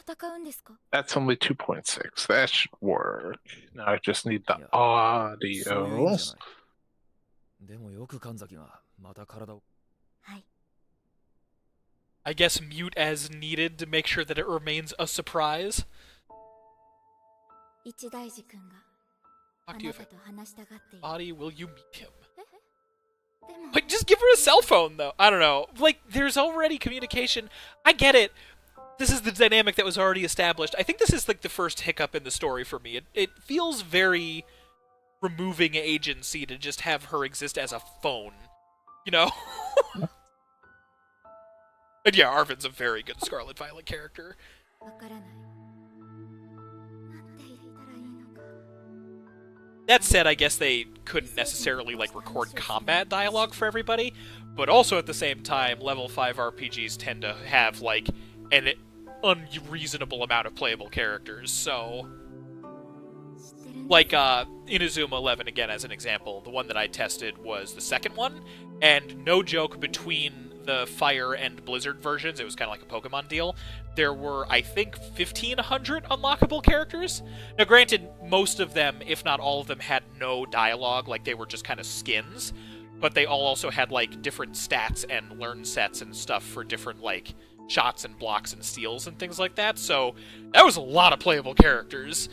Speaker 2: That's only 2.6. That should work. Now I just need the audio.
Speaker 1: I guess mute as needed to make sure that it remains a surprise. Talk to you body, will you meet him? Like, just give her a cell phone, though. I don't know. Like, there's already communication. I get it. This is the dynamic that was already established. I think this is, like, the first hiccup in the story for me. It feels very removing agency to just have her exist as a phone. You know? And yeah, Arvin's a very good Scarlet Violet character. That said, I guess they couldn't necessarily, like, record combat dialogue for everybody, but also at the same time, level 5 RPGs tend to have, like, an unreasonable amount of playable characters, so... Like, Inazuma 11, again, as an example, the one that I tested was the second one, and no joke, between the Fire and Blizzard versions, it was kind of like a Pokemon deal, there were, I think, 1,500 unlockable characters. Now, granted, most of them, if not all of them, had no dialogue, like, they were just kind of skins, but they all also had, like, different stats and learn sets and stuff for different, like, shots and blocks and steals and things like that, so that was a lot of playable characters.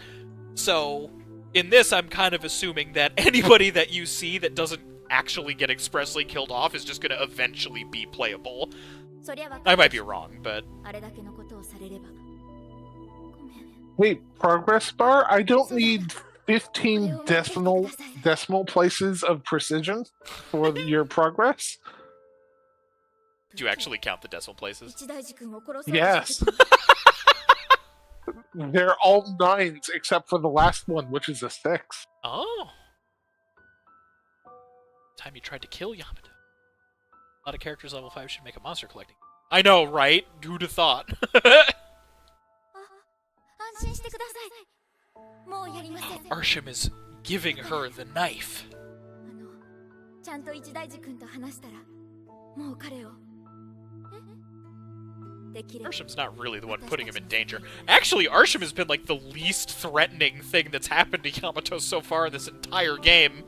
Speaker 1: So, in this, I'm kind of assuming that anybody that you see that doesn't actually get expressly killed off is just going to eventually be playable. I might be wrong, but...
Speaker 2: Wait, progress bar? I don't need 15 decimal places of precision for your progress?
Speaker 1: Do you actually count the decimal places?
Speaker 2: Yes. They're all 9s except for the last one, which is a 6.
Speaker 1: Oh. Time you tried to kill Yamato. A lot of characters level 5 should make a monster collecting. I know, right? Who'd have thought? Arsham is giving her the knife. Arsham's not really the one putting him in danger. Actually, Arsham has been, like, the least threatening thing that's happened to Yamato so far in this entire game.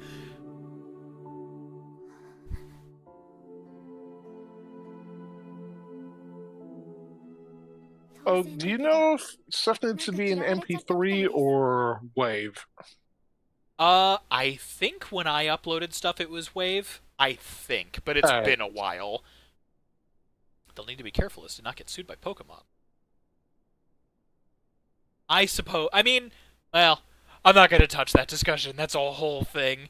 Speaker 2: Oh, do you know if stuff needs to be in MP3 or WAV?
Speaker 1: I think when I uploaded stuff it was WAV. I think, but it's been a while. need to be careful as to not get sued by Pokemon. I suppose... I mean, well, I'm not going to touch that discussion. That's a whole thing.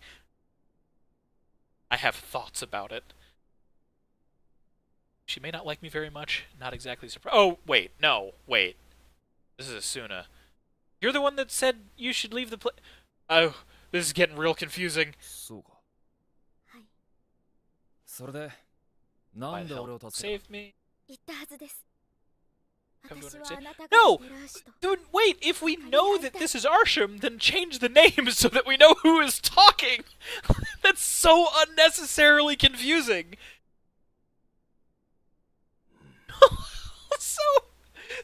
Speaker 1: I have thoughts about it. She may not like me very much. Not exactly surprised. Oh, wait. No, wait. This is Asuna. You're the one that said you should leave the place. Oh, this is getting real confusing. Save me. Come to understand. No! Dude, wait, if we know that this is Arsham, then change the name so that we know who is talking! That's so unnecessarily confusing! So,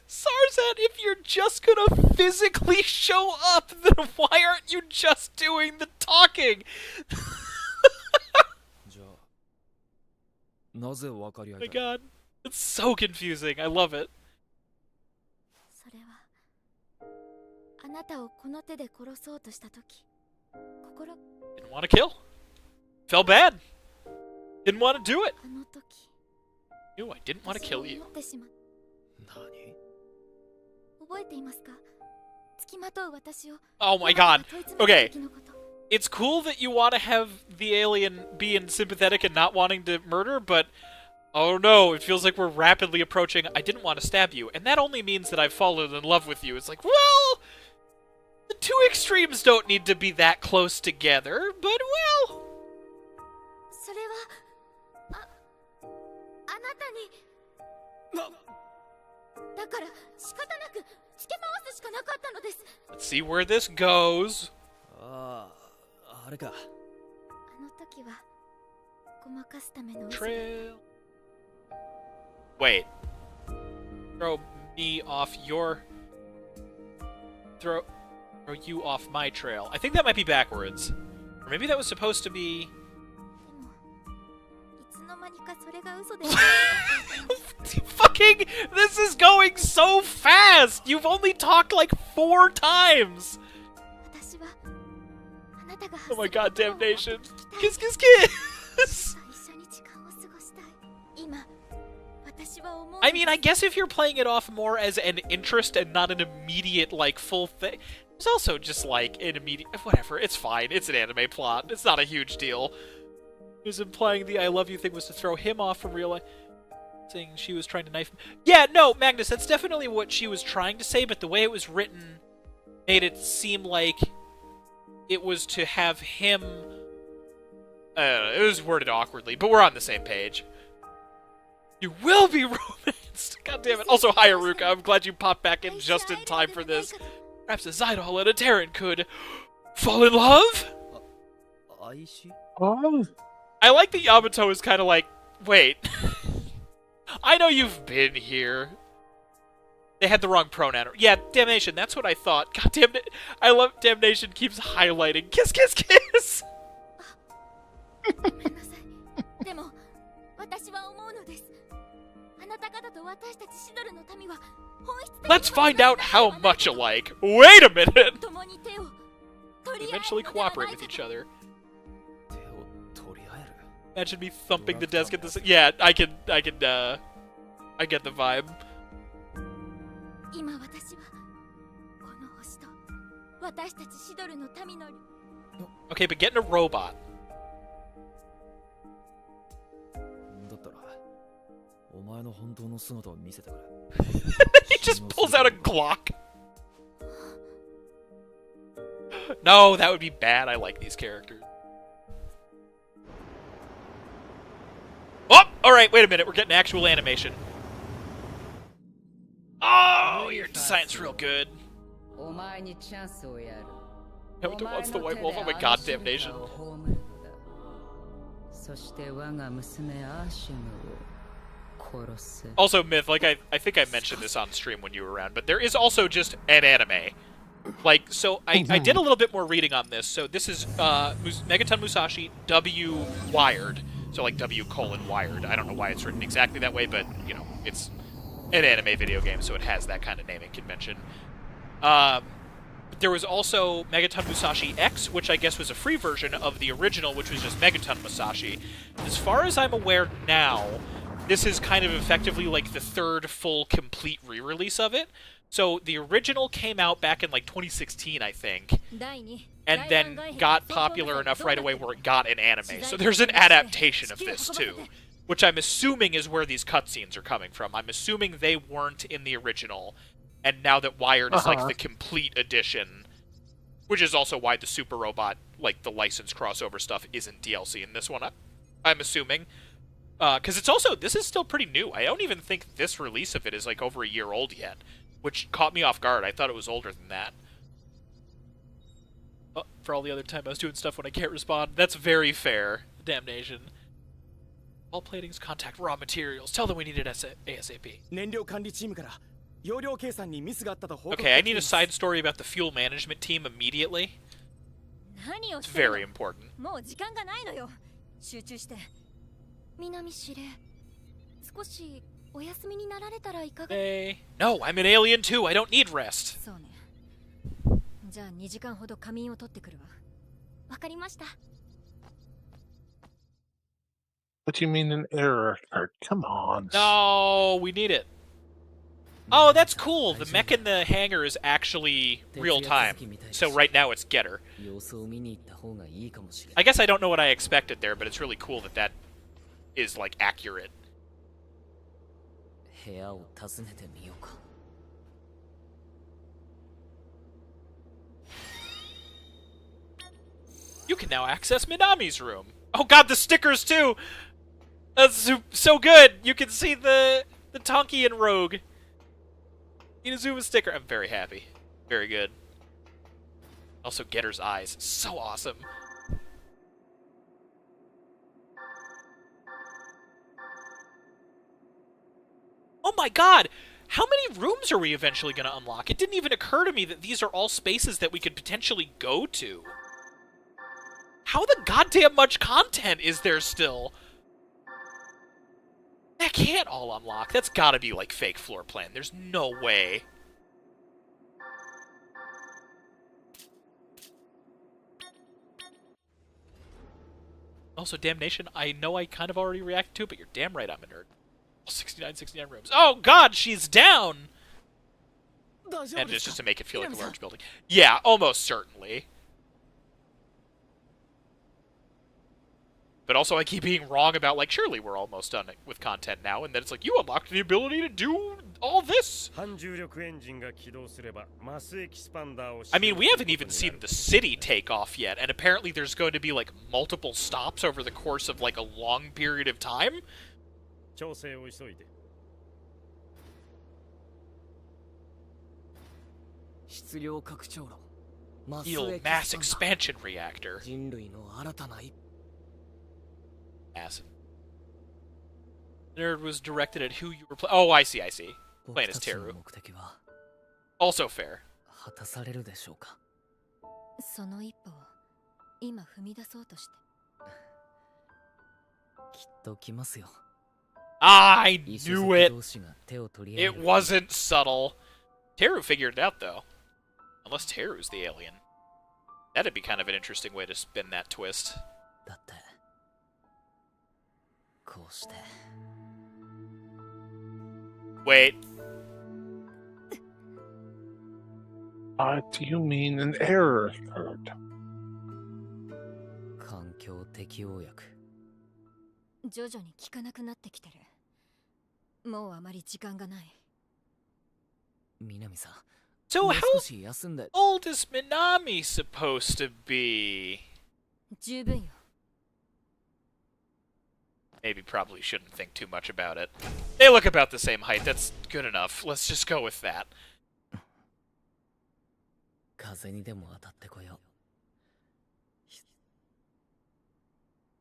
Speaker 1: Sarzan, if you're just gonna physically show up, then why aren't you just doing the talking? Oh my god. It's so confusing. I love it. Didn't want to kill. Felt bad. Didn't want to do it. Knew I didn't want to kill you. Oh my god. Okay. It's cool that you want to have the alien being sympathetic and not wanting to murder, but oh no, it feels like we're rapidly approaching I didn't want to stab you, and that only means that I've fallen in love with you. It's like, well, the two extremes don't need to be that close together, but well... Let's see where this goes. Trail. Wait. Throw me off your... Throw you off my trail. I think that might be backwards. Or maybe that was supposed to be... Fucking... This is going so fast! You've only talked like 4 times! Oh my god, damnation. Kiss, kiss, kiss! I mean, I guess if you're playing it off more as an interest and not an immediate, like, full thing... There's also just, like, an immediate... Whatever, it's fine. It's an anime plot. It's not a huge deal. He was implying the I love you thing was to throw him off from real life. Saying she was trying to knife him. Yeah, no, Magnus, that's definitely what she was trying to say, but the way it was written made it seem like it was to have him... it was worded awkwardly, but we're on the same page. You will be romanced! God damn it. Also, hi, Haruka. I'm glad you popped back in just in time for this. Perhaps a Zydol and a Terran could fall in love?
Speaker 2: Oh.
Speaker 1: I like that Yamato is kind of like, wait. I know you've been here. They had the wrong pronoun. Yeah, Damnation, that's what I thought. God damn it. I love Damnation keeps highlighting. Kiss, kiss, kiss! Let's find out how much alike. Wait a minute! We eventually cooperate with each other. Imagine me thumping the desk at this. Yeah, I get the vibe. Okay, but getting a robot. He just pulls out a Glock. No, that would be bad. I like these characters. Oh! Alright, wait a minute. We're getting actual animation. Oh, your design's real good. Yamato wants the white wolf. Oh my god, Damnation. Also, Myth, like I think I mentioned this on stream when you were around, but there is also just an anime. Like, so I did a little bit more reading on this. So this is Megaton Musashi W Wired. So like W:"Wired. I don't know why it's written exactly that way, but, you know, it's an anime video game, so it has that kind of naming convention. There was also Megaton Musashi X, which I guess was a free version of the original, which was just Megaton Musashi. As far as I'm aware now, this is kind of effectively like the third full complete re-release of it. So the original came out back in like 2016, I think, and then got popular enough right away where it got an anime. So there's an adaptation of this too, which I'm assuming is where these cutscenes are coming from. I'm assuming they weren't in the original, and now that Wired is like the complete edition, which is also why the Super Robot, like the license crossover stuff, isn't DLC in this one, I'm assuming. Because it's also, this is still pretty new. I don't even think this release of it is like over a year old yet, which caught me off guard. I thought it was older than that. Oh, for all the other time I was doing stuff when I can't respond. That's very fair. Damnation. All platings contact raw materials. Tell them we need it ASAP. Okay, I need a side story about the fuel management team immediately. It's very important. Hey. No, I'm an alien too. I don't need rest.
Speaker 2: What do you mean an error card? Come on.
Speaker 1: No, we need it. Oh, that's cool. The mech in the hangar is actually real time. So right now it's Getter. I guess I don't know what I expected there, but it's really cool that that is, like, accurate. You can now access Minami's room. Oh god, the stickers too! That's so good! You can see the Tonki and Rogue. Inazuma sticker. I'm very happy. Very good. Also, Getter's eyes. So awesome. Oh my god! How many rooms are we eventually going to unlock? It didn't even occur to me that these are all spaces that we could potentially go to. How the goddamn much content is there still? That can't all unlock. That's gotta be, like, fake floor plan. There's no way. Also, Damnation, I know I kind of already reacted to it, but you're damn right I'm a nerd. 69 rooms. Oh, God, she's down! And it's just to make it feel like a large building. Yeah, almost certainly. But also I keep being wrong about, like, surely we're almost done with content now, and then it's like, you unlocked the ability to do all this! I mean, we haven't even seen the city take off yet, and apparently there's going to be, like, multiple stops over the course of, like, a long period of time? Yield mass expansion reactor. Acid. Nerd was directed at who you were playing. Oh, I see. Playing as Teru. Also fair. I knew it! It wasn't subtle. Teru figured it out, though. Unless Teru's the alien. That'd be kind of an interesting way to spin that twist. Wait.
Speaker 2: Do you mean an error card?
Speaker 1: So how old is Minami supposed to be? Maybe probably shouldn't think too much about it. They look about the same height. That's good enough. Let's just go with that.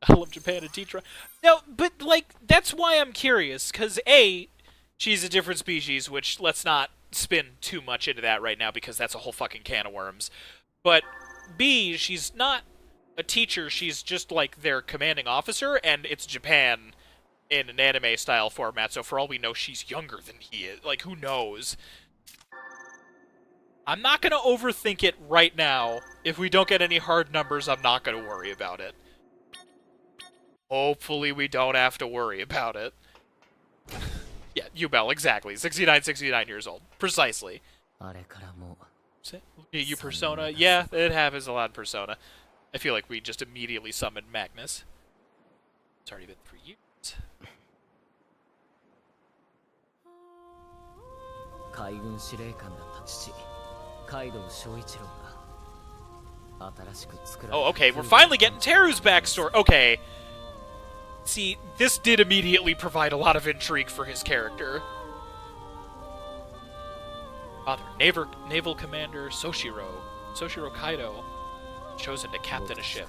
Speaker 1: I love Japan and Tetra. No, but, like, that's why I'm curious. Because, A, she's a different species, which let's not spin too much into that right now because that's a whole fucking can of worms. But, B, she's not a teacher, she's just, like, their commanding officer, and it's Japan in an anime-style format, so for all we know, she's younger than he is. Like, who knows? I'm not gonna overthink it right now. If we don't get any hard numbers, I'm not gonna worry about it. Hopefully we don't have to worry about it. Ubel, exactly. 69 years old. Precisely.
Speaker 6: あれからもう
Speaker 1: You Persona? Yeah, it happens a lot in Persona. I feel like we just immediately summoned Magnus. It's already been 3 years.
Speaker 6: 海軍司令官だった父カイドウ正一郎が新しく作られた
Speaker 1: Oh, okay, we're finally getting Teru's backstory. Okay. See, this did immediately provide a lot of intrigue for his character. Father, Naval Commander Soshiro Kaido, chosen to captain a ship.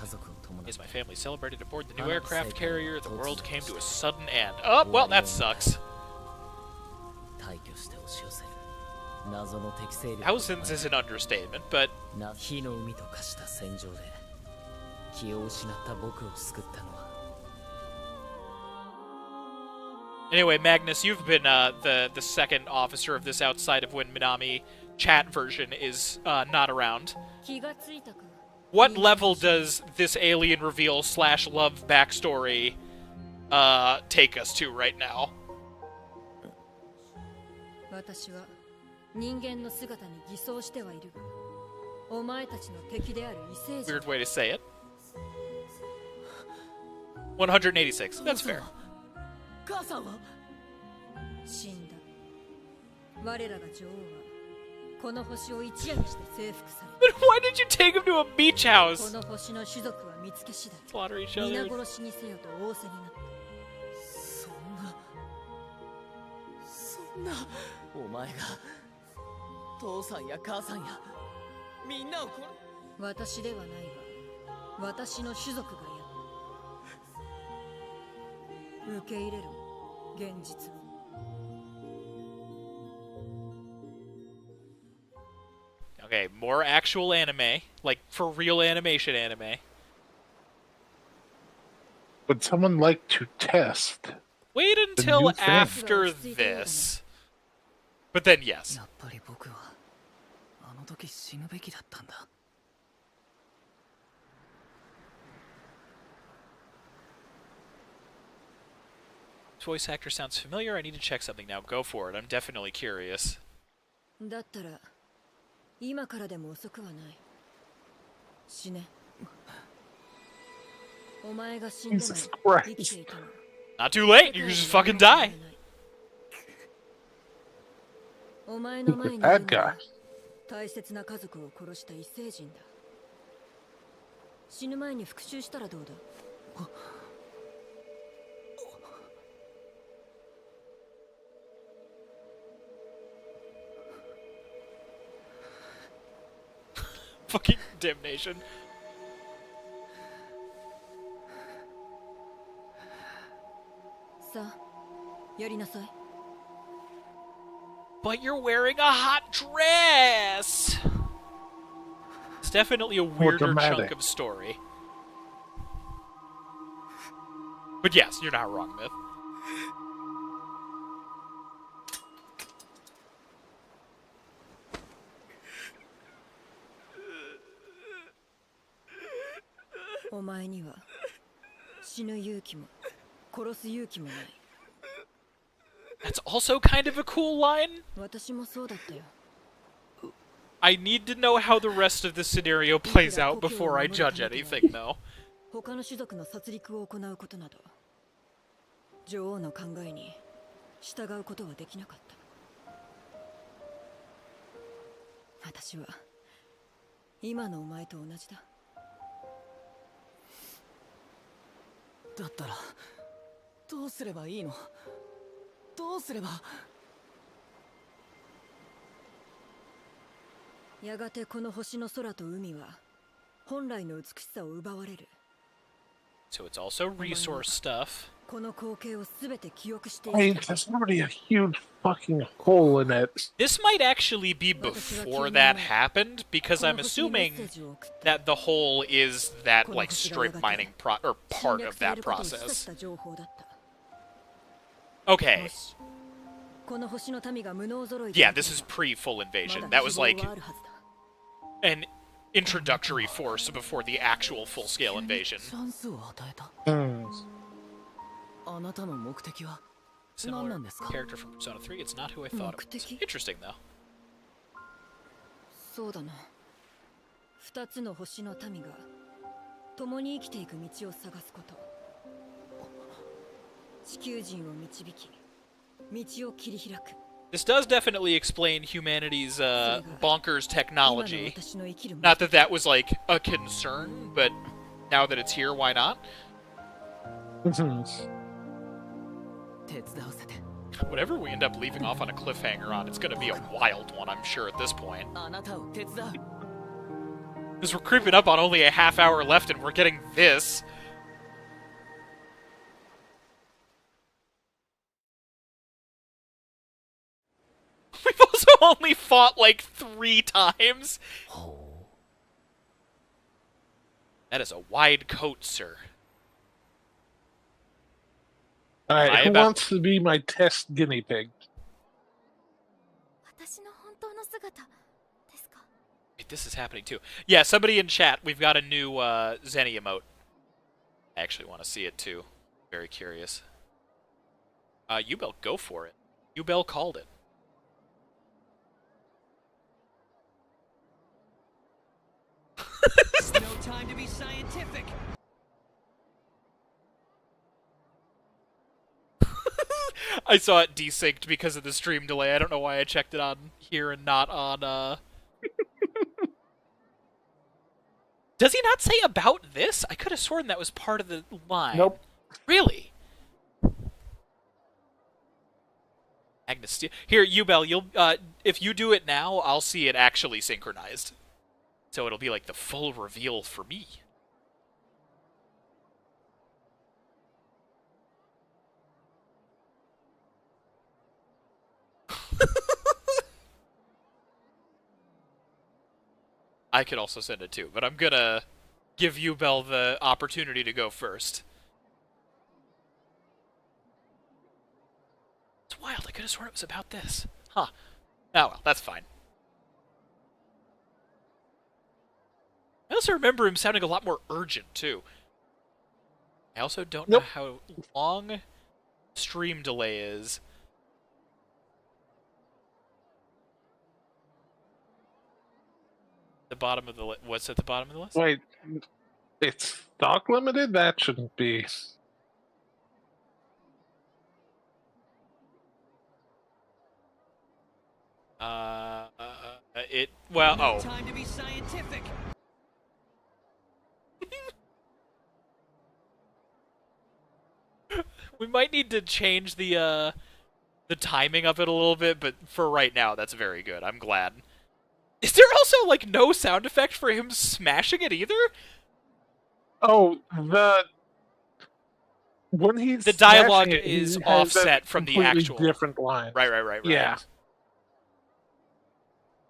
Speaker 1: Is my family celebrated aboard the new aircraft carrier? The world came to a sudden end. Oh, well, that sucks. Thousands is an understatement, but... Anyway, Magnus, you've been the second officer of this outside of when Minami chat version is not around. What level does this alien reveal / love backstory take us to right now? Weird way to say it. 186. That's fair.
Speaker 7: 死んだ。我らが女王はこの星を一夜にして征服され
Speaker 1: Then why did you take him to a beach
Speaker 7: こ
Speaker 1: house?
Speaker 7: の星の種族は見つけ次第
Speaker 1: Slaughter each
Speaker 7: 皆
Speaker 1: other.
Speaker 7: 殺しにせよと仰せになった
Speaker 6: そんなお前が父さんや母さんやみんなを
Speaker 7: 私ではないわ私の種族がやった受け入れる現実を
Speaker 1: Okay, more actual anime. Like, for real animation anime.
Speaker 2: Would someone like to test?
Speaker 1: Wait until
Speaker 2: new thing?
Speaker 1: after this. But then, yes.
Speaker 6: やっぱり僕はあの時死ぬべきだったんだ
Speaker 1: Voice actor sounds familiar. I need to check something now. Go for it. I'm definitely curious.
Speaker 7: だったら今からでも遅くはない死ねお前が死んでも
Speaker 2: Jesus Christ.
Speaker 7: 生きていても
Speaker 1: Not too late. You can just fucking die.
Speaker 7: お前の前にいる
Speaker 2: Bad
Speaker 7: の
Speaker 2: guy.
Speaker 7: は大切な家族を殺した異星人だ死ぬ前に復讐したらどうだ
Speaker 1: Fucking damnation. But you're wearing a hot dress! It's definitely a weirder
Speaker 2: dramatic.
Speaker 1: chunk of story. But yes, you're not wrong, Myth. That's also kind of a cool line. I need to know how the rest of the scenario plays out before I judge anything, though.
Speaker 7: 他の種族の殺戮を行うことなど女王の考えに従うことはできなかった私は今のお前と同じだ
Speaker 6: だったらどうすればいいのどうすれば
Speaker 7: やがてこの星の空と海は本来の美しさを奪われる
Speaker 1: So it's also resource stuff.
Speaker 7: この光景をすべて記憶してい
Speaker 2: I mean, there's already a huge fucking hole in it.
Speaker 1: This might actually be before that happened, because I'm assuming that the hole is that, like, strip mining part of that process. Okay. Yeah, this is pre-full invasion. That was, like, an introductory force before the actual full-scale invasion.
Speaker 6: あなたの目的は
Speaker 1: Similar character from Persona 3. It's not who I thought it was. Interesting, though.
Speaker 7: そうだな。二つの星の民が共に生きていく道を探すこと。地球人を導き、道を切り開く。
Speaker 1: This does definitely explain humanity's bonkers technology. Not that that was like a concern, but now that it's here, why not? Whatever we end up leaving off on a cliffhanger on, it's gonna be a wild one, I'm sure, at this point. Because we're creeping up on only a half hour left and we're getting this. We've also only fought like 3 times. That is a wide coat, sir.
Speaker 2: Alright, who wants to be my test guinea pig?
Speaker 1: Wait, this is happening too. Yeah, somebody in chat, we've got a new Zenny emote. I actually want to see it too. Very curious. Ubel, go for it. Ubel called it.
Speaker 6: No time to be scientific.
Speaker 1: I saw it desynced because of the stream delay. I don't know why I checked it on here and not on, Does he not say about this? I could have sworn that was part of the line.
Speaker 2: Nope.
Speaker 1: Really? Agnes Steel. Here, Ubel, you'll, if you do it now, I'll see it actually synchronized. So it'll be like the full reveal for me. I could also send it too, but I'm gonna give Ubel the opportunity to go first. It's wild, I could have sworn it was about this. Huh. Oh well, that's fine. I also remember him sounding a lot more urgent, too. I also don't know how long stream delay is. The bottom of the list. What's at the bottom of the list?
Speaker 2: Wait, it's stock limited? That shouldn't be.
Speaker 1: Well, oh.
Speaker 6: Time to be scientific.
Speaker 1: We might need to change the timing of it a little bit, but for right now, that's very good. I'm glad. Is there also, like, no sound effect for him smashing it either?
Speaker 2: Oh, when he's
Speaker 1: the dialogue
Speaker 2: it,
Speaker 1: is offset from the actual
Speaker 2: different line.
Speaker 1: Right.
Speaker 2: Yeah.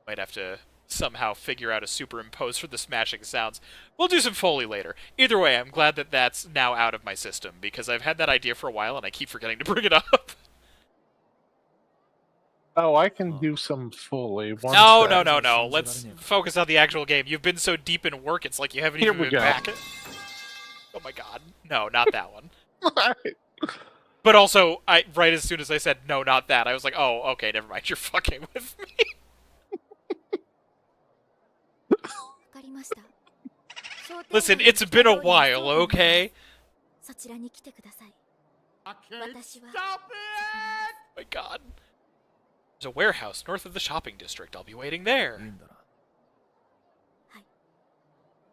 Speaker 1: Might have to somehow figure out a superimpose for the smashing sounds. We'll do some Foley later. Either way, I'm glad that that's now out of my system, because I've had that idea for a while and I keep forgetting to bring it up.
Speaker 2: Oh, I can do some Foley.
Speaker 1: No. Let's focus on the actual game. You've been so deep in work, it's like you haven't even been back. Oh my god. No, not that one. But also, right as soon as I said, no, not that, I was like, oh, okay, never mind, you're fucking with me. Listen, it's been a while, okay?
Speaker 3: Stop it!
Speaker 1: Oh my god. There's a warehouse north of the shopping district. I'll be waiting there.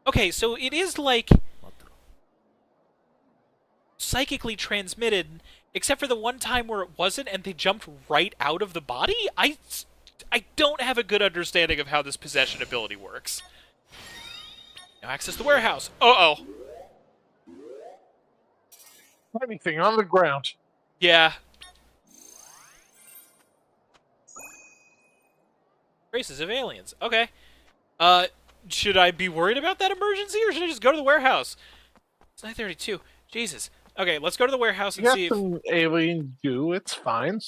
Speaker 1: Okay, so it is like psychically transmitted, except for the one time where it wasn't and they jumped right out of the body? I don't have a good understanding of how this possession ability works. Now access the warehouse. Uh-oh.
Speaker 2: Anything on the ground.
Speaker 1: Yeah. Races of aliens. Okay. Should I be worried about that emergency, or should I just go to the warehouse? It's 9:32. Jesus. Okay, let's go to the warehouse and see if...
Speaker 2: some alien goo, it's fine.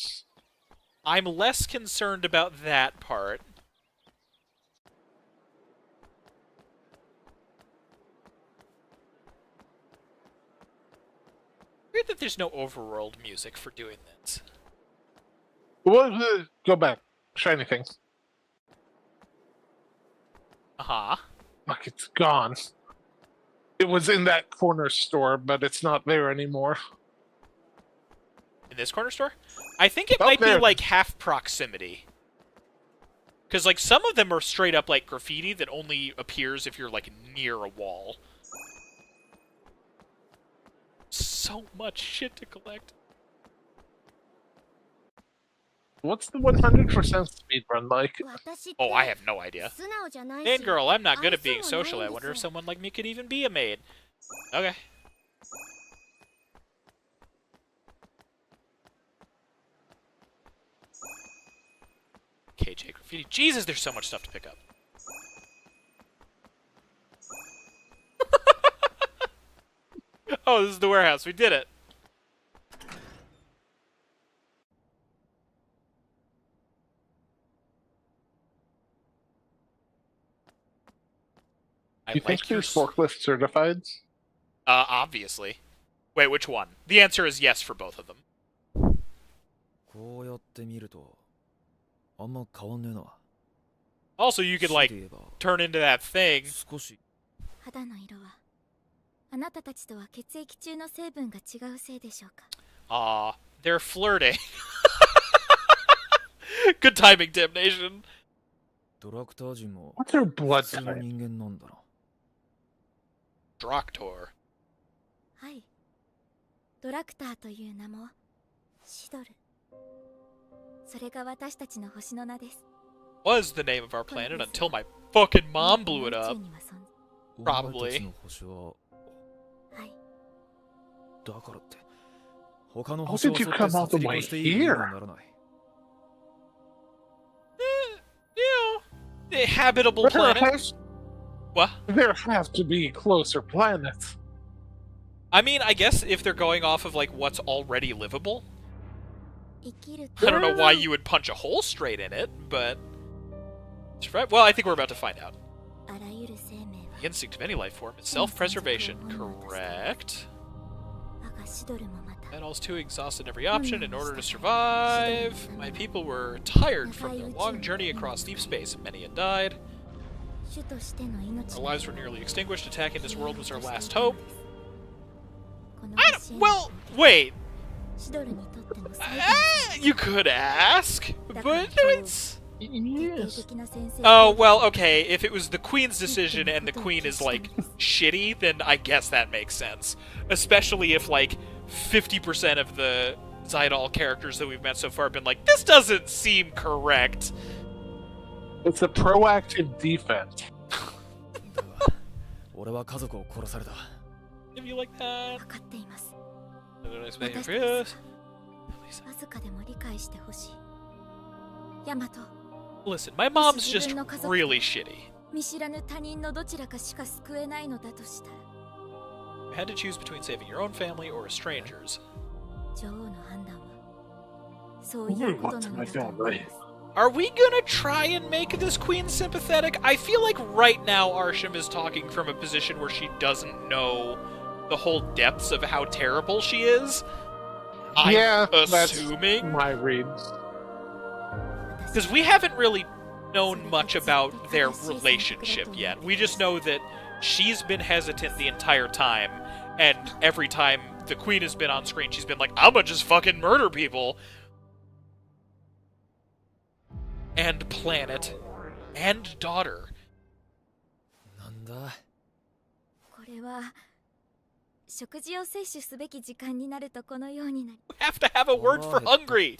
Speaker 1: I'm less concerned about that part. Weird that there's no overworld music for doing this.
Speaker 2: Go back. Shiny things.
Speaker 1: Uh-huh.
Speaker 2: Look, it's gone. It was in that corner store, but it's not there anymore.
Speaker 1: In this corner store? I think it
Speaker 2: Oh,
Speaker 1: might
Speaker 2: there.
Speaker 1: be, like, half proximity. Because, like, some of them are straight up, like, graffiti that only appears if you're, like, near a wall. So much shit to collect.
Speaker 2: What's the 100% speed run like?
Speaker 1: Oh, I have no idea. Maid girl, I'm not good at being social. I wonder if someone like me could even be a maid. Okay. KJ graffiti. Jesus, there's so much stuff to pick up. Oh, this is the warehouse. We did it.
Speaker 2: Do you think you're forklift certified?
Speaker 1: Obviously. Wait, which one? The answer is yes for both of them. Also, you could, like, turn into that thing. Aw, they're flirting. Good timing, Damnation.
Speaker 2: What's her blood type?
Speaker 1: Draktor. Was the name of our planet until my fucking mom blew it up. Probably.
Speaker 2: How did you come all the way here?
Speaker 1: A habitable planet. What?
Speaker 2: There have to be closer planets.
Speaker 1: I mean, I guess if they're going off of, like, what's already livable. I don't know why you would punch a hole straight in it, but... Well, I think we're about to find out. The instinct of any life form is self-preservation, correct? And all's too exhausted every option in order to survive. My people were tired from their long journey across deep space, and many had died. Our lives were nearly extinguished. Attacking this world was our last hope. Well, wait. You could ask, but it's...
Speaker 2: Yes.
Speaker 1: Oh, well, okay, if it was the Queen's decision and the Queen is, like, shitty, then I guess that makes sense. Especially if, like, 50% of the Zydal characters that we've met so far have been like, this doesn't seem correct.
Speaker 2: It's a proactive defense.
Speaker 1: If you like that. Listen, my mom's just really shitty. You had to choose between saving your own family or a stranger's.
Speaker 2: What's my family?
Speaker 1: Are we gonna try and make this queen sympathetic? I feel like right now Arsham is talking from a position where she doesn't know the whole depths of how terrible she is.
Speaker 2: Yeah,
Speaker 1: I'm assuming.
Speaker 2: that's my read.
Speaker 1: Because we haven't really known much about their relationship yet. We just know that she's been hesitant the entire time, and every time the queen has been on screen, she's been like, I'm gonna just fucking murder people. And planet. And daughter. We have to have a word for hungry!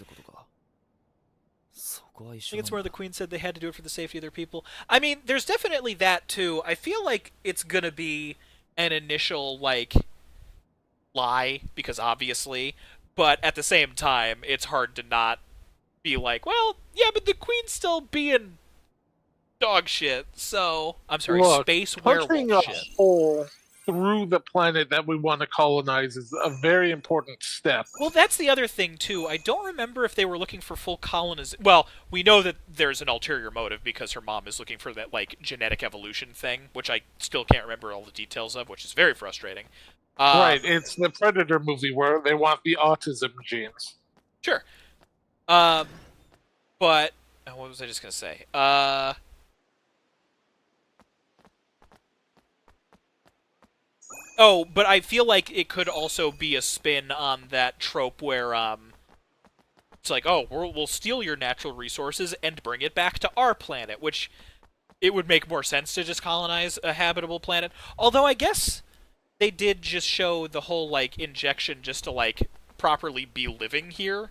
Speaker 1: I think it's where the queen said they had to do it for the safety of their people. I mean, there's definitely that, too. I feel like it's gonna be an initial, like, lie, because obviously, but at the same time, it's hard to not be like, well, yeah, but the queen's still being dog shit, so... I'm sorry,
Speaker 2: Look,
Speaker 1: space
Speaker 2: punching
Speaker 1: werewolf
Speaker 2: a
Speaker 1: shit.
Speaker 2: hole through the planet that we want to colonize is a very important step.
Speaker 1: Well, that's the other thing, too. I don't remember if they were looking for full colonization. Well, we know that there's an ulterior motive because her mom is looking for that, like, genetic evolution thing, which I still can't remember all the details of, which is very frustrating.
Speaker 2: Right, it's the Predator movie where they want the autism genes.
Speaker 1: Sure. But what was I just gonna say? Oh, but I feel like it could also be a spin on that trope where it's like, oh, we'll steal your natural resources and bring it back to our planet, which it would make more sense to just colonize a habitable planet. Although I guess they did just show the whole like injection just to like properly be living here,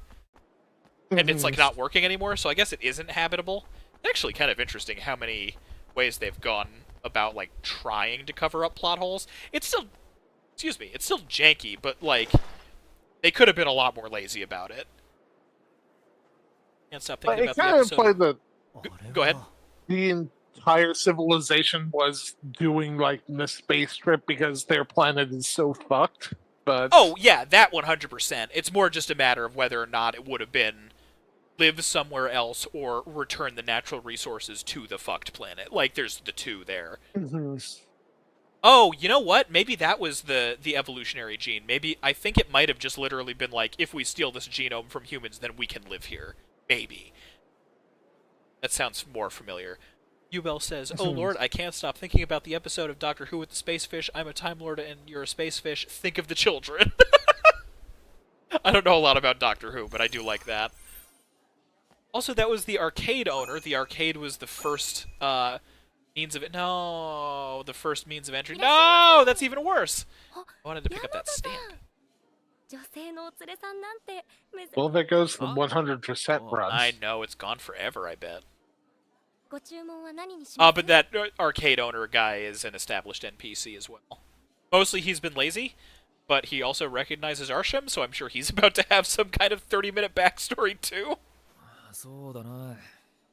Speaker 1: and it's like not working anymore. So I guess it isn't habitable. It's actually kind of interesting how many ways they've gone about like trying to cover up plot holes. It's still, excuse me, it's still janky, but like they could have been a lot more lazy about it. Can't stop thinking about the episode.
Speaker 2: Kind of the
Speaker 1: Go ahead.
Speaker 2: The entire civilization was doing like the space trip because their planet is so fucked. But
Speaker 1: oh yeah, that 100%. It's more just a matter of whether or not it would have been live somewhere else or return the natural resources to the fucked planet. Like there's the two there. Oh, you know what? Maybe that was the evolutionary gene. Maybe I think it might have just literally been like, if we steal this genome from humans, then we can live here. Maybe. That sounds more familiar. Ubel says, oh lord, I can't stop thinking about the episode of Doctor Who with the space fish. I'm a Time Lord and you're a space fish. Think of the children. I don't know a lot about Doctor Who, but I do like that. Also, that was the arcade owner. The arcade was the first means of it. No, the first means of entry. No, that's even worse. I wanted to pick up that stamp.
Speaker 2: Well, there goes the 100% run.
Speaker 1: I know, it's gone forever, I bet. But that arcade owner guy is an established NPC as well. Mostly he's been lazy, but he also recognizes Arsham, so I'm sure he's about to have some kind of 30-minute backstory too.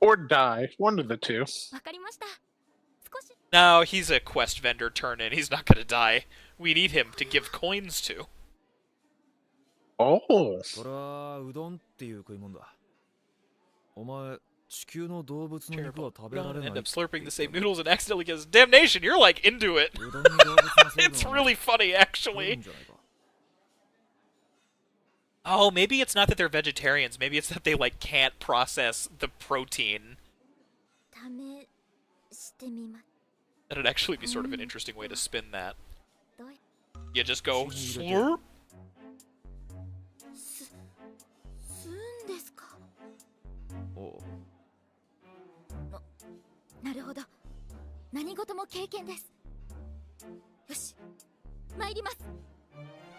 Speaker 2: Or die. One of the two.
Speaker 1: No, he's a quest vendor turn-in. He's not gonna die. We need him to give coins to.
Speaker 2: Oh.
Speaker 1: End up slurping the same noodles and accidentally gets damnation. You're like into it. It's really funny, actually. Oh, maybe it's not that they're vegetarians. Maybe it's that they like can't process the protein. That'd actually be sort of an interesting way to spin that. You just go slurp.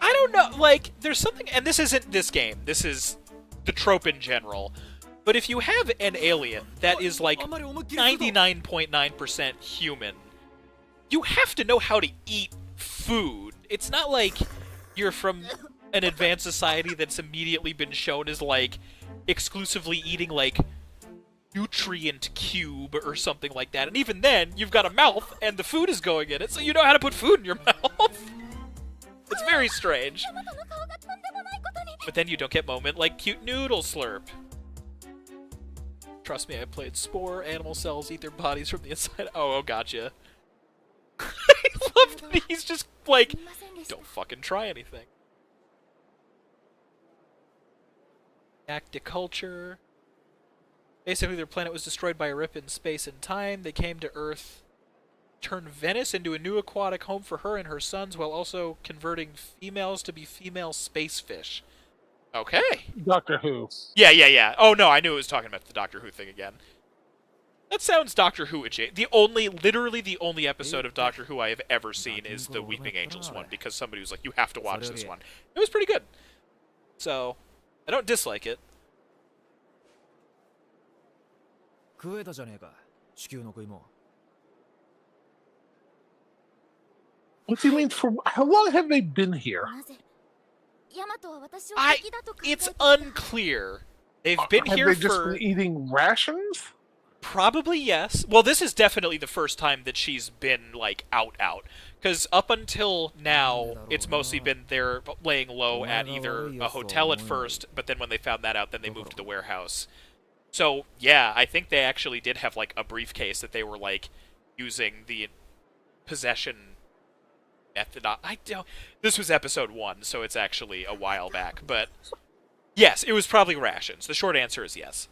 Speaker 1: I don't know, like, there's something, and this isn't this game, this is the trope in general, but if you have an alien that is like 99.9% human, you have to know how to eat food. It's not like you're from an advanced society that's immediately been shown as, like, exclusively eating, like, nutrient cube or something like that. And even then, you've got a mouth, and the food is going in it, so you know how to put food in your mouth. It's very strange. But then you don't get moment like cute noodle slurp. Trust me, I played Spore. Animal cells eat their bodies from the inside. Oh, gotcha. I love that he's just like, don't fucking try anything. Acticulture. Basically, their planet was destroyed by a rip in space and time. They came to Earth, turned Venice into a new aquatic home for her and her sons, while also converting females to be female space fish. Okay.
Speaker 2: Doctor Who.
Speaker 1: Yeah. Oh, no, I knew it was talking about the Doctor Who thing again. That sounds Doctor Who adjacent. Literally the only episode of Doctor Who I have ever seen is the Weeping Angels one, because somebody was like, you have to watch this one. It was pretty good. So, I don't dislike it.
Speaker 2: What do you mean for... How long have they been here?
Speaker 1: It's unclear. They've been here
Speaker 2: Have they just been eating rations?
Speaker 1: Probably yes. Well, this is definitely the first time that she's been, like, out. Because up until now, it's mostly been they're laying low at either a hotel at first, but then when they found that out, then they moved to the warehouse. So, yeah, I think they actually did have, like, a briefcase that they were, like, using the possession method. I don't. This was episode 1, so it's actually a while back. But yes, it was probably rations. The short answer is yes.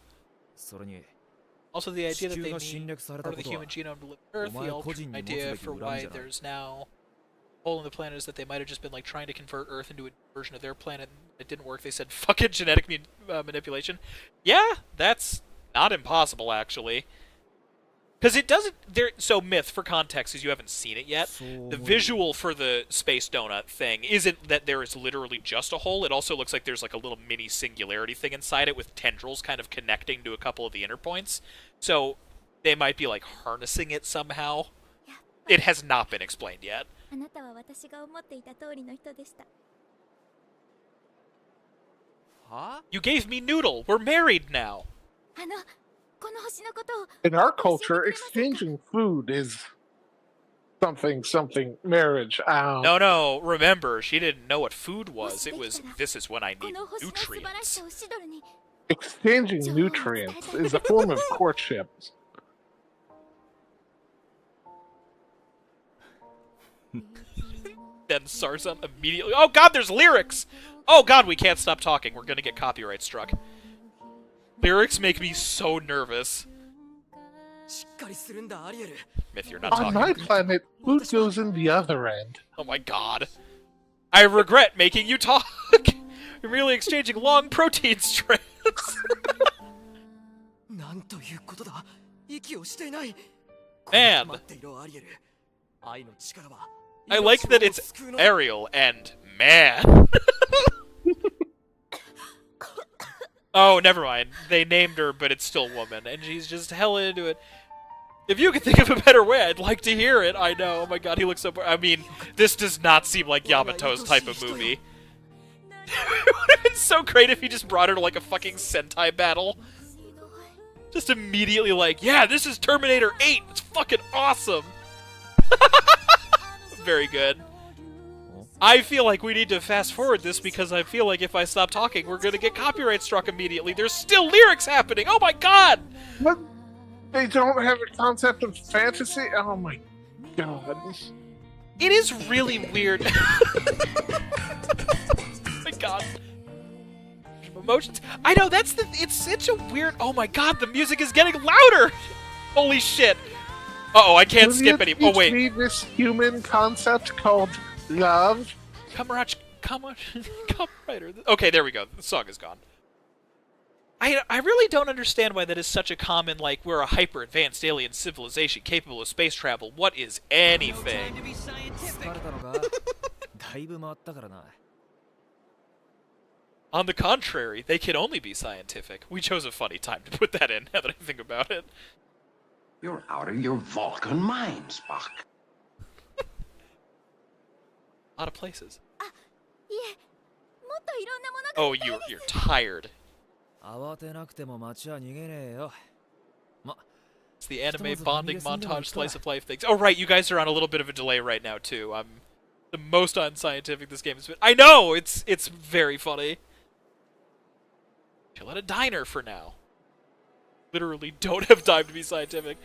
Speaker 10: それに
Speaker 1: Also, the idea that
Speaker 10: 地球
Speaker 1: they
Speaker 10: が侵
Speaker 1: need
Speaker 10: 略され
Speaker 1: part
Speaker 10: た
Speaker 1: of
Speaker 10: こ
Speaker 1: the
Speaker 10: とは
Speaker 1: human genome to live on Earth, the
Speaker 10: お前個
Speaker 1: alternate
Speaker 10: 人に持つべき
Speaker 1: idea
Speaker 10: 恨
Speaker 1: for
Speaker 10: みじ
Speaker 1: why
Speaker 10: ゃない
Speaker 1: there's now a hole in the planet is that they might have just been like trying to convert Earth into a version of their planet. It didn't work. They said, "Fuck it, genetic manipulation." Yeah, that's not impossible actually. Because it doesn't. So Myth, for context, because you haven't seen it yet, the visual for the space donut thing isn't that there is literally just a hole. It also looks like there's like a little mini singularity thing inside it with tendrils kind of connecting to a couple of the inner points. So they might be like harnessing it somehow. It has not been explained yet.
Speaker 11: あなたは私が思っていた通りの人でした。
Speaker 10: は
Speaker 1: You gave me noodle. We're married now.
Speaker 11: あの、この星のことを
Speaker 2: In our culture, exchanging food is something marriage.
Speaker 1: No. Remember, she didn't know what food was. It was, this is when I
Speaker 11: こ
Speaker 1: need
Speaker 11: の星の素晴らし
Speaker 1: nutrients.
Speaker 11: さをシドルに
Speaker 2: Exchanging nutrients is a form of courtship.
Speaker 1: Then Sarzan immediately... Oh god, there's lyrics! Oh god, we can't stop talking. We're gonna get copyright struck. Lyrics make me so nervous.
Speaker 6: しっかりするんだアリエル
Speaker 1: Myth, you're not
Speaker 2: On my
Speaker 1: talking.
Speaker 2: planet, food goes in the other end.
Speaker 1: Oh my god. I regret making you talk! You're merely exchanging long protein strands.
Speaker 6: なんということだ息をしていない
Speaker 1: Man.
Speaker 6: 待っていろアリエル愛の力は
Speaker 1: I like that it's Ariel and man. Oh, never mind. They named her, but it's still woman, and she's just hell into it. If you could think of a better way, I'd like to hear it. I know. Oh my god, he looks so... I mean, this does not seem like Yamato's type of movie. It would have been so great if he just brought her to, like, a fucking Sentai battle. Just immediately like, yeah, this is Terminator 8! It's fucking awesome! Very good. I feel like we need to fast forward this because I feel like if I stop talking, we're gonna get copyright struck immediately. There's still lyrics happening! Oh my god!
Speaker 2: But they don't have a concept of fantasy? Oh my god.
Speaker 1: It is really weird. Oh my god. Emotions. I know, that's the... It's such a weird... Oh my god, the music is getting louder! Holy shit. Uh-oh, I can't skip any... Oh, wait.
Speaker 2: Me this human concept called love?
Speaker 1: Copywriter. Okay, there we go. The song is gone. I really don't understand why that is such a common, like, we're a hyper-advanced alien civilization capable of space travel. What is anything?
Speaker 10: 疲れたのかだいぶ回ったからな
Speaker 1: On the contrary, they can only be scientific. We chose a funny time to put that in, now that I think about it.
Speaker 9: You're out of your Vulcan mind, Spock.
Speaker 1: A lot of places.
Speaker 11: いえもっといろんなものが
Speaker 1: Oh, you're tired.
Speaker 10: 慌てなくても街は逃げねえよ
Speaker 1: It's the anime bonding montage slice of life things. Oh, right, you guys are on a little bit of a delay right now, too. I'm the most unscientific this game has been. I know! It's very funny. Chill at a diner for now. Literally don't have time to be scientific.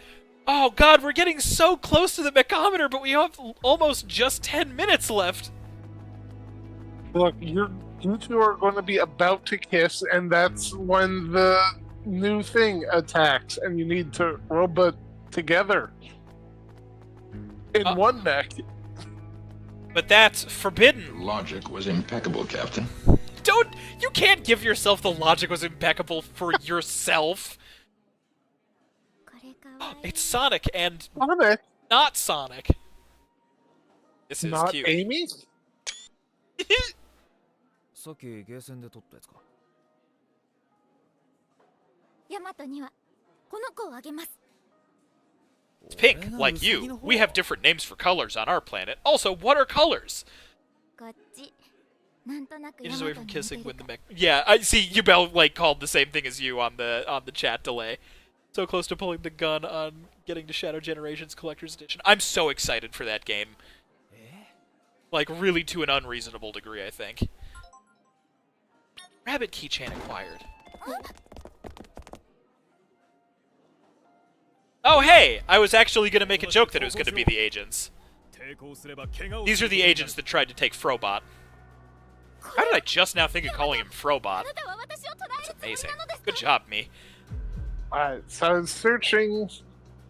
Speaker 1: Oh god, we're getting so close to the mechometer, but we have almost just 10 minutes left.
Speaker 2: Look, you two are going to be about to kiss, and that's when the new thing attacks, and you need to robot together. In one neck.
Speaker 1: But that's forbidden.
Speaker 9: Logic was impeccable, Captain.
Speaker 1: You can't give yourself the logic was impeccable for yourself. It's Sonic and not Sonic. This is
Speaker 2: not
Speaker 1: cute.
Speaker 2: Amy?
Speaker 10: さっきゲーセンで撮ったやつか
Speaker 11: ヤマトにはこの子をあげます
Speaker 1: It's pink, like you. We have different names for colors on our planet. Also, what are colors?
Speaker 11: こっちなんとなく
Speaker 1: Inches
Speaker 11: ヤマ
Speaker 1: away
Speaker 11: ト
Speaker 1: from
Speaker 11: に似
Speaker 1: kissing
Speaker 11: て
Speaker 1: when
Speaker 11: る
Speaker 1: the
Speaker 11: か
Speaker 1: mech. Yeah, I see. Yubel like called the same thing as you on the chat delay. So close to pulling the gun on getting to Shadow Generations Collector's Edition. I'm so excited for that game. Like really to an unreasonable degree, I think. Rabbit keychain acquired. Oh hey! I was actually gonna make a joke that it was gonna be the agents. These are the agents that tried to take Frobot. How did I just now think of calling him Frobot? That's amazing. Good job, me.
Speaker 2: Alright, so I was searching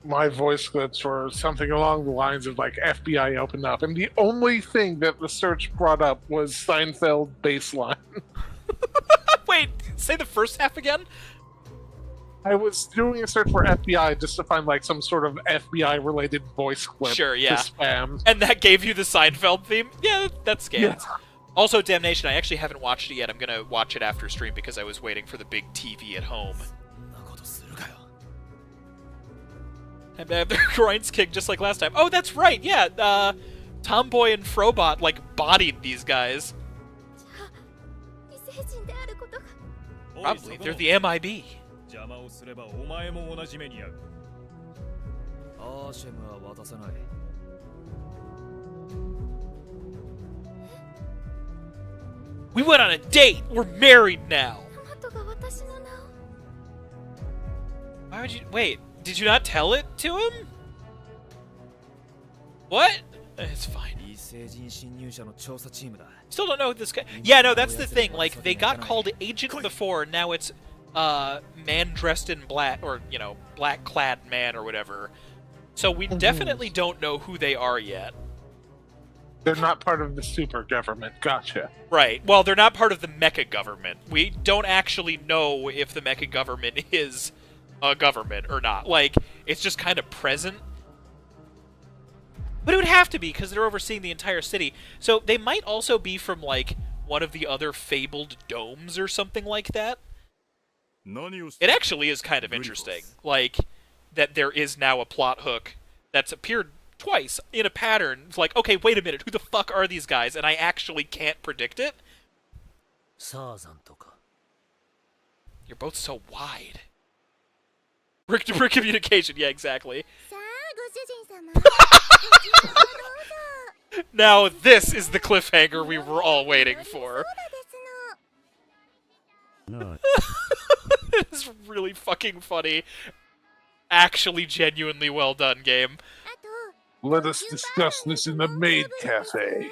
Speaker 2: my voice clips for something along the lines of like FBI open up, and the only thing that the search brought up was Seinfeld baseline.
Speaker 1: Wait, say the first half again?
Speaker 2: I was doing a search for FBI just to find like some sort of FBI related voice clip
Speaker 1: Sure, yeah.
Speaker 2: to spam.
Speaker 1: And that gave you the Seinfeld theme? Yeah, that's scans.
Speaker 2: Yeah.
Speaker 1: Also, Damnation, I actually haven't watched it yet. I'm gonna watch it after stream because I was waiting for the big TV at home. And they have their groins kicked just like last time. Oh, that's right, yeah, Tomboy and Frobot, like, bodied these guys. Probably, they're the MIB. We went on a date! We're married now! Why would you... Wait, did you not tell it to him? What? It's fine. Still don't know who this guy... Yeah, no, that's the thing. Like, they got called agent before, and now it's, man dressed in black, or, you know, black-clad man or whatever. So we definitely don't know who they are yet.
Speaker 2: They're not part of the super government. Gotcha.
Speaker 1: Right. Well, they're not part of the mecha government. We don't actually know if the mecha government is a government or not. Like, it's just kind of present. But it would have to be, because they're overseeing the entire city. So they might also be from, like, one of the other fabled domes or something like that. It actually is kind of interesting. Like, that there is now a plot hook that's appeared twice in a pattern. It's like, okay, wait a minute, who the fuck are these guys? And I actually can't predict it. You're both so wide. Brick-to-brick communication, yeah, exactly. Now this is the cliffhanger we were all waiting for. It's really fucking funny. Actually genuinely well done game.
Speaker 2: Let us discuss this in the maid cafe.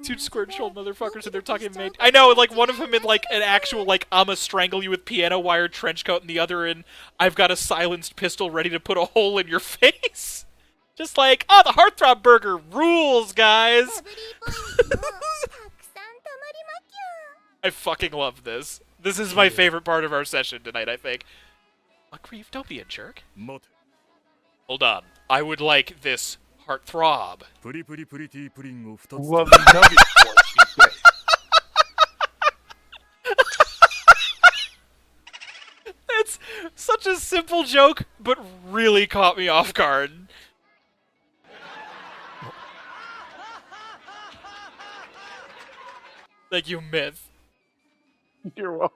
Speaker 1: Two squared-shouldered motherfuckers and they're talking maid. I know, like one of them in like an actual like I'ma strangle you with piano wire trench coat, and the other in I've got a silenced pistol ready to put a hole in your face. Just like, oh, the Heartthrob Burger rules, guys. I fucking love this. This is my favorite part of our session tonight, I think. Grief, don't be a jerk. Hold on. I would like this heartthrob.
Speaker 2: Love the
Speaker 1: It's such a simple joke, but really caught me off guard. Thank you, Mith.
Speaker 2: You're welcome.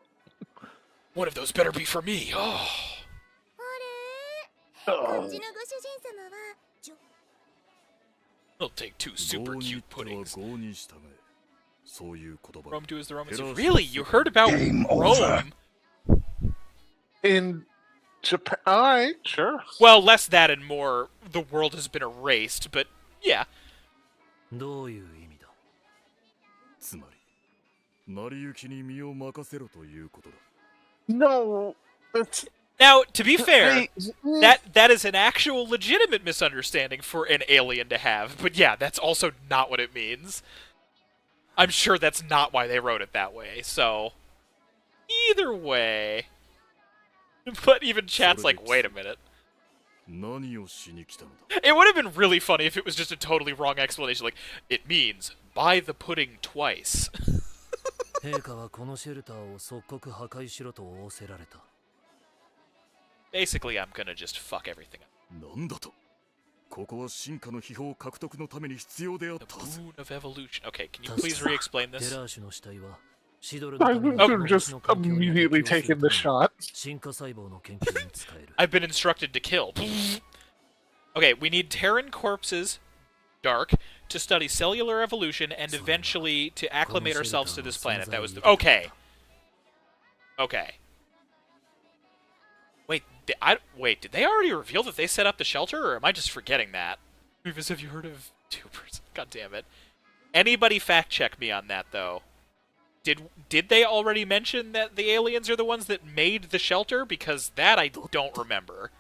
Speaker 1: One of those better be for me. Oh. It'll take two super cute puddings. Rome 2 is the Roman soup. Really? You heard about Rome?
Speaker 2: In Japan? Alright, sure.
Speaker 1: Well, less that and more, the world has been erased, but yeah.
Speaker 2: No, that's...
Speaker 1: Now, to be fair, that is an actual legitimate misunderstanding for an alien to have, but yeah, that's also not what it means. I'm sure that's not why they wrote it that way, so... Either way... But even chat's like, wait a minute. It would have been really funny if it was just a totally wrong explanation, like, it means, buy the pudding twice. Basically, I'm gonna just fuck everything up. The boon of evolution. Okay, can you please re-explain this?
Speaker 2: I'm just immediately taking the shot.
Speaker 1: I've been instructed to kill. Okay, we need Terran corpses, Dark, to study cellular evolution and eventually to acclimate ourselves to this planet. That was the... Okay. Okay. Wait, did they already reveal that they set up the shelter, or am I just forgetting that? Rufus, have you heard of tubers? God damn it. Anybody fact check me on that, though. Did they already mention that the aliens are the ones that made the shelter? Because that I don't remember.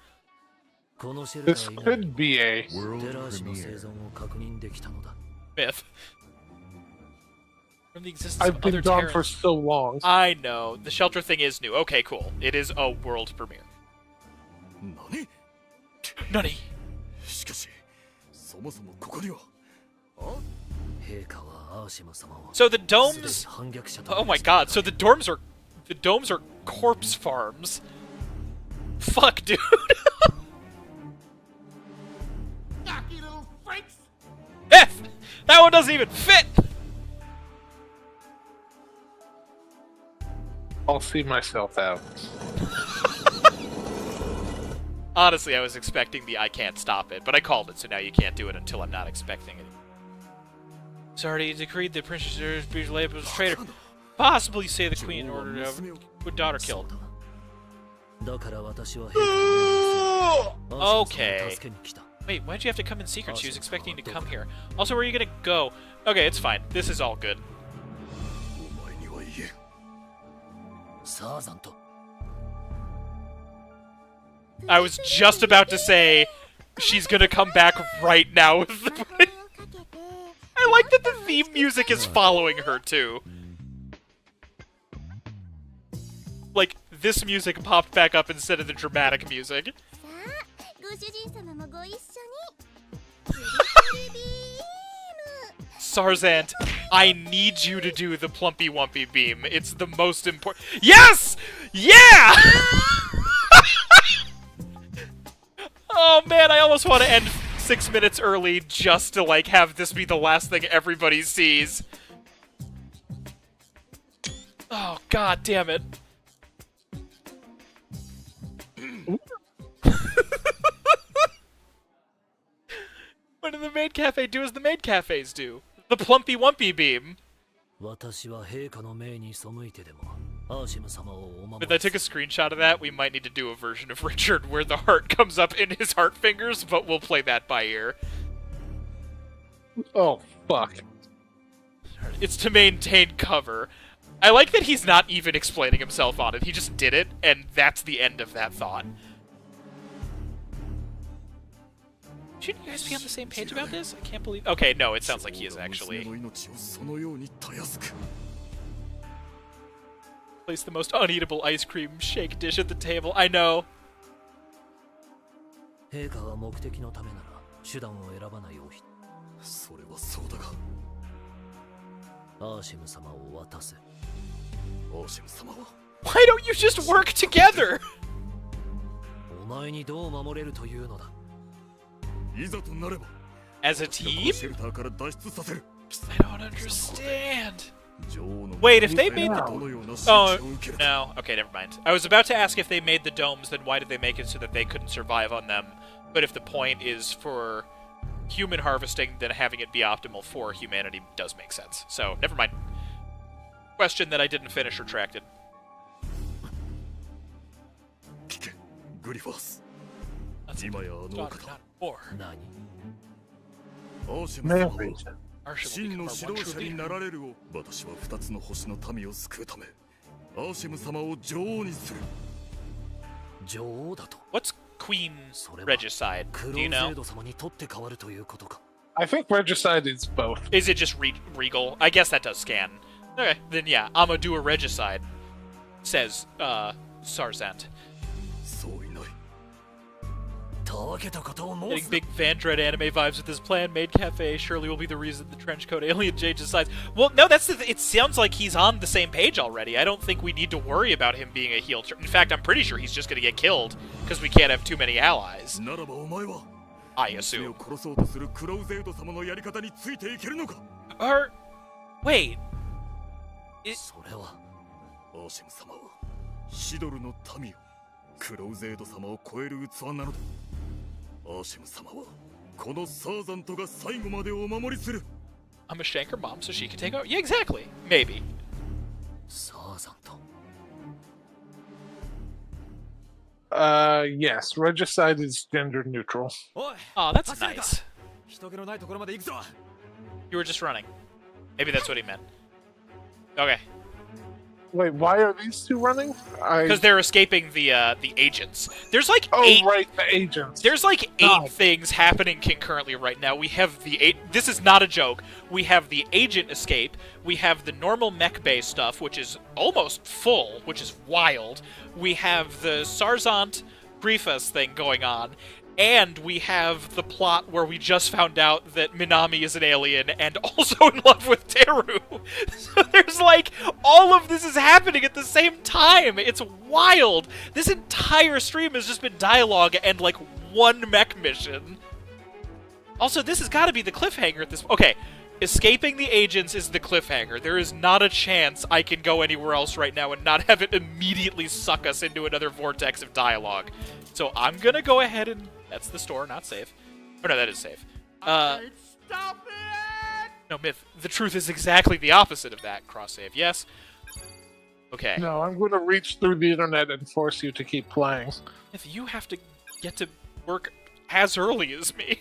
Speaker 2: This could be a
Speaker 5: world premiere.
Speaker 1: Myth. From the existence
Speaker 2: I've
Speaker 1: of
Speaker 2: been
Speaker 1: other
Speaker 2: gone
Speaker 1: Terrans.
Speaker 2: for so long.
Speaker 1: I know. The shelter thing is new. Okay, cool. It is a world premiere. Nani? So the domes. Oh my god! So the domes are corpse farms. Fuck, dude. F! That one doesn't even fit.
Speaker 2: I'll see myself out.
Speaker 1: Honestly, I was expecting the I can't stop it, but I called it, so now you can't do it until I'm not expecting it. Sorry, decreed the princess be labeled as a traitor. Possibly say the queen ordered a daughter killed. Okay. Wait, why'd you have to come in secret? She was expecting to come here. Also, where are you gonna go? Okay, it's fine. This is all good. I was just about to say she's gonna come back right now with the... I like that the theme music is following her, too. Like, this music popped back up instead of the dramatic music. Sarzant, I need you to do the Plumpy Wumpy beam. It's the most important. Yes! Yeah! Oh man, I almost want to end 6 minutes early just to, like, have this be the last thing everybody sees. Oh, god damn it. What did the maid cafe do as the maid cafes do? The Plumpy Wumpy beam. If I took a screenshot of that, we might need to do a version of Richard where the heart comes up in his heart fingers, but we'll play that by ear.
Speaker 2: Oh, fuck.
Speaker 1: It's to maintain cover. I like that he's not even explaining himself on it. He just did it, and that's the end of that thought. Shouldn't you guys be on the same page about this? I can't believe... Okay, no, it sounds like he is actually. Place the most uneatable ice cream shake dish at the table. I know. Why don't you just work together? As a team? I don't understand. Wait, if they made the... Oh, no. Okay, never mind. I was about to ask if they made the domes, then why did they make it so that they couldn't survive on them? But if the point is for human harvesting, then having it be optimal for humanity does make sense. So, never mind. Question that I didn't finish retracted. That's not war. What's Queen Regicide? Do you know?
Speaker 2: I think Regicide is both.
Speaker 1: Is it just regal? I guess that does scan. Okay, then yeah, I'ma do a Regicide, says Sarzant. Getting big Van Dread anime vibes with this plan. Maid Cafe surely will be the reason the trenchcoat alien changes sides. Well, no, that's the it sounds like he's on the same page already. I don't think we need to worry about him being a heel. In fact, I'm pretty sure he's just gonna get killed because we can't have too many allies. I assume. Or wait. I'm a shank her mom so she can take over. Yeah, exactly. Maybe.
Speaker 2: Yes, Regicide is gender neutral.
Speaker 1: Oh, that's nice. You were just running. Maybe that's what he meant. Okay.
Speaker 2: Wait, why are these two running?
Speaker 1: Because they're escaping the agents. There's like
Speaker 2: the agents.
Speaker 1: There's like eight things happening concurrently right now. We have the this is not a joke. We have the agent escape. We have the normal mech bay stuff, which is almost full, which is wild. We have the Sarzant Briefus thing going on. And we have the plot where we just found out that Minami is an alien and also in love with Teru. So there's like, all of this is happening at the same time. It's wild. This entire stream has just been dialogue and like one mech mission. Also, this has got to be the cliffhanger at this... Okay, escaping the agents is the cliffhanger. There is not a chance I can go anywhere else right now and not have it immediately suck us into another vortex of dialogue. So I'm gonna go ahead and... That's the store, not save. Oh no, that is save.
Speaker 3: Stop it!
Speaker 1: No, Myth, the truth is exactly the opposite of that. Cross save, yes. Okay.
Speaker 2: No, I'm going to reach through the internet and force you to keep playing.
Speaker 1: Myth, you have to get to work as early as me.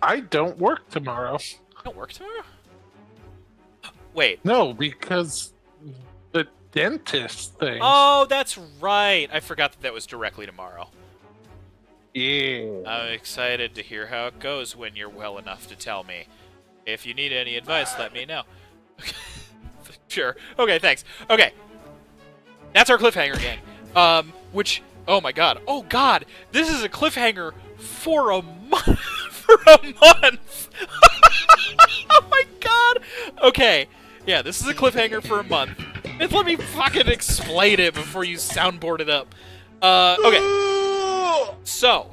Speaker 2: I don't work tomorrow.
Speaker 1: You don't work tomorrow? Wait.
Speaker 2: No, because the dentist thing.
Speaker 1: Oh, that's right. I forgot that that was directly tomorrow.
Speaker 2: Yeah.
Speaker 1: I'm excited to hear how it goes when you're well enough to tell me. If you need any advice, let me know. Sure. Okay, thanks. Okay. That's our cliffhanger, gang. Which, oh my god. Oh god! This is a cliffhanger for a month! For a month! Oh my god! Okay. Yeah, this is a cliffhanger for a month. And let me fucking explain it before you soundboard it up. Okay. So,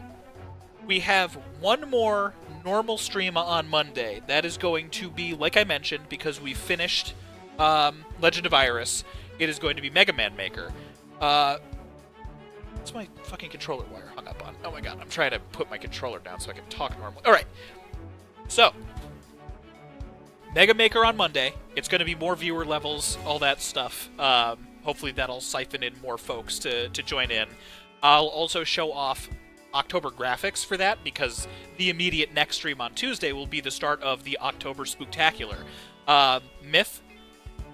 Speaker 1: we have one more normal stream on Monday. That is going to be, like I mentioned, because we finished Legend of Iris, it is going to be Mega Man Maker. What's my fucking controller wire hung up on? Oh my god, I'm trying to put my controller down so I can talk normally. Alright, so, Mega Maker on Monday. It's going to be more viewer levels, all that stuff. Hopefully that'll siphon in more folks to join in. I'll also show off October graphics for that, because the immediate next stream on Tuesday will be the start of the October Spooktacular. Myth,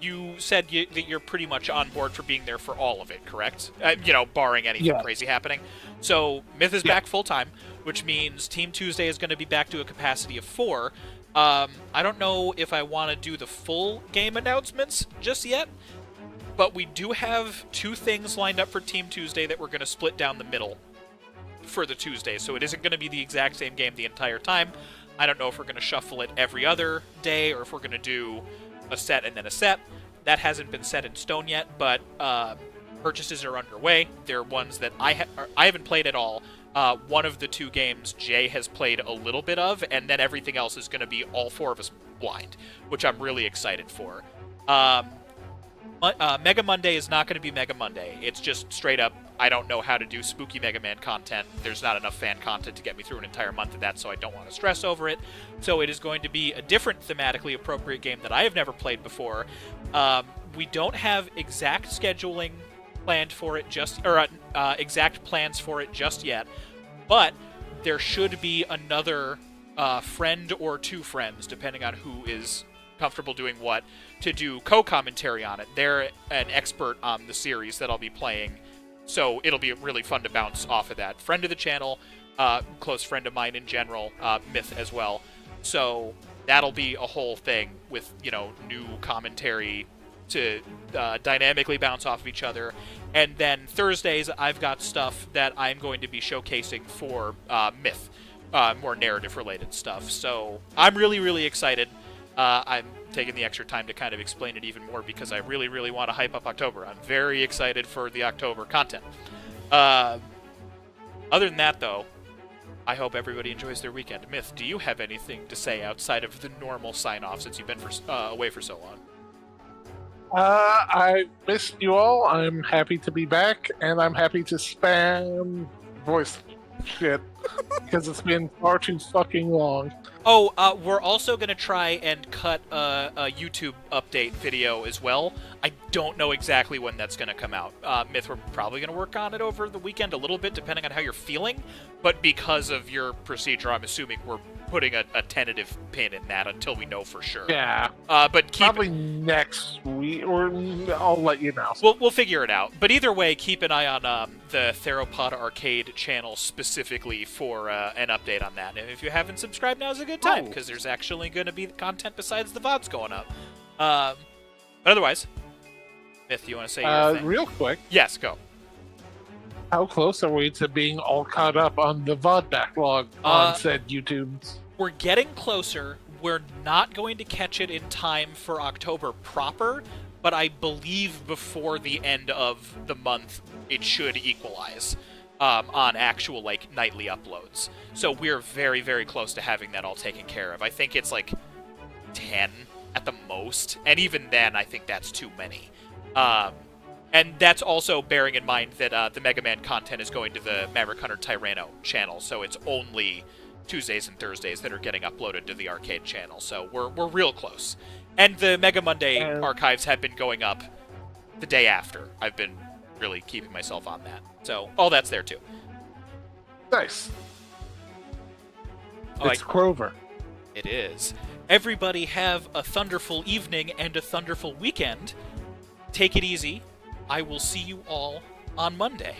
Speaker 1: you said that you're pretty much on board for being there for all of it, correct? You know, barring anything crazy happening. So, Myth is back full-time, which means Team Tuesday is going to be back to a capacity of 4. I don't know if I want to do the full game announcements just yet, but we do have 2 things lined up for Team Tuesday that we're going to split down the middle for the Tuesday, so it isn't going to be the exact same game the entire time. I don't know if we're going to shuffle it every other day, or if we're going to do a set and then a set. That hasn't been set in stone yet, but purchases are underway. They're ones that I haven't played at all. One of the 2 games Jay has played a little bit of, and then everything else is going to be all 4 of us blind, which I'm really excited for. Mega Monday is not going to be Mega Monday. It's just straight up, I don't know how to do spooky Mega Man content. There's not enough fan content to get me through an entire month of that, so I don't want to stress over it. So it is going to be a different thematically appropriate game that I have never played before. We don't have exact scheduling planned for it exact plans for it just yet, but there should be another friend or 2 friends, depending on who is comfortable doing what, to do co-commentary on it. They're an expert on the series that I'll be playing, so it'll be really fun to bounce off of that. Friend of the channel, close friend of mine in general, Mith as well. So that'll be a whole thing with, you know, new commentary to dynamically bounce off of each other. And then Thursdays, I've got stuff that I'm going to be showcasing for Myth, more narrative-related stuff. So I'm really, really excited. I'm taking the extra time to kind of explain it even more because I really, really want to hype up October. I'm very excited for the October content. Other than that, though, I hope everybody enjoys their weekend. Myth, do you have anything to say outside of the normal sign-off since you've been away for so long?
Speaker 2: I missed you all. I'm happy to be back, and I'm happy to spam voice shit because it's been far too fucking long.
Speaker 1: Oh, we're also going to try and cut a YouTube update video as well. I don't know exactly when that's going to come out. Myth, we're probably going to work on it over the weekend a little bit, depending on how you're feeling. But because of your procedure, I'm assuming we're putting a tentative pin in that until we know for sure.
Speaker 2: Yeah.
Speaker 1: But
Speaker 2: probably next week, or I'll let you know.
Speaker 1: We'll figure it out. But either way, keep an eye on the Theropod Arcade channel specifically for an update on that. And if you haven't subscribed, now's a good time, because there's actually going to be content besides the VODs going up. But otherwise, Mith, you want to say your thing?
Speaker 2: Real quick.
Speaker 1: Yes, go.
Speaker 2: How close are we to being all caught up on the VOD backlog on said YouTube?
Speaker 1: We're getting closer. We're not going to catch it in time for October proper, but I believe before the end of the month it should equalize on actual like nightly uploads. So we're very, very close to having that all taken care of. I think it's like 10 at the most, and even then I think that's too many. And that's also bearing in mind that the Mega Man content is going to the Maverick Hunter Tyranno channel, so it's only Tuesdays and Thursdays that are getting uploaded to the arcade channel, so we're real close. And the Mega Monday archives have been going up the day after. I've been really keeping myself on that. So all that's there too.
Speaker 2: Nice. It's Crover.
Speaker 1: It is. Everybody have a thunderful evening and a thunderful weekend. Take it easy. I will see you all on Monday.